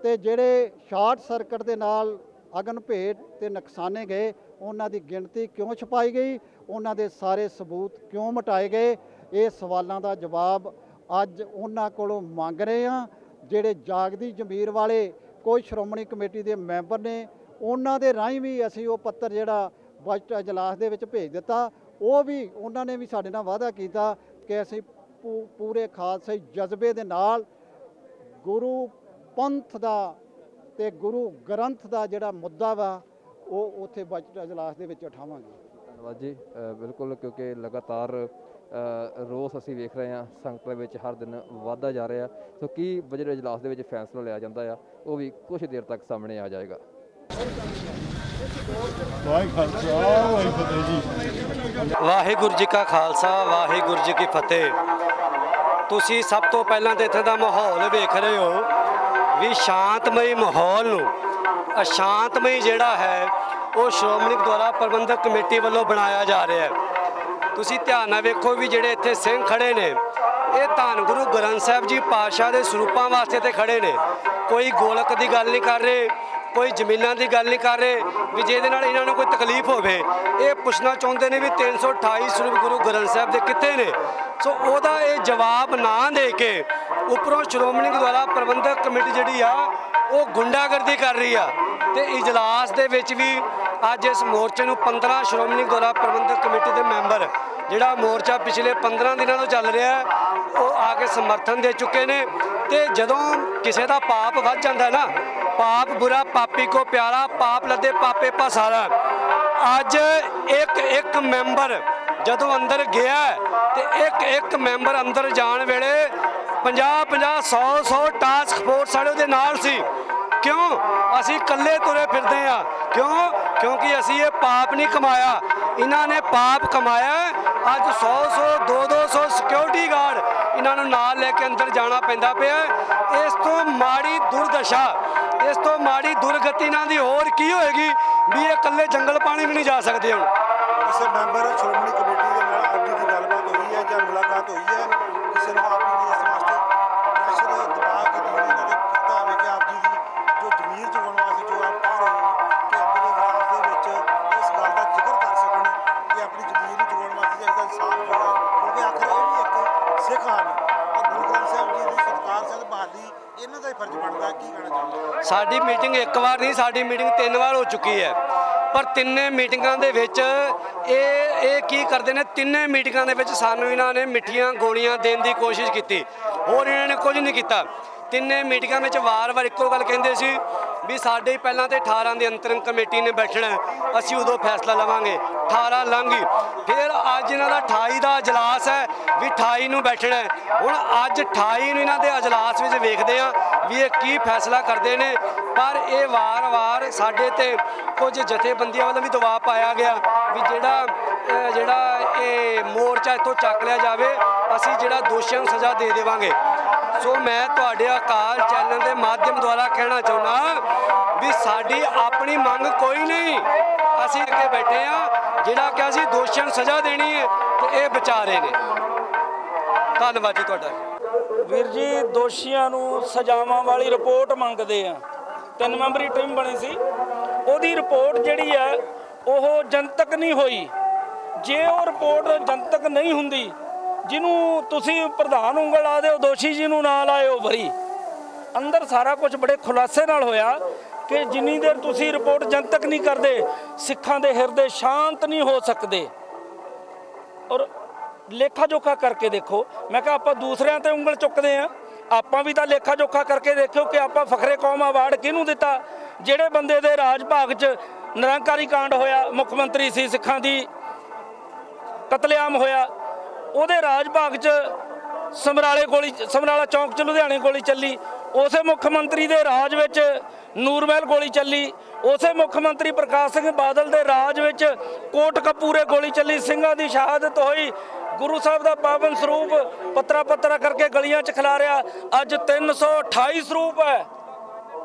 ਤੇ ਜਿਹੜੇ ਸ਼ਾਰਟ ਸਰਕਟ ਦੇ ਨਾਲ ਅਗਨ ਭੇਟ ਤੇ ਨੁਕਸਾਨੇ ਗਏ ਉਹਨਾਂ ਦੀ ਗਿਣਤੀ ਕਿਉਂ ਛੁਪਾਈ ਗਈ, ਉਹਨਾਂ ਦੇ ਸਾਰੇ ਸਬੂਤ ਕਿਉਂ ਮਿਟਾਏ ਗਏ। ਇਹ ਸਵਾਲਾਂ ਦਾ ਜਵਾਬ ਅੱਜ ਉਹਨਾਂ ਕੋਲੋਂ ਮੰਗ ਰਹੇ ਹਾਂ। ਜਿਹੜੇ ਜਾਗਦੀ ਜ਼ਮੀਰ ਵਾਲੇ ਕੋਈ ਸ਼੍ਰੋਮਣੀ ਕਮੇਟੀ ਦੇ ਮੈਂਬਰ ਨੇ, ਉਹਨਾਂ ਦੇ ਰਾਹੀਂ ਵੀ ਅਸੀਂ ਉਹ ਪੱਤਰ ਜਿਹੜਾ ਬਜਟ ਇਜਲਾਸ ਦੇ ਵਿੱਚ ਭੇਜ ਦਿੱਤਾ, ਉਹ ਵੀ ਉਹਨਾਂ ਨੇ ਵੀ ਸਾਡੇ ਨਾਲ ਵਾਅਦਾ ਕੀਤਾ ਕਿ ਅਸੀਂ ਪੂਰੇ ਖਾਲਸਾਈ ਜਜ਼ਬੇ ਦੇ ਨਾਲ ਗੁਰੂ ਪੰਥ ਦਾ ਤੇ ਗੁਰੂ ਗ੍ਰੰਥ ਦਾ ਜਿਹੜਾ ਮੁੱਦਾ ਵਾ ਉਹ ਉੱਥੇ ਬਜਟ ਅਜਲਾਸ ਦੇ ਵਿੱਚ ਉਠਾਵਾਂਗੇ। ਧੰਨਵਾਦ ਜੀ। ਬਿਲਕੁਲ, ਕਿਉਂਕਿ ਲਗਾਤਾਰ ਰੋਸ ਅਸੀਂ ਵੇਖ ਰਹੇ ਹਾਂ ਸੰਗਤ ਦੇ ਵਿੱਚ ਹਰ ਦਿਨ ਵੱਧਦਾ ਜਾ ਰਿਹਾ। ਸੋ ਕੀ ਬਜਟ ਅਜਲਾਸ ਦੇ ਵਿੱਚ ਫੈਸਲਾ ਲਿਆ ਜਾਂਦਾ ਆ, ਉਹ ਵੀ ਕੁਝ ਦੇਰ ਤੱਕ ਸਾਹਮਣੇ ਆ ਜਾਏਗਾ। ਵਾਹਿਗੁਰੂ ਜੀ ਕਾ ਖਾਲਸਾ, ਵਾਹਿਗੁਰੂ ਜੀ ਕੀ ਫਤਿਹ। ਤੁਸੀਂ ਸਭ ਤੋਂ ਪਹਿਲਾਂ ਤਾਂ ਇੱਥੇ ਦਾ ਮਾਹੌਲ ਵੇਖ ਰਹੇ ਹੋ ਵੀ ਸ਼ਾਂਤਮਈ ਮਾਹੌਲ ਨੂੰ ਅਸ਼ਾਂਤਮਈ ਜਿਹੜਾ ਹੈ ਉਹ ਸ਼੍ਰੋਮਣੀ ਗੁਰਦੁਆਰਾ ਪ੍ਰਬੰਧਕ ਕਮੇਟੀ ਵੱਲੋਂ ਬਣਾਇਆ ਜਾ ਰਿਹਾ ਹੈ। ਤੁਸੀਂ ਧਿਆਨ ਨਾਲ ਵੇਖੋ ਵੀ ਜਿਹੜੇ ਇੱਥੇ ਸਿੰਘ ਖੜੇ ਨੇ ਇਹ ਧੰਨ ਗੁਰੂ ਗ੍ਰੰਥ ਸਾਹਿਬ ਜੀ ਪਾਤਸ਼ਾਹ ਦੇ ਸਰੂਪਾਂ ਵਾਸਤੇ ਤੇ ਖੜੇ ਨੇ। ਕੋਈ ਗੋਲਕ ਦੀ ਗੱਲ ਨਹੀਂ ਕਰ ਰਹੇ, ਕੋਈ ਜ਼ਮੀਨਾਂ ਦੀ ਗੱਲ ਨਹੀਂ ਕਰ ਰਹੇ ਵੀ ਜਿਹਦੇ ਨਾਲ ਇਹਨਾਂ ਨੂੰ ਕੋਈ ਤਕਲੀਫ ਹੋਵੇ। ਇਹ ਪੁੱਛਣਾ ਚਾਹੁੰਦੇ ਨੇ ਵੀ 328 ਸਰੂਪ ਗੁਰੂ ਗ੍ਰੰਥ ਸਾਹਿਬ ਦੇ ਕਿੱਥੇ ਨੇ। ਸੋ ਉਹਦਾ ਇਹ ਜਵਾਬ ਨਾ ਦੇ ਕੇ ਉੱਪਰੋਂ ਸ਼੍ਰੋਮਣੀ ਗੁਰਦੁਆਰਾ ਪ੍ਰਬੰਧਕ ਕਮੇਟੀ ਜਿਹੜੀ ਆ ਉਹ ਗੁੰਡਾਗਰਦੀ ਕਰ ਰਹੀ ਆ। ਤੇ ਇਜਲਾਸ ਦੇ ਵਿੱਚ ਵੀ ਅੱਜ ਇਸ ਮੋਰਚੇ ਨੂੰ 15 ਸ਼੍ਰੋਮਣੀ ਗੁਰਦੁਆਰਾ ਪ੍ਰਬੰਧਕ ਕਮੇਟੀ ਦੇ ਮੈਂਬਰ, ਜਿਹੜਾ ਮੋਰਚਾ ਪਿਛਲੇ 15 ਦਿਨਾਂ ਤੋਂ ਚੱਲ ਰਿਹਾ ਉਹ ਆ ਕੇ ਸਮਰਥਨ ਦੇ ਚੁੱਕੇ ਨੇ। ਤੇ ਜਦੋਂ ਕਿਸੇ ਦਾ ਪਾਪ ਵੱਧ ਜਾਂਦਾ ਨਾ, ਪਾਪ ਬੁਰਾ ਪਾਪੀ ਕੋ ਪਿਆਰਾ, ਪਾਪ ਲੱਦੇ ਪਾਪੇ ਪਸਾਰਾ। ਅੱਜ ਇੱਕ ਮੈਂਬਰ ਜਦੋਂ ਅੰਦਰ ਗਿਆ ਤੇ ਇੱਕ ਮੈਂਬਰ ਅੰਦਰ ਜਾਣ ਵੇਲੇ 50 100 ਟਾਸਕ ਫੋਰਸ ਵਾਲੇ ਉਹਦੇ ਨਾਲ ਸੀ। ਕਿਉਂ? ਅਸੀਂ ਇਕੱਲੇ ਤੁਰੇ ਫਿਰਦੇ ਆ। ਕਿਉਂ? ਕਿਉਂਕਿ ਅਸੀਂ ਇਹ ਪਾਪ ਨਹੀਂ ਕਮਾਇਆ, ਇਹਨਾਂ ਨੇ ਪਾਪ ਕਮਾਇਆ। ਅੱਜ 100 200 ਸਿਕਿਉਰਿਟੀ ਗਾਰਡ ਇਹਨਾਂ ਨੂੰ ਨਾਲ ਲੈ ਕੇ ਅੰਦਰ ਜਾਣਾ ਪੈਂਦਾ ਪਿਆ। ਇਸ ਤੋਂ ਮਾੜੀ ਦੁਰਦਸ਼ਾ, ਇਸ ਤੋਂ ਮਾੜੀ ਦੁਰਗਤੀ ਇਹਨਾਂ ਦੀ ਹੋਰ ਕੀ ਹੋਏਗੀ ਵੀ ਇਹ ਇਕੱਲੇ ਜੰਗਲ ਪਾਣੀ ਵੀ ਨਹੀਂ ਜਾ ਸਕਦੇ। ਹੁਣ ਕਿਸੇ ਮੈਂਬਰ ਸ਼੍ਰੋਮਣੀ ਕਮੇਟੀ ਦੇ ਨਾਲ ਅੱਜ ਦੀ ਗੱਲਬਾਤ ਹੋਈ ਹੈ ਜਾਂ ਮੁਲਾਕਾਤ ਹੋਈ ਹੈ, ਕਿਸੇ ਨੂੰ ਆਪ ਜੀ ਇਸ ਵਾਸਤੇ ਪ੍ਰੈਸ਼ਰ ਦਬਾ ਕੇ ਦੇਣ ਇਹਨਾਂ ਦੇ ਕੀਤਾ ਹੋਵੇ ਕਿ ਆਪ ਜੀ ਦੀ ਜੋ ਜ਼ਮੀਰ ਜਗਾਉਣ ਵਾਸਤੇ ਜੋ ਆਪ ਕਹਿ ਰਹੇ ਹੋ ਕਿ ਅੰਦਰ ਇਜਲਾਸ ਦੇ ਵਿੱਚ ਇਸ ਗੱਲ ਦਾ ਜ਼ਿਕਰ ਕਰ ਸਕਣ ਕਿ ਆਪਣੀ ਜ਼ਮੀਰ ਨੂੰ ਜਗਾਉਣ ਵਾਸਤੇ ਜਿਹੜਾ ਇਨਸਾਫ ਹੋਇਆ, ਕਿਉਂਕਿ ਆਖਰ ਇਹ ਵੀ ਇੱਕ ਸਿੱਖ ਹਨ ਔਰ ਗੁਰੂ ਗ੍ਰੰਥ ਸਾਹਿਬ ਜੀ ਦੀ ਸਤਿਕਾਰ ਸਹਿਤ ਬਹਾਲੀ ਇਹਨਾਂ ਦਾ ਹੀ ਫਰਜ਼ ਬਣਦਾ। ਕੀ ਕਹਿਣਾ ਚਾਹੁੰਦੇ? ਸਾਡੀ ਮੀਟਿੰਗ ਇੱਕ ਵਾਰ ਨਹੀਂ, ਸਾਡੀ ਮੀਟਿੰਗ 3 ਵਾਰ ਹੋ ਚੁੱਕੀ ਹੈ। ਪਰ ਤਿੰਨੇ ਮੀਟਿੰਗਾਂ ਦੇ ਵਿੱਚ ਇਹ ਕੀ ਕਰਦੇ ਨੇ, ਤਿੰਨੇ ਮੀਟਿੰਗਾਂ ਦੇ ਵਿੱਚ ਸਾਨੂੰ ਇਹਨਾਂ ਨੇ ਮਿੱਠੀਆਂ ਗੋਲੀਆਂ ਦੇਣ ਦੀ ਕੋਸ਼ਿਸ਼ ਕੀਤੀ, ਹੋਰ ਇਹਨਾਂ ਨੇ ਕੁਝ ਨਹੀਂ ਕੀਤਾ। ਤਿੰਨੇ ਮੀਟਿੰਗਾਂ ਵਿੱਚ ਵਾਰ-ਵਾਰ ਇੱਕੋ ਗੱਲ ਕਹਿੰਦੇ ਸੀ ਵੀ ਸਾਡੇ ਪਹਿਲਾਂ ਤੇ 18 ਦੀ ਅੰਤਰਿਮ ਕਮੇਟੀ ਨੇ ਬੈਠਣਾ, ਅਸੀਂ ਉਦੋਂ ਫੈਸਲਾ ਲਵਾਂਗੇ। 18 ਲੰਘ ਗਈ, ਫਿਰ ਅੱਜ ਇਹਨਾਂ ਦਾ 28 ਦਾ ਅਜਲਾਸ ਹੈ ਵੀ 28 ਨੂੰ ਬੈਠਣਾ। ਹੁਣ ਅੱਜ 28 ਨੂੰ ਇਹਨਾਂ ਦੇ ਅਜਲਾਸ ਵਿੱਚ ਵੇਖਦੇ ਆ ਵੀ ਇਹ ਕੀ ਫੈਸਲਾ ਕਰਦੇ ਨੇ। ਪਰ ਇਹ ਵਾਰ-ਵਾਰ ਸਾਡੇ ਤੇ ਕੁਝ ਜਥੇਬੰਦੀਆਂ ਵੱਲੋਂ ਵੀ ਦਬਾਅ ਪਾਇਆ ਗਿਆ ਵੀ ਜਿਹੜਾ ਇਹ ਮੋਰਚਾ ਇੱਥੋਂ ਚੱਕ ਲਿਆ ਜਾਵੇ, ਅਸੀਂ ਜਿਹੜਾ ਦੋਸ਼ੀਆਂ ਨੂੰ ਸਜ਼ਾ ਦੇ ਦੇਵਾਂਗੇ। ਸੋ ਮੈਂ ਤੁਹਾਡੇ ਅਕਾਲ ਚੈਨਲ ਦੇ ਮਾਧਿਅਮ ਦੁਆਰਾ ਕਹਿਣਾ ਚਾਹੁੰਦਾ ਵੀ ਸਾਡੀ ਆਪਣੀ ਮੰਗ ਕੋਈ ਨਹੀਂ, ਅਸੀਂ ਅੱਗੇ ਬੈਠੇ ਆ ਜਿਹੜਾ ਕਿ ਅਸੀਂ ਦੋਸ਼ੀਆਂ ਨੂੰ ਸਜ਼ਾ ਦੇਣੀ ਹੈ ਤੇ ਇਹ ਬਚਾ ਰਹੇ ਨੇ। ਧੰਨਵਾਦ ਜੀ ਤੁਹਾਡਾ। ਵੀਰ ਜੀ, ਦੋਸ਼ੀਆਂ ਨੂੰ ਸਜ਼ਾਵਾਂ ਵਾਲੀ ਰਿਪੋਰਟ ਮੰਗਦੇ ਆ। 3 ਮੈਂਬਰੀ ਟੀਮ ਬਣੀ ਸੀ, ਉਹਦੀ ਰਿਪੋਰਟ ਜਿਹੜੀ ਹੈ ਉਹ ਜਨਤਕ ਨਹੀਂ ਹੋਈ। ਜੇ ਉਹ ਰਿਪੋਰਟ ਜਨਤਕ ਨਹੀਂ ਹੁੰਦੀ, ਜਿਹਨੂੰ ਤੁਸੀਂ ਪ੍ਰਧਾਨ ਉਂਗਲ ਲਾ ਦਿਓ, ਦੋਸ਼ੀ ਜੀ ਨੂੰ ਨਾਲ ਆਇਓ ਬਰੀ। ਅੰਦਰ ਸਾਰਾ ਕੁਝ ਬੜੇ ਖੁਲਾਸੇ ਨਾਲ ਹੋਇਆ ਕਿ ਜਿੰਨੀ ਦੇਰ ਤੁਸੀਂ ਰਿਪੋਰਟ ਜਨਤਕ ਨਹੀਂ ਕਰਦੇ, ਸਿੱਖਾਂ ਦੇ ਹਿਰਦੇ ਸ਼ਾਂਤ ਨਹੀਂ ਹੋ ਸਕਦੇ। ਔਰ ਲੇਖਾ ਜੋਖਾ ਕਰਕੇ ਦੇਖੋ, ਮੈਂ ਕਿਹਾ ਆਪਾਂ ਦੂਸਰਿਆਂ ਤੇ ਉਂਗਲ ਚੁੱਕਦੇ ਆ, ਆਪਾਂ ਵੀ ਤਾਂ ਲੇਖਾ ਜੋਖਾ ਕਰਕੇ ਦੇਖਿਓ ਕਿ ਆਪਾਂ ਫਖਰੇ ਕੌਮ ਅਵਾਰਡ ਕਿਹਨੂੰ ਦਿੱਤਾ। ਜਿਹੜੇ ਬੰਦੇ ਦੇ ਰਾਜ ਭਾਗ 'ਚ ਨਿਰੰਕਾਰੀ ਕਾਂਡ ਹੋਇਆ, ਮੁੱਖ ਮੰਤਰੀ ਸੀ, ਸਿੱਖਾਂ ਦੀ ਕਤਲੇਆਮ ਹੋਇਆ, ਉਹਦੇ ਰਾਜ ਭਾਗ 'ਚ ਸਮਰਾਲਾ ਚੌਂਕ 'ਚ ਲੁਧਿਆਣੇ ਗੋਲੀ ਚੱਲੀ। ਉਸੇ ਮੁੱਖ ਮੰਤਰੀ ਦੇ ਰਾਜ ਵਿੱਚ ਨੂਰਮਹਿਲ ਗੋਲੀ ਚੱਲੀ। ਉਸੇ ਮੁੱਖ ਮੰਤਰੀ ਪ੍ਰਕਾਸ਼ ਸਿੰਘ ਬਾਦਲ ਦੇ ਰਾਜ ਵਿੱਚ ਕੋਟਕਪੂਰੇ ਗੋਲੀ ਚੱਲੀ। ਸਿੰਘਾਂ ਦੀ ਸ਼ਹਾਦਤ ਹੋਈ। ਗੁਰੂ ਸਾਹਿਬ ਦਾ ਪਾਵਨ ਸਰੂਪ ਪੱਤਰਾ ਕਰਕੇ ਗਲੀਆਂ 'ਚ ਖਿਲਾਰਿਆ। ਅੱਜ 328 ਸਰੂਪ ਹੈ।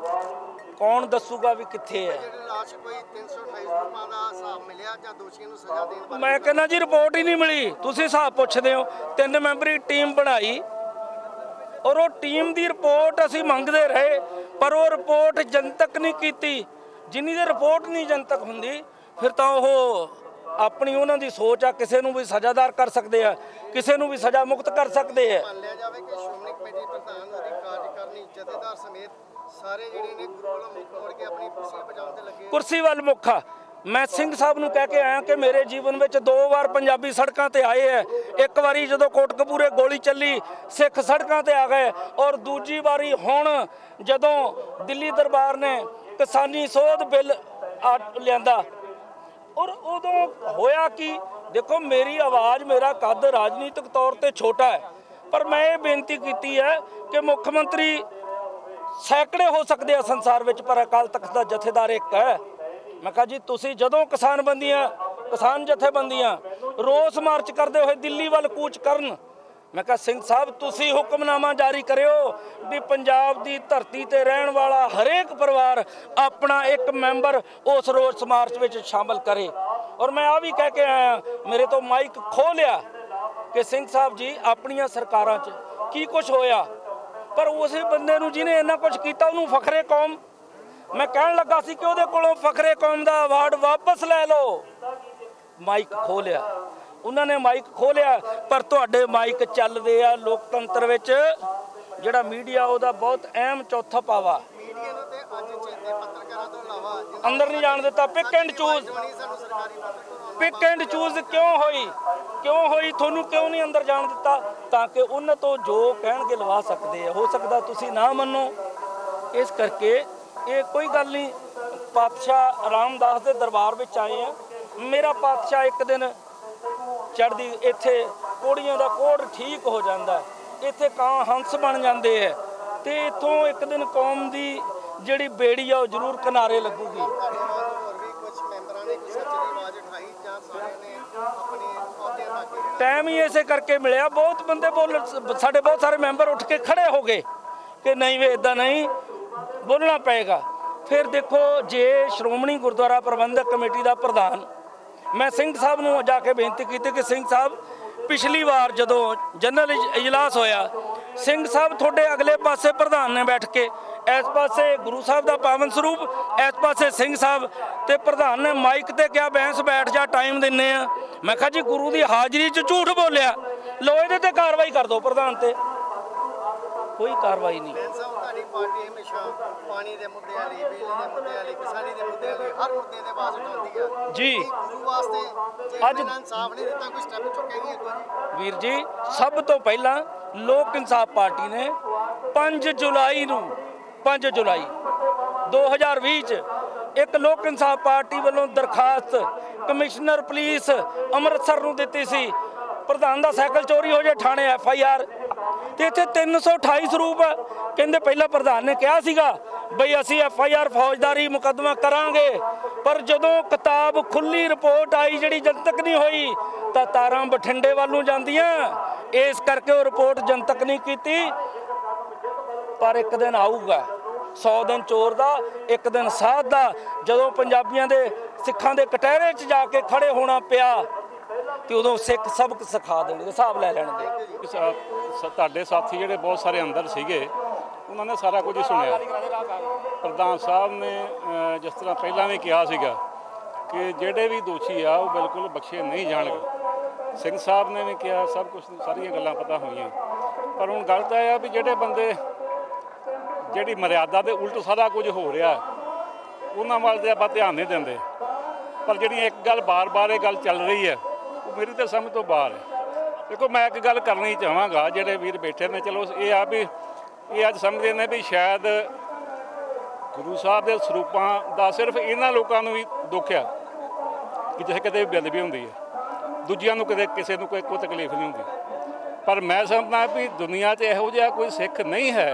ਕੌਣ ਦੱਸੂਗਾ ਵੀ ਕਿੱਥੇ ਹੈ? ਮੈਂ ਕਹਿੰਦਾ ਜੀ ਰਿਪੋਰਟ ਹੀ ਨਹੀਂ ਮਿਲੀ। ਤੁਸੀਂ ਹਿਸਾਬ ਪੁੱਛਦੇ ਹੋ। 3 ਮੈਂਬਰੀ ਟੀਮ ਬਣਾਈ ਔਰ ਉਹ ਟੀਮ ਦੀ ਰਿਪੋਰਟ ਅਸੀਂ ਮੰਗਦੇ ਰਹੇ, ਪਰ ਉਹ ਰਿਪੋਰਟ ਜਨਤਕ ਨਹੀਂ ਕੀਤੀ। ਜਿੰਨੀ ਦੇਰ ਰਿਪੋਰਟ ਨਹੀਂ ਜਨਤਕ ਹੁੰਦੀ, ਫਿਰ ਤਾਂ ਉਹ ਆਪਣੀ ਉਹਨਾਂ ਦੀ ਸੋਚ ਆ, ਕਿਸੇ ਨੂੰ ਵੀ ਸਜ਼ਾਦਾਰ ਕਰ ਸਕਦੇ ਆ, ਕਿਸੇ ਨੂੰ ਵੀ ਸਜ਼ਾ ਮੁਕਤ ਕਰ ਸਕਦੇ ਆ। ਮੰਨਿਆ ਜਾਵੇ ਕਿ ਸ਼੍ਰੋਮਣੀ ਕਮੇਟੀ ਪ੍ਰਧਾਨ ਦੀ ਕਾਰਜਕਾਰਨੀ ਜਥੇਦਾਰ ਸਮੇਤ ਸਾਰੇ ਜਿਹੜੇ ਨੇ ਗੁਰੂ ਵੱਲੋਂ ਮੁੱਖ ਮੋੜ ਕੇ ਆਪਣੀ ਕੁਰਸੀ ਬਚਾਉਣ ਤੇ ਲੱਗੇ। ਕੁਰਸੀ ਵੱਲ ਮੁੱਖ ਆ। मैं सिंह साहब ਨੂੰ ਕਹਿ ਕੇ ਆਇਆ ਕਿ ਮੇਰੇ ਜੀਵਨ ਵਿੱਚ 2 ਵਾਰ ਪੰਜਾਬੀ ਸੜਕਾਂ ਤੇ ਆਏ ਹੈ। ਇੱਕ ਵਾਰੀ ਜਦੋਂ ਕੋਟਕਪੂਰੇ ਗੋਲੀ ਚੱਲੀ ਸਿੱਖ ਸੜਕਾਂ ਤੇ ਆ ਗਏ, ਔਰ ਦੂਜੀ ਵਾਰੀ ਹੁਣ ਜਦੋਂ ਦਿੱਲੀ ਦਰਬਾਰ ਨੇ ਕਿਸਾਨੀ ਸੋਧ ਬਿੱਲ ਲਿਆਂਦਾ, ਔਰ ਉਦੋਂ ਹੋਇਆ ਕਿ ਦੇਖੋ ਮੇਰੀ ਆਵਾਜ਼ ਮੇਰਾ ਕੱਦ ਰਾਜਨੀਤਿਕ ਤੌਰ ਤੇ ਛੋਟਾ ਹੈ, ਪਰ ਮੈਂ ਇਹ ਬੇਨਤੀ ਕੀਤੀ ਹੈ ਕਿ ਮੁੱਖ ਮੰਤਰੀ ਸੈਂਕੜੇ ਹੋ ਸਕਦੇ ਆ ਸੰਸਾਰ ਵਿੱਚ, ਪਰ ਅਕਾਲ ਤਖਤ ਦਾ ਜਥੇਦਾਰ ਇੱਕ ਹੈ। मैं कहा जी तुसी जदों किसान जथेबंदियां रोस मार्च करते हुए दिल्ली वाल कूच करन, मैं कहा सिंह साहब तुसी हुक्मनामा जारी करियो भी पंजाब की धरती ते रहन वाला हरेक परिवार अपना एक मैंबर उस रोस मार्च में शामिल करे। और मैं आ भी कह के आया, मेरे तो माइक खो लिया कि सिंह साहब जी अपनियां सरकारां च की कुछ होया, पर उस बंदे नूं जिन्हें इन्ना कुछ कीता उन्होंने फखरे कौम मैं कहन लगा सी कि उहदे कोलों फखरे कौम का अवार्ड वापस लै लो। माइक खो लिया उन्होंने, माइक खो लिया, पर तुहाडे माइक चलदे आ। लोकतंत्र विच जिहड़ा मीडिया उहदा बहुत अहम चौथा पावा अंदर नहीं जान दिता। पिक एंड चूज क्यों होई थोनू क्यों नहीं अंदर जान दिता, ताकि उन्हां तो जो कहणगे लवा सकते हैं। हो सकता तुसी ना मनो, इस करके ये कोई गल नहीं। पातशाह रामदास के दरबार में आए हैं। मेरा पातशाह एक दिन चढ़दी इत्थे कोड़ियां दा कोड़ ठीक हो जाता है, इत्थे कां हंस बन जाते हैं, तो इत्थों एक दिन कौम की जिहड़ी बेड़ी आ जरूर किनारे लगूगी। टाइम ही इसे करके मिलिया, बहुत बंदे बोल साडे बहुत सारे मैंबर उठ के खड़े हो गए कि नहीं वे इदां नहीं बोलना पेगा। फिर देखो जे श्रोमणी गुरुद्वारा प्रबंधक कमेटी का प्रधान मैं सिंह साहब नूं जाके बेनती की कि सिंह साहब पिछली बार जदों जनरल इजलास होया, सिंह साहब थोड़े अगले पासे प्रधान ने बैठ के, इस पासे गुरु साहब का पावन स्वरूप, इस पासे सिंह साहब, तो प्रधान ने माइक ते क्या बहस बैठ जा टाइम दिन्ने आ। मैं कहा जी गुरु की हाजरी च झूठ बोलिया, लो इहदे ते कार्रवाई कर दो प्रधान ते, कोई कार्रवाई नहीं। जी अज वीर जी सब तो पहला लोक इंसाफ पार्टी ने 5 जुलाई 2020 एक लोक इंसाफ पार्टी वालों दरखास्त कमिश्नर पुलिस अमृतसर नूं दित्ती सी, प्रधान का साइकिल चोरी हो जाए थाने FIR, तो इत्थे 328 स्वरूप है। कहते पहला प्रधान ने कहा सीगा बई असी FIR फौजदारी मुकदमा करांगे, पर जदों किताब खुली रिपोर्ट आई जिहड़ी जनतक नहीं हुई तो तारां बठिंडे वालों जांदियां, इस करके वो रिपोर्ट जनतक नहीं की। पर एक दिन आऊगा 100 दिन चोर का एक दिन साध का, जदों पंजाबियों के सिखां के कटहरे च जाके खड़े होना पिया तो उदों सिख सबक सिखा देंगे, हिसाब लै लैणगे। ਤੁਹਾਡੇ ਸਾਥੀ ਜਿਹੜੇ ਬਹੁਤ ਸਾਰੇ ਅੰਦਰ ਸੀਗੇ ਉਹਨਾਂ ਨੇ ਸਾਰਾ ਕੁਝ ਹੀ ਸੁਣਿਆ। ਪ੍ਰਧਾਨ ਸਾਹਿਬ ਨੇ ਜਿਸ ਤਰ੍ਹਾਂ ਪਹਿਲਾਂ ਵੀ ਕਿਹਾ ਸੀਗਾ ਕਿ ਜਿਹੜੇ ਵੀ ਦੋਸ਼ੀ ਆ ਉਹ ਬਿਲਕੁਲ ਬਖਸ਼ੇ ਨਹੀਂ ਜਾਣਗੇ। ਸਿੰਘ ਸਾਹਿਬ ਨੇ ਵੀ ਕਿਹਾ, ਸਭ ਕੁਝ ਸਾਰੀਆਂ ਗੱਲਾਂ ਪਤਾ ਹੋਈਆਂ, ਪਰ ਹੁਣ ਗੱਲ ਤਾਂ ਇਹ ਆ ਵੀ ਜਿਹੜੇ ਬੰਦੇ ਜਿਹੜੀ ਮਰਿਆਦਾ ਦੇ ਉਲਟ ਸਾਰਾ ਕੁਝ ਹੋ ਰਿਹਾ ਉਹਨਾਂ ਵੱਲ ਤੇ ਆਪਾਂ ਧਿਆਨ ਨਹੀਂ ਦਿੰਦੇ। ਪਰ ਜਿਹੜੀ ਇੱਕ ਗੱਲ ਬਾਰ-ਬਾਰ ਇਹ ਗੱਲ ਚੱਲ ਰਹੀ ਹੈ ਉਹ ਮੇਰੀ ਤਾਂ ਸਮਝ ਤੋਂ ਬਾਹਰ ਹੈ। देखो मैं एक गल करनी चाहांगा, जेडे वीर बैठे ने चलो ये आ भी ये अज समझते हैं भी शायद गुरु साहब के स्वरूपों का सिर्फ इन्होंने लोगों को भी दुख है कि जिसे कितने भी बेदबी होंगी है, दूजिया कितने किसी को कोई तकलीफ नहीं होंगी। पर मैं समझदा भी दुनिया च इहो जिहा कोई सिख नहीं है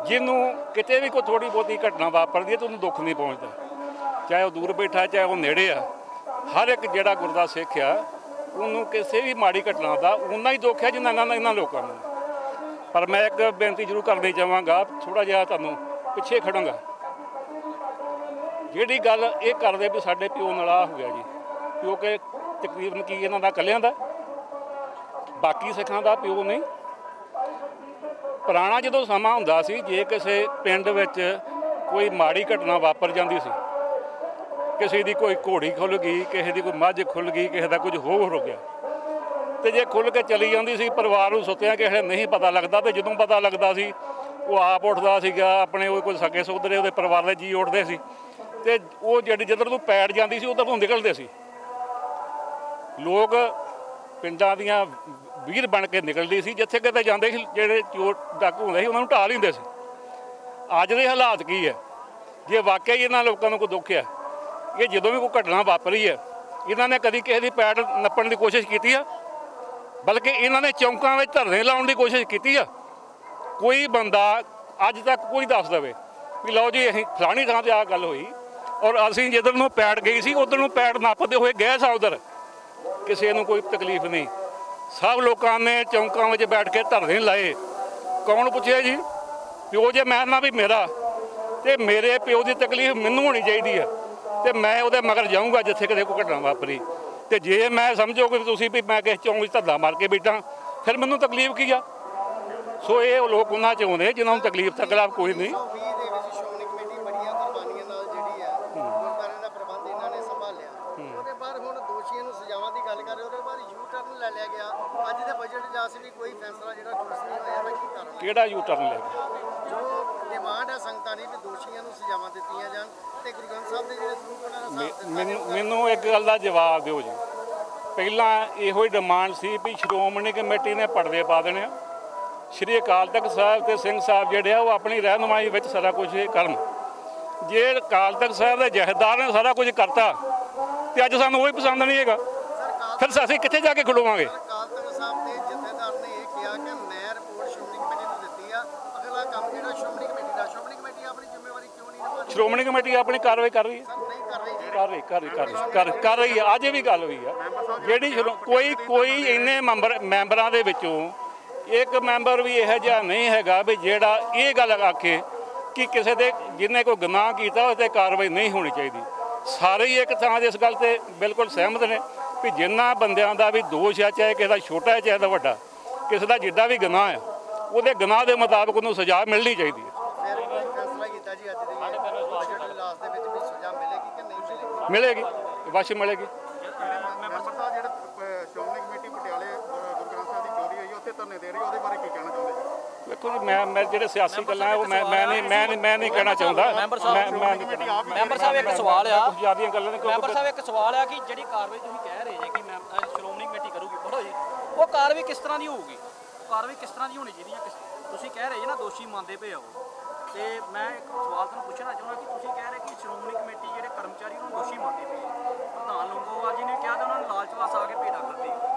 जिन्हों कितने भी कोई थोड़ी बहुती घटना वापरती है तो उन्होंने दुख नहीं पहुँचता, चाहे वह दूर बैठा चाहे वह नेड़े आ। हर एक जिहड़ा गुर दा सिख आ उन्होंने किसी भी माड़ी घटना का उन्ना ही दुख है जिन्ना इन्होंने लोगों को। पर मैं एक बेनती जरूर करनी चाहांगा, थोड़ा जिहा तुहानूं पिछे खड़ांगा, जिहड़ी गल ये करदे भी साडे प्यो नाल आ हो गया जी, प्यो के तकरीबन की इन्हां दा कलियां दा, बाकी सिखां दा प्यो नहीं। पुराना जदों समा हुंदा सी जे किसी पिंड विच कोई माड़ी घटना वापर जांदी सी, किसी की कोई घोड़ी खुल गई, किसी की कोई मझ खुल गई, किसी का कुछ होर हो गया, तो जे खुल के चली जाती सी परिवार को सुत्तिया किसी नहीं पता लगता, तो जदों पता लगता सी वो आप उठता सीगा, अपने कोई सगे सोदरे वो परिवार के जी उठते सी, ਤੇ ਉਹ ਜਿਹੜੀ ਜਿੱਧਰ ਨੂੰ ਪੈੜ ਜਾਂਦੀ ਸੀ ਉਧਰ ਨੂੰ ਨਿਕਲਦੇ ਸੀ ਲੋਕ, ਪਿੰਡਾਂ ਦੀਆਂ ਵੀਰ ਬਣ ਕੇ ਨਿਕਲਦੀ ਸੀ, ਜਿੱਥੇ ਕਿਤੇ ਜਾਂਦੇ ਸੀ ਜਿਹੜੇ ਚੋਰ ਡਾਕੂ ਹੁੰਦੇ ਸੀ ਉਹਨਾਂ ਨੂੰ ਢਾਹ ਲੈਂਦੇ ਸੀ। ਅੱਜ ਦੇ ਹਾਲਾਤ ਕੀ ਹੈ? ਜੇ ਵਾਕਿਆ ਹੀ ਇਹਨਾਂ ਲੋਕਾਂ ਨੂੰ ਕੋਈ ਦੁੱਖ ਹੈ, ਇਹ ਜਦੋਂ ਵੀ ਕੋਈ ਘਟਨਾ ਵਾਪਰੀ ਹੈ ਇਹਨਾਂ ਨੇ ਕਦੀ ਕਿਸੇ ਦੀ ਪੈੜ ਨੱਪਣ ਦੀ ਕੋਸ਼ਿਸ਼ ਕੀਤੀ ਆ? ਬਲਕਿ ਇਹਨਾਂ ਨੇ ਚੌਂਕਾਂ ਵਿੱਚ ਧਰਨੇ ਲਾਉਣ ਦੀ ਕੋਸ਼ਿਸ਼ ਕੀਤੀ ਆ। ਕੋਈ ਬੰਦਾ ਅੱਜ ਤੱਕ ਕੋਈ ਦੱਸ ਦੇਵੇ ਵੀ ਲਓ ਜੀ ਅਸੀਂ ਫਲਾਣੀ ਥਾਂ 'ਤੇ ਆਹ ਗੱਲ ਹੋਈ ਔਰ ਅਸੀਂ ਜਿੱਧਰ ਨੂੰ ਪੈੜ ਗਈ ਸੀ ਉੱਧਰ ਨੂੰ ਪੈੜ ਨੱਪਦੇ ਹੋਏ ਗਏ ਸਾਂ ਉੱਧਰ, ਕਿਸੇ ਨੂੰ ਕੋਈ ਤਕਲੀਫ ਨਹੀਂ। ਸਭ ਲੋਕਾਂ ਨੇ ਚੌਂਕਾਂ ਵਿੱਚ ਬੈਠ ਕੇ ਧਰਨੇ ਲਾਏ। ਕੌਣ ਪੁੱਛਿਆ ਜੀ? ਪਿਓ ਜੇ ਮੈਂ ਨਾ ਵੀ ਮੇਰਾ ਤੇ ਮੇਰੇ ਪਿਓ ਦੀ ਤਕਲੀਫ ਮੈਨੂੰ ਹੋਣੀ ਚਾਹੀਦੀ ਹੈ ਤੇ ਮੈਂ ਉਹਦੇ ਮਗਰ ਜਾਊਂਗਾ ਜਿੱਥੇ ਕਿਤੇ ਕੋਈ ਘਟਨਾ ਵਾਪਰੀ। ਤੇ ਜੇ ਮੈਂ ਸਮਝੋ ਕਿ ਤੁਸੀਂ ਵੀ ਮੈਂ ਕਿਸੇ ਚੌਂਕ ਵਿੱਚ ਧੱਦਾ ਮਾਰ ਕੇ ਬੈਠਾ ਫਿਰ ਮੈਨੂੰ ਤਕਲੀਫ ਕੀ ਆ? ਸੋ ਇਹ ਲੋਕ ਉਹਨਾਂ 'ਚ ਆਉਂਦੇ ਜਿਨ੍ਹਾਂ ਨੂੰ ਤਕਲੀਫ ਤਕਲਾਫ ਕੋਈ ਨਹੀਂ। ਕਿਹੜਾ ਯੂ ਟਰਨ ਲੈ ਗਿਆ? ਜੋ ਡਿਮਾਂਡ ਹੈ ਸੰਗਤਾਂ ਦੀ ਵੀ ਦੋਸ਼ੀਆਂ ਨੂੰ ਸਜ਼ਾਵਾਂ ਦਿੱਤੀਆਂ ਜਾਣ ਤੇ ਗੁਰੂ ਗ੍ਰੰਥ ਸਾਹਿਬ ਦੇ ਜਿਹੜੇ ਸਰੂਪ ਉਹਨਾਂ ਦਾ ਮੈਨੂੰ ਇੱਕ ਗੱਲ ਦਾ ਜਵਾਬ ਦਿਓ ਜੀ। ਪਹਿਲਾਂ ਇਹੋ ਹੀ ਡਿਮਾਂਡ ਸੀ ਵੀ ਸ਼੍ਰੋਮਣੀ ਕਮੇਟੀ ਨੇ ਪਰਦੇ ਪਾ ਦੇਣੇ ਆ, ਸ਼੍ਰੀ ਅਕਾਲ ਤਖਤ ਸਾਹਿਬ ਤੇ ਸਿੰਘ ਸਾਹਿਬ ਜਿਹੜੇ ਆ ਉਹ ਆਪਣੀ ਰਹਿਨੁਮਾਈ ਵਿੱਚ ਸਾਰਾ ਕੁਝ ਕਰਨ। ਜੇ ਅਕਾਲ ਤਖਤ ਸਾਹਿਬ ਦੇ ਜਥੇਦਾਰ ਨੇ ਸਾਰਾ ਕੁਝ ਕਰਤਾ ਤੇ ਅੱਜ ਸਾਨੂੰ ਉਹ ਹੀ ਪਸੰਦ ਨਹੀਂ ਹੈਗਾ, ਫਿਰ ਅਸੀਂ ਕਿੱਥੇ ਜਾ ਕੇ ਖਲੋਵਾਂਗੇ? ਅਕਾਲ ਤਖਤ ਸਾਹਿਬ ਦੇ ਜਥੇਦਾਰ ਨੇ ਇਹ ਕਿਹਾ ਕਿ ਮੈਂ ਰਿਪੋਰਟ ਸ਼੍ਰੋਮਣੀ ਕਮੇਟੀ ਨੂੰ ਦਿੱਤੀ ਆ, ਅਗਲਾ ਕੰਮ ਜਿਹੜਾ ਸ਼੍ਰੋਮਣੀ ਕਮੇਟੀ ਦਾ, ਸ਼੍ਰੋਮਣੀ ਕਮੇਟੀ ਆਪਣੀ ਜ਼ਿੰਮੇਵਾਰੀ ਕਿਉਂ ਨਹੀਂ ਨਿਭਾ ਰਹੀ? ਸ਼੍ਰੋਮਣੀ ਕਮੇਟੀ ਆਪਣੀ ਕਾਰਵਾਈ ਕਰ ਰਹੀ ਹੈ, ਕਰ ਰਹੀ ਹੈ। ਅੱਜ ਵੀ ਗੱਲ ਹੋਈ ਆ ਜਿਹੜੀ ਕੋਈ ਇੰਨੇ ਮੈਂਬਰਾਂ ਦੇ ਵਿੱਚੋਂ ਇੱਕ ਮੈਂਬਰ ਵੀ ਇਹੋ ਜਿਹਾ ਨਹੀਂ ਹੈਗਾ ਵੀ ਜਿਹੜਾ ਇਹ ਗੱਲ ਆਖੇ ਕਿ ਕਿਸੇ ਦੇ ਜਿਹਨੇ ਕੋਈ ਗੁਨਾਹ ਕੀਤਾ ਉਹ 'ਤੇ ਕਾਰਵਾਈ ਨਹੀਂ ਹੋਣੀ ਚਾਹੀਦੀ। ਸਾਰੇ ਹੀ ਇੱਕ ਥਾਂ ਦੇ ਇਸ ਗੱਲ 'ਤੇ ਬਿਲਕੁਲ ਸਹਿਮਤ ਨੇ ਵੀ ਜਿਨ੍ਹਾਂ ਬੰਦਿਆਂ ਦਾ ਵੀ ਦੋਸ਼ ਹੈ, ਚਾਹੇ ਕਿਸੇ ਦਾ ਛੋਟਾ ਹੈ ਚਾਹੇ ਦਾ ਵੱਡਾ, ਕਿਸੇ ਦਾ ਜਿੱਡਾ ਵੀ ਗੁਨਾਹ ਹੈ ਉਹਦੇ ਗੁਨਾਹ ਦੇ ਮੁਤਾਬਕ ਉਹਨੂੰ ਸਜ਼ਾ ਮਿਲਣੀ ਚਾਹੀਦੀ ਹੈ। ਫੈਸਲਾ ਕੀਤਾ ਜੀ ਅੱਜ ਦੇ ਬਜਟ ਇਜਲਾਸ ਦੇ ਵਿੱਚ ਵੀ ਸਜ਼ਾ ਮਿਲੇਗੀ ਕਿ ਨਹੀਂ ਮਿਲੇਗੀ? ਮਿਲੇਗੀ, ਅਵੱਸ਼ ਮਿਲੇਗੀ। ਮੈਂਬਰ ਸਾਹਿਬ ਜਿਹੜੇ ਸ਼੍ਰੋਮਣੀ ਕਮੇਟੀ ਪਟਿਆਲੇ ਗੁਰੂ ਗ੍ਰੰਥ ਸਾਹਿਬ ਦੀ ਚੋਰੀ ਹੋਈ ਉੱਥੇ ਧਰਨੇ ਦੇ ਰਹੀ ਉਹਦੇ ਬਾਰੇ ਕੀ ਕਹਿਣਾ ਚਾਹੁੰਦੇ ਜੀ? ਵੇਖੋ ਜੀ ਮੈਂ ਜਿਹੜੇ ਸਿਆਸੀ ਗੱਲਾਂ ਹੈ ਉਹ ਮੈਂ ਨਹੀਂ ਕਹਿਣਾ ਚਾਹੁੰਦਾ। ਮੈਂਬਰ ਸਾਹਿਬ ਇੱਕ ਸਵਾਲ ਆ, ਜ਼ਿਆਦੀਆਂ ਗੱਲਾਂ ਨੇ ਮੈਂਬਰ ਸਾਹਿਬ ਇੱਕ ਸਵਾਲ ਆ ਕਿ ਜਿਹੜੀ ਕਾਰਵਾਈ ਤੁਸੀਂ ਕਹਿ ਰਹੇ ਜੇ ਕਿ ਸ਼੍ਰੋਮਣੀ ਕਮੇਟੀ ਕਰੂਗੀ, ਪੜੋ ਜੀ ਉਹ ਕਾਰਵਾਈ ਕਿਸ ਤਰ੍ਹਾਂ ਦੀ ਹੋਊਗੀ? ਕਾਰਵਾਈ ਕਿਸ ਤਰ੍ਹਾਂ ਦੀ ਹੋਣੀ ਚਾਹੀਦੀ ਹੈ? ਤੁਸੀਂ ਕਹਿ ਰਹੇ ਜੇ ਨਾ ਦੋਸ਼ੀ ਮੰਨਦੇ ਪਏ ਹੋ, ਤੇ ਮੈਂ ਇੱਕ ਸਵਾਲ ਤੁਹਾਨੂੰ ਪੁੱਛਣਾ ਚਾਹੁੰਦਾ ਕਿ ਤੁਸੀਂ ਕਹਿ ਰਹੇ ਕਿ ਸ਼੍ਰੋਮਣੀ ਕਮੇਟੀ ਜਿਹੜੇ ਕਰਮਚਾਰੀ ਨੂੰ ਦੋਸ਼ੀ ਮੰਨਦੇ ਪਏ, ਪ੍ਰਧਾਨ ਲੰਗੋਵਾਲ ਜੀ ਨੇ ਕਿਹਾ ਤਾਂ ਉਹਨਾਂ ਨੂੰ ਲਾਲਚ ਵਸ ਆ ਕੇ ਭੇਡਾ ਕਰਦੇ,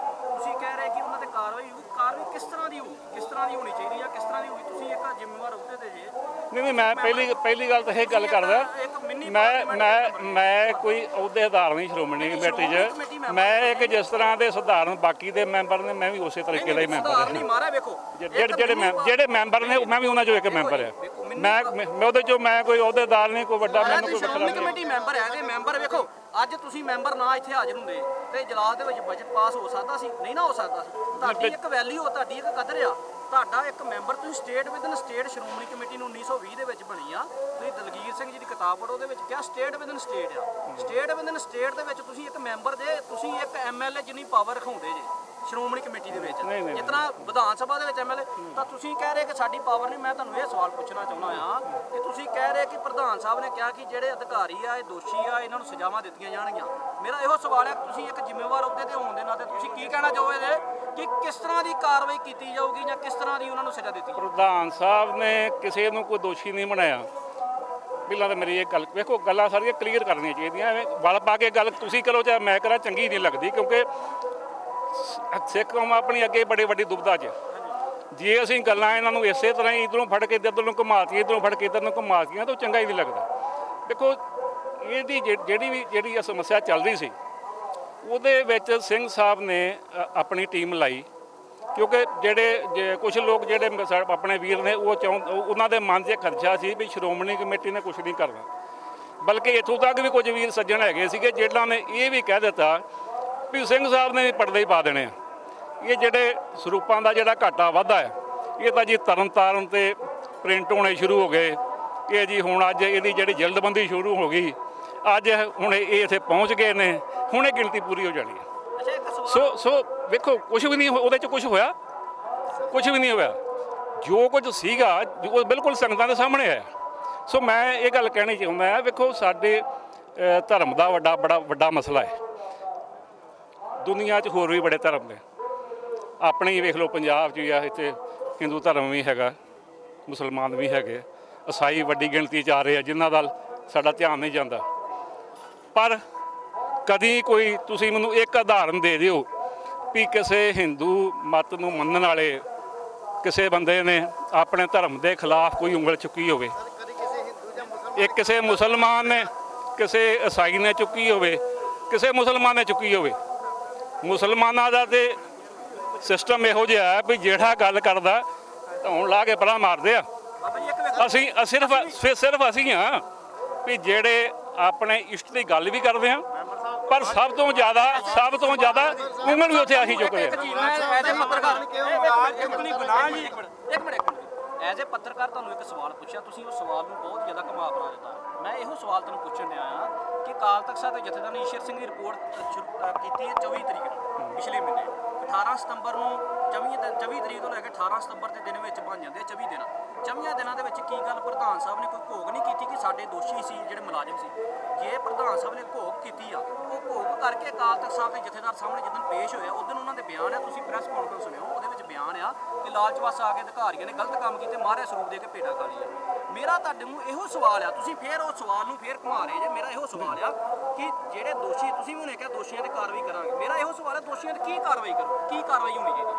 ਤੁਸੀਂ ਕਹਿ ਰਹੇ ਕਿ ਉਹਨਾਂ ਤੇ ਕਾਰਵਾਈ ਹੋਊ, ਕਾਰਵਾਈ ਕਿਸ ਤਰ੍ਹਾਂ ਦੀ ਹੋਊ, ਕਿਸ ਤਰ੍ਹਾਂ ਦੀ ਹੋਣੀ ਚਾਹੀਦੀ ਹੈ, ਕਿਸ ਤਰ੍ਹਾਂ ਦੀ ਹੋਊਗੀ? ਤੁਸੀਂ ਇੱਕ ਜ਼ਿੰਮੇਵਾਰ ਅਹੁਦੇ ਤੇ ਜੇ। ਨਹੀਂ ਮੈਂ ਪਹਿਲੀ ਗੱਲ ਤਾਂ ਇਹ ਗੱਲ ਕਰਦਾ, ਮੈਂ ਕੋਈ ਅਹੁਦੇਦਾਰ ਨਹੀਂ ਸ਼੍ਰੋਮਣੀ ਕਮੇਟੀ 'ਚ। ਮੈਂ ਇੱਕ ਜਿਸ ਤਰ੍ਹਾਂ ਦੇ ਸਧਾਰਨ ਬਾਕੀ ਦੇ ਮੈਂਬਰ ਨੇ ਮੈਂ ਵੀ ਉਸੇ ਤਰੀਕੇ ਦਾ ਹੀ ਮੈਂਬਰ ਹਾਂ। ਜਿਹੜੇ ਮੈਂਬਰ ਨੇ ਮੈਂ ਵੀ ਉਹਨਾਂ 'ਚੋਂ ਇੱਕ ਮੈਂਬਰ ਆ। ਮੈਂ ਉਹਦੇ 'ਚੋਂ ਮੈਂ ਕੋਈ ਅਹੁਦੇਦਾਰ ਨਹੀਂ, ਕੋਈ ਵੱਡਾ ਮੈਨੂੰ ਕੋਈ ਵੱਖਰਾ ਨਹੀਂ। ਕਮੇਟੀ ਮੈਂਬਰ ਹੈਗੇ, ਮੈਂਬਰ ਵੇਖੋ ਅੱਜ ਤੁਸੀਂ ਮੈਂਬਰ ਨਾ ਇੱਥੇ ਹਾਜ਼ਰ ਹੁੰਦੇ ਤੇ ਇਜਲਾਸ ਦੇ ਵਿੱਚ ਬਜਟ ਪਾਸ ਹੋ ਸਕਦਾ ਸੀ? ਨਹੀਂ ਨਾ ਹੋ ਸਕਦਾ ਸੀ। ਤੁਹਾਡੀ ਇੱਕ ਵੈਲਿਊ, ਤੁਹਾਡੀ ਇੱਕ ਕਦਰ ਆ, ਤੁਹਾਡਾ ਇੱਕ ਮੈਂਬਰ ਤੁਸੀਂ state within state Shiromani committee ਨੂੰ 1920 ਦੇ ਵਿੱਚ ਬਣੀ ਆ। ਤੁਸੀਂ ਦਲਗੀਰ ਸਿੰਘ ਜੀ ਦੀ ਕਿਤਾਬ ਪੜ੍ਹੋ, ਉਹਦੇ ਵਿੱਚ ਕਿਹਾ ਸਟੇਟ ਵਿਦਨ ਸਟੇਟ ਆ। ਸਟੇਟ ਵਿਦਨ ਸਟੇਟ ਦੇ ਵਿੱਚ ਤੁਸੀਂ ਇੱਕ ਮੈਂਬਰ ਜੇ, ਤੁਸੀਂ ਇੱਕ ਐਮਐਲਏ ਜਿੰਨੀ ਪਾਵਰ ਰਖਾਉਂਦੇ ਜੇ ਸ਼੍ਰੋਮਣੀ ਕਮੇਟੀ ਦੇ ਵਿੱਚ, ਜਿਤਨਾ ਵਿਧਾਨ ਸਭਾ ਦੇ ਵਿੱਚ ਐਮਐਲਏ, ਤਾਂ ਤੁਸੀਂ ਕਹਿ ਰਹੇ ਕਿ ਸਾਡੀ ਪਾਵਰ ਨਹੀਂ। ਮੈਂ ਤੁਹਾਨੂੰ ਇਹ ਸਵਾਲ ਪੁੱਛਣਾ ਚਾਹੁੰਦਾ ਆ ਕਿ ਤੁਸੀਂ ਕਹਿ ਰਹੇ ਕਿ ਪ੍ਰਧਾਨ ਸਾਹਿਬ ਨੇ ਕਿਹਾ ਕਿ ਜਿਹੜੇ ਅਧਿਕਾਰੀ ਆ ਇਹ ਦੋਸ਼ੀ ਆ, ਇਹਨਾਂ ਨੂੰ ਸਜ਼ਾਵਾਂ ਦਿੱਤੀਆਂ ਜਾਣਗੀਆਂ। ਮੇਰਾ ਇਹੋ ਸਵਾਲ ਹੈ ਤੁਸੀਂ ਇੱਕ ਜ਼ਿੰਮੇਵਾਰ ਅਹੁਦੇ ਤੇ ਹੋਣ ਦੇ ਨਾਤੇ ਤੁਸੀਂ ਕੀ ਕਹਿਣਾ ਚਾਹੋਗੇ ਜੇ ਕਿ ਕਿਸ ਤਰ੍ਹਾਂ ਦੀ ਕਾਰਵਾਈ ਕੀਤੀ ਜਾਊਗੀ ਜਾਂ ਕਿਸ ਤਰ੍ਹਾਂ ਦੀ ਉਹਨਾਂ ਨੂੰ ਸਜ਼ਾ ਦਿੱਤੀ ਜਾਊਗੀ? ਪ੍ਰਧਾਨ ਸਾਹਿਬ ਨੇ ਕਿਸੇ ਨੂੰ ਕੋਈ ਦੋਸ਼ੀ ਨਹੀਂ ਬਣਾਇਆ। ਪਹਿਲਾਂ ਤਾਂ ਮੇਰੀ ਇਹ ਗੱਲ ਵੇਖੋ, ਗੱਲਾਂ ਸਾਰੀਆਂ ਕਲੀਅਰ ਕਰਨੀਆਂ ਚਾਹੀਦੀਆਂ। ਐਵੇਂ ਵਲ ਪਾ ਕੇ ਗੱਲ ਤੁਸੀਂ ਕਰੋ ਚਾਹੇ ਮੈਂ ਕਰਾਂ, ਚੰਗੀ ਨਹੀਂ ਲੱਗਦੀ, ਕਿਉਂਕਿ ਸਿੱਖ ਕੌਮ ਆਪਣੀ ਅੱਗੇ ਬੜੀ ਵੱਡੀ ਦੁਬਿਧਾ 'ਚ। ਜੇ ਅਸੀਂ ਗੱਲਾਂ ਇਹਨਾਂ ਨੂੰ ਇਸੇ ਤਰ੍ਹਾਂ ਹੀ ਇੱਧਰੋਂ ਫੜ ਕੇ ਇੱਧਰ ਨੂੰ ਘੁਮਾਤੀਆਂ, ਇੱਧਰੋਂ ਫੜ ਕੇ ਇੱਧਰ ਨੂੰ ਘੁਮਾਤੀਆਂ ਤਾਂ ਉਹ ਚੰਗਾ ਹੀ ਨਹੀਂ ਲੱਗਦਾ। ਦੇਖੋ ਇਹਦੀ ਜਿਹੜੀ ਸਮੱਸਿਆ ਚੱਲ ਰਹੀ ਸੀ ਉਹਦੇ ਵਿੱਚ ਸਿੰਘ ਸਾਹਿਬ ਨੇ ਆਪਣੀ ਟੀਮ ਲਾਈ, ਕਿਉਂਕਿ ਜਿਹੜੇ ਕੁਝ ਲੋਕ ਜਿਹੜੇ ਆਪਣੇ ਵੀਰ ਨੇ ਉਹ ਉਹਨਾਂ ਦੇ ਮਨ 'ਚ ਖਦਸ਼ਾ ਸੀ ਵੀ ਸ਼੍ਰੋਮਣੀ ਕਮੇਟੀ ਨੇ ਕੁਛ ਨਹੀਂ ਕਰਨਾ। ਬਲਕਿ ਇੱਥੋਂ ਤੱਕ ਵੀ ਕੁਝ ਵੀਰ ਸੱਜਣ ਹੈਗੇ ਸੀਗੇ ਜਿਹਨਾਂ ਨੇ ਇਹ ਵੀ ਕਹਿ ਦਿੱਤਾ ਵੀ ਸਿੰਘ ਸਾਹਿਬ ਨੇ ਪਰਦੇ ਹੀ ਪਾ ਦੇਣੇ ਆ। ਇਹ ਜਿਹੜੇ ਸਰੂਪਾਂ ਦਾ ਜਿਹੜਾ ਘਾਟਾ ਵਾਧਾ ਹੈ ਇਹ ਤਾਂ ਜੀ ਤਰਨ ਤਾਰਨ ਤੇ ਪ੍ਰਿੰਟ ਹੋਣੇ ਸ਼ੁਰੂ ਹੋ ਗਏ। ਇਹ ਜੀ ਹੁਣ ਅੱਜ ਇਹਦੀ ਜਿਹੜੀ ਜਲਦਬੰਦੀ ਸ਼ੁਰੂ ਹੋ ਗਈ, ਅੱਜ ਹੁਣ ਇਹ ਇੱਥੇ ਪਹੁੰਚ ਗਏ ਨੇ, ਹੁਣ ਇਹ ਗਿਣਤੀ ਪੂਰੀ ਹੋ ਜਾਣੀ ਹੈ। ਸੋ ਵੇਖੋ ਕੁਝ ਵੀ ਨਹੀਂ ਉਹਦੇ 'ਚ ਕੁਝ ਹੋਇਆ, ਕੁਝ ਵੀ ਨਹੀਂ ਹੋਇਆ। ਜੋ ਕੁਝ ਸੀਗਾ ਉਹ ਬਿਲਕੁਲ ਸੰਗਤਾਂ ਦੇ ਸਾਹਮਣੇ ਆਇਆ। ਸੋ ਮੈਂ ਇਹ ਗੱਲ ਕਹਿਣੀ ਚਾਹੁੰਦਾ ਹਾਂ, ਵੇਖੋ ਸਾਡੇ ਧਰਮ ਦਾ ਬੜਾ ਵੱਡਾ ਮਸਲਾ ਹੈ। ਦੁਨੀਆ 'ਚ ਹੋਰ ਵੀ ਬੜੇ ਧਰਮ ਨੇ, ਆਪਣੇ ਹੀ ਵੇਖ ਲਓ ਪੰਜਾਬ 'ਚ ਵੀ ਆ, ਇੱਥੇ ਹਿੰਦੂ ਧਰਮ ਵੀ ਹੈਗਾ, ਮੁਸਲਮਾਨ ਵੀ ਹੈਗੇ, ਈਸਾਈ ਵੱਡੀ ਗਿਣਤੀ 'ਚ ਆ ਰਹੇ ਆ ਜਿਨ੍ਹਾਂ ਦਾ ਸਾਡਾ ਧਿਆਨ ਨਹੀਂ ਜਾਂਦਾ। ਪਰ ਕਦੀ ਕੋਈ ਤੁਸੀਂ ਮੈਨੂੰ ਇੱਕ ਉਦਾਹਰਨ ਦੇ ਦਿਓ ਵੀ ਕਿਸੇ ਹਿੰਦੂ ਮਤ ਨੂੰ ਮੰਨਣ ਵਾਲੇ ਕਿਸੇ ਬੰਦੇ ਨੇ ਆਪਣੇ ਧਰਮ ਦੇ ਖਿਲਾਫ ਕੋਈ ਉਂਗਲ ਚੁੱਕੀ ਹੋਵੇ। ਇੱਕ ਕਿਸੇ ਮੁਸਲਮਾਨ ਨੇ, ਕਿਸੇ ਈਸਾਈ ਨੇ ਚੁੱਕੀ ਹੋਵੇ, ਕਿਸੇ ਮੁਸਲਮਾਨ ਨੇ ਚੁੱਕੀ ਹੋਵੇ। ਮੁਸਲਮਾਨਾਂ ਦਾ ਤੇ ਸਿਸਟਮ ਇਹੋ ਜਿਹਾ ਵੀ ਜਿਹੜਾ ਗੱਲ ਕਰਦਾ ਧੌਣ ਲਾ ਕੇ ਪਰਾਂ ਮਾਰਦੇ ਆ। ਅਸੀਂ ਸਿਰਫ ਅਸੀਂ ਹਾਂ ਵੀ ਜਿਹੜੇ ਆਪਣੇ ਇਸ਼ਟ ਦੀ ਗੱਲ ਵੀ ਕਰਦੇ ਹਾਂ, ਪਰ ਸਭ ਤੋਂ ਜ਼ਿਆਦਾ ਉਮਰ ਵੀ ਉੱਥੇ ਅਸੀਂ ਚੁੱਕਦੇ ਐਜ਼ ਏ ਪੱਤਰਕਾਰ ਤੁਹਾਨੂੰ ਇੱਕ ਸਵਾਲ ਪੁੱਛਿਆ, ਤੁਸੀਂ ਉਸ ਸਵਾਲ ਨੂੰ ਬਹੁਤ ਜ਼ਿਆਦਾ ਘੁਮਾ ਫਿਰਾ ਦਿੱਤਾ। ਮੈਂ ਇਹੋ ਸਵਾਲ ਤੁਹਾਨੂੰ ਪੁੱਛਣ ਡਿਆ ਆ ਕਿ ਅਕਾਲ ਤਖ਼ਤ ਸਾਹਿਬ ਦੇ ਜਥੇਦਾਰ ਨੇ ਈਸ਼ਰ ਸਿੰਘ ਦੀ ਰਿਪੋਰਟ ਕੀਤੀ ਹੈ 24 ਤਰੀਕ ਨੂੰ ਪਿਛਲੇ ਮਹੀਨੇ। 18 ਸਤੰਬਰ ਨੂੰ 24 ਤਰੀਕ ਤੋਂ ਲੈ ਕੇ 18 ਸਤੰਬਰ ਦੇ ਦਿਨ ਵਿੱਚ ਬਣ ਜਾਂਦੇ 24 ਦਿਨ। 24 ਦਿਨਾਂ ਦੇ ਵਿੱਚ ਕੀ ਗੱਲ ਪ੍ਰਧਾਨ ਸਾਹਿਬ ਨੇ ਕੋਈ ਘੋਗ ਨਹੀਂ ਕੀਤੀ ਕਿ ਸਾਡੇ ਦੋਸ਼ੀ ਸੀ ਜਿਹੜੇ ਮੁਲਾਜ਼ਮ ਸੀ? ਜੇ ਪ੍ਰਧਾਨ ਸਾਹਿਬ ਨੇ ਘੋਗ ਕੀਤੀ ਆ, ਉਹ ਘੋਗ ਕਰਕੇ ਅਕਾਲ ਤਖ਼ਤ ਸਾਹਿਬ ਦੇ ਜਥੇਦਾਰ ਸਾਹਮਣੇ ਜਿੱਦਣ ਪੇਸ਼ ਹੋਇਆ ਉਦੋਂ ਉਹਨਾਂ ਦੇ ਬਿਆਨ ਆ, ਤੁਸੀਂ ਪ੍ਰੈਸ ਕਾਨਫਰੰਸ ਸੁਣਿਓ, ਉਹਦੇ ਵਿੱਚ ਬਿਆਨ ਆ ਕਿ ਲਾਲਚ ਵਸ ਆ ਕੇ ਅਧਿਕਾਰੀਆਂ ਨੇ ਗਲਤ ਕੰਮ ਕੀਤੇ, ਮਾਰੇ ਸਰੂਪ ਦੇ ਕੇ ਭੇਟਾ ਖਾ ਲਈ ਆ। ਮੇਰਾ ਤੁਹਾਡੇ ਨੂੰ ਇਹੋ ਸਵਾਲ ਆ, ਤੁਸੀਂ ਫੇਰ ਉਹ ਸਵਾਲ ਨੂੰ ਫੇਰ ਘੁਮਾ ਰਹੇ ਜੇ। ਮੇਰਾ ਇਹੋ ਸਵਾਲ ਆ ਕਿ ਜਿਹੜੇ ਦੋਸ਼ੀ, ਤੁਸੀਂ ਵੀ ਹੁਣੇ ਕਿਹਾ ਦੋਸ਼ੀਆਂ ਤੇ ਕਾਰਵਾਈ ਕਰਾਂਗੇ, ਮੇਰਾ ਇਹੋ ਸਵਾਲ ਹੈ ਦੋਸ਼ੀਆਂ ਤੇ ਕੀ ਕਾਰਵਾਈ ਕਰੋ, ਕੀ ਕਾਰਵਾਈ ਹੋਣੀ ਚਾਹੀਦੀ?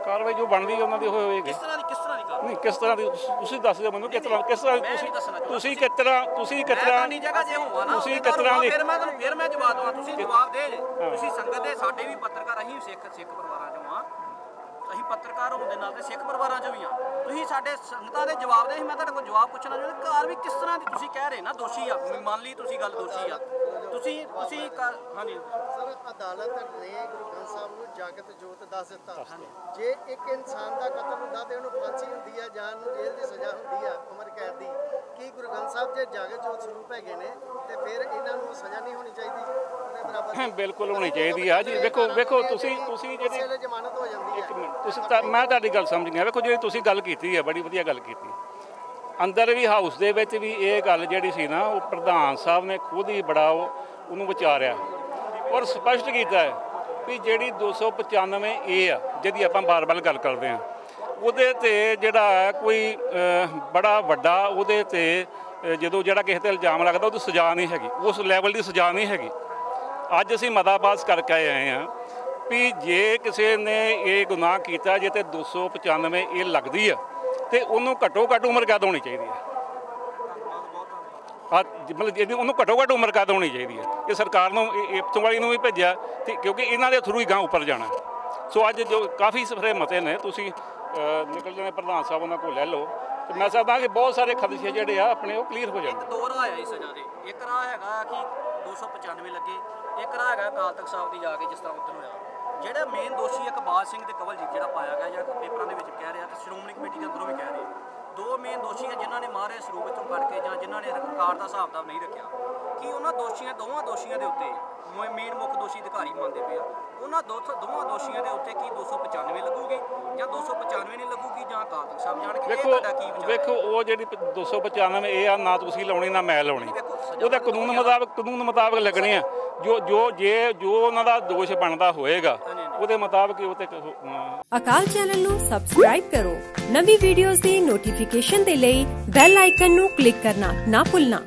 ਕਾਰਵਾਈ ਜੋ ਬਣਦੀ ਉਹਨਾਂ ਦੀ ਹੋਵੇਗੀ। ਕਿਸ ਤਰ੍ਹਾਂ ਦੀ ਕਾਰਵਾਈ? ਨਹੀਂ, ਕਿਸ ਤਰ੍ਹਾਂ ਦੀ ਤੁਸੀਂ ਦੱਸ ਦਿਓ ਮੈਨੂੰ, ਤੁਸੀਂ ਕਿਸ ਤਰ੍ਹਾਂ ਦੀ ਫਿਰ ਮੈਂ ਜਵਾਬ ਦਵਾਂ, ਤੁਸੀਂ ਜਵਾਬ ਦੇ। ਤੁਸੀਂ ਸੰਗਤ ਦੇ, ਸਾਡੇ ਵੀ ਪੱਤਰਕਾਰ, ਅਸੀਂ ਸਿੱਖ ਪਰਿਵਾਰਾਂ ਚੋਂ ਆ, ਅਸੀਂ ਪੱਤਰਕਾਰ ਹੋਣ ਦੇ ਨਾਲ ਤੇ ਸਿੱਖ ਪਰਿਵਾਰਾਂ ਚੋਂ ਵੀ ਆ। ਤੁਸੀਂ ਸਾਡੇ ਸੰਗਤਾਂ ਦੇ ਜਵਾਬ ਦੇ। ਮੈਂ ਤੁਹਾਡੇ ਕੋਲ ਜਵਾਬ ਪੁੱਛਣਾ ਚਾਹੁੰਦਾ, ਕਾਰ ਵੀ ਕਿਸ ਤਰ੍ਹਾਂ ਦੀ ਤੁਸੀਂ ਕਹਿ ਰਹੇ ਨਾ ਦੋਸ਼ੀ ਆ, ਮੰਨ ਲਈ ਤੁਸੀਂ ਗੱਲ ਦੋਸ਼ੀ ਆ, ਤੁਸੀਂ ਹਾਂਜੀ ਸਰ, ਅਦਾਲਤ ਨੇ ਗੁਰੂ ਗ੍ਰੰਥ ਸਾਹਿਬ ਨੂੰ ਜਾਗਤ ਜੋਤ ਦੱਸ ਦਿੱਤਾ। ਜੇ ਇੱਕ ਇਨਸਾਨ ਦਾ ਕਤਲ ਹੁੰਦਾ ਤੇ ਉਹਨੂੰ ਫਾਂਸੀ ਹੁੰਦੀ ਆ, ਜਾਨ ਨੂੰ ਜੇਲ੍ਹ ਦੀ ਸਜ਼ਾ ਹੁੰਦੀ ਆ, ਉਮਰ ਕੈਦ ਦੀ। ਕੀ ਗੁਰੂ ਗ੍ਰੰਥ ਸਾਹਿਬ ਜੇ ਜਾਗਤ ਜੋਤ ਸਰੂਪ ਹੈਗੇ ਨੇ ਤੇ ਫਿਰ ਇਹਨਾਂ ਨੂੰ ਸਜ਼ਾ ਨਹੀਂ ਹੋਣੀ ਚਾਹੀਦੀ? ਬਿਲਕੁਲ ਹੋਣੀ ਚਾਹੀਦੀ ਆ ਜੀ। ਵੇਖੋ ਤੁਸੀਂ ਜਿਹੜੀ ਜ਼ਮਾਨਤ ਹੋ ਜਾਂਦੀ ਹੈ। ਤੁਸੀਂ ਮੈਂ ਤੁਹਾਡੀ ਗੱਲ ਸਮਝ ਗਿਆ। ਵੇਖੋ ਜਿਹੜੀ ਤੁਸੀਂ ਗੱਲ ਕੀਤੀ ਹੈ, ਬੜੀ ਵਧੀਆ ਗੱਲ ਕੀਤੀ। ਅੰਦਰ ਵੀ ਹਾਊਸ ਦੇ ਵਿੱਚ ਵੀ ਇਹ ਗੱਲ ਜਿਹੜੀ ਸੀ ਨਾ, ਉਹ ਪ੍ਰਧਾਨ ਸਾਹਿਬ ਨੇ ਖੁਦ ਹੀ ਬੜਾ ਉਹਨੂੰ ਵਿਚਾਰਿਆ ਔਰ ਸਪਸ਼ਟ ਕੀਤਾ ਹੈ ਵੀ ਜਿਹੜੀ 295 ਏ ਆ, ਜਿਹਦੀ ਆਪਾਂ ਬਾਰ-ਬਾਰ ਗੱਲ ਕਰਦੇ ਹਾਂ, ਉਹਦੇ ਤੇ ਜਿਹੜਾ ਕੋਈ ਬੜਾ ਵੱਡਾ ਉਹਦੇ ਤੇ ਜਦੋਂ ਜਿਹੜਾ ਕਿਸੇ ਤੇ ਇਲਜ਼ਾਮ ਲੱਗਦਾ ਉਹਦੀ ਸਜ਼ਾ ਨਹੀਂ ਹੈਗੀ, ਉਸ ਲੈਵਲ ਦੀ ਸਜ਼ਾ ਨਹੀਂ ਹੈਗੀ। ਅੱਜ ਅਸੀਂ ਮਤਾ ਪਾਸ ਕਰਕੇ ਆਏ ਹਾਂ ਵੀ ਜੇ ਕਿਸੇ ਨੇ ਇਹ ਗੁਨਾਹ ਕੀਤਾ, ਜੇ ਤੇ 295 ਏ ਲੱਗਦੀ ਆ ਤੇ ਉਹਨੂੰ ਘੱਟੋ ਘੱਟ ਉਮਰ ਕੈਦ ਹੋਣੀ ਚਾਹੀਦੀ ਹੈ। ਮਤਲਬ ਉਹਨੂੰ ਘੱਟੋ ਘੱਟ ਉਮਰ ਕੈਦ ਹੋਣੀ ਚਾਹੀਦੀ ਹੈ। ਇਹ ਸਰਕਾਰ ਨੂੰ, ਇਪਤੋਂ ਵਾਲੀ ਨੂੰ ਵੀ ਭੇਜਿਆ ਤੇ ਕਿਉਂਕਿ ਇਹਨਾਂ ਦੇ ਥਰੂ ਹੀ ਗਾਂ ਉੱਪਰ ਜਾਣਾ। ਸੋ ਅੱਜ ਜੋ ਕਾਫੀ ਸਾਰੇ ਮਤੇ ਨੇ, ਤੁਸੀਂ ਨਿਕਲ ਜਾਣੇ ਪ੍ਰਧਾਨ ਸਾਹਿਬ ਉਹਨਾਂ ਕੋਲ ਲੈ ਲਓ ਤੇ ਮੈਂ ਸਮਝਦਾ ਕਿ ਬਹੁਤ ਸਾਰੇ ਖਦਸ਼ੇ ਜਿਹੜੇ ਆ ਆਪਣੇ ਉਹ ਕਲੀਅਰ ਹੋ ਜਾਣਗੇ। ਦੋ ਰਾਹ ਆ ਇਸ ਸਜ਼ਾ ਦੇ। ਇੱਕ ਰਾਹ ਹੈਗਾ ਕਿ 295 ਲੱਗੇ, ਇੱਕ ਰਾਹ ਹੈਗਾ ਅਕਾਲ ਤਖ਼ਤ ਸਾਹਿਬ ਦੀ ਜਾ ਕੇ ਜਿਸ ਤਰ੍ਹਾਂ ਉੱਧਰ ਹੋਇਆ। ਜਿਹੜਾ ਮੇਨ ਦੋਸ਼ੀ ਇਕਬਾਲ ਸਿੰਘ ਤੇ ਕਵਲਜੀਤ ਜਿਹੜਾ ਪਾਇਆ ਗਿਆ, ਜਾਂ ਪੇਪਰਾਂ ਦੇ ਵਿੱਚ ਕਹਿ ਰਿਹਾ ਤੇ ਸ਼੍ਰੋਮਣੀ ਕਮੇਟੀ ਦੇ ਅੰਦਰੋਂ ਵੀ ਕਹਿ ਰਹੇ, ਦੋ ਮੇਨ ਦੋਸ਼ੀ ਹੈ ਜਿਨ੍ਹਾਂ ਨੇ ਮਾਰੇ ਸਰੂਪ ਵਿੱਚੋਂ ਕੱਢ ਕੇ ਜਾਂ ਜਿਨ੍ਹਾਂ ਨੇ ਰਿਕਾਰਡ ਦਾ ਹਿਸਾਬ ਕਿਤਾਬ ਨਹੀਂ ਰੱਖਿਆ। ਕਿ ਉਹਨਾਂ ਦੋਵਾਂ ਦੋਸ਼ੀਆਂ ਦੇ ਉੱਤੇ ਮੇਨ ਮੁੱਖ ਦੋਸ਼ੀ ਅਧਿਕਾਰੀ ਮੰਨਦੇ ਪਏ ਆ, ਉਹਨਾਂ ਦੋਵਾਂ ਦੋਸ਼ੀਆਂ ਦੇ ਉੱਤੇ ਕੀ 295 ਲੱਗੂਗੀ ਜਾਂ 295 ਨਹੀਂ ਲੱਗੂਗੀ ਜਾਂ ਅਕਾਲ ਤਖ਼ਤ ਸਾਹਿਬ ਜਾਣਗੇ? ਵੇਖੋ ਉਹ ਜਿਹੜੀ 295 ਇਹ ਆ, ਨਾ ਤੁਸੀਂ ਲਾਉਣੀ ਨਾ ਮੈਂ ਲਾਉਣੀ, ਉਹਦਾ ਕਾਨੂੰਨ ਮੁਤਾਬਕ ਲੱਗਣੇ ਆ। ਜੋ ਉਹਨਾਂ ਦਾ ਦੋਸ਼ ਬਣਦਾ ਹੋਏਗਾ ਉਹਦੇ ਮੁਤਾਬਕ ਹੀ ਉਹ ਤੇ। ਅਕਾਲ ਚੈਨਲ ਨੂੰ ਸਬਸਕ੍ਰਾਈਬ ਕਰੋ, ਨਵੀਂ ਵੀਡੀਓਜ਼ ਦੀ ਨੋਟੀਫਿਕੇਸ਼ਨ ਦੇ ਲਈ ਬੈਲ ਆਈਕਨ ਨੂੰ ਕਲਿੱਕ ਕਰਨਾ ਨਾ ਭੁੱਲਣਾ।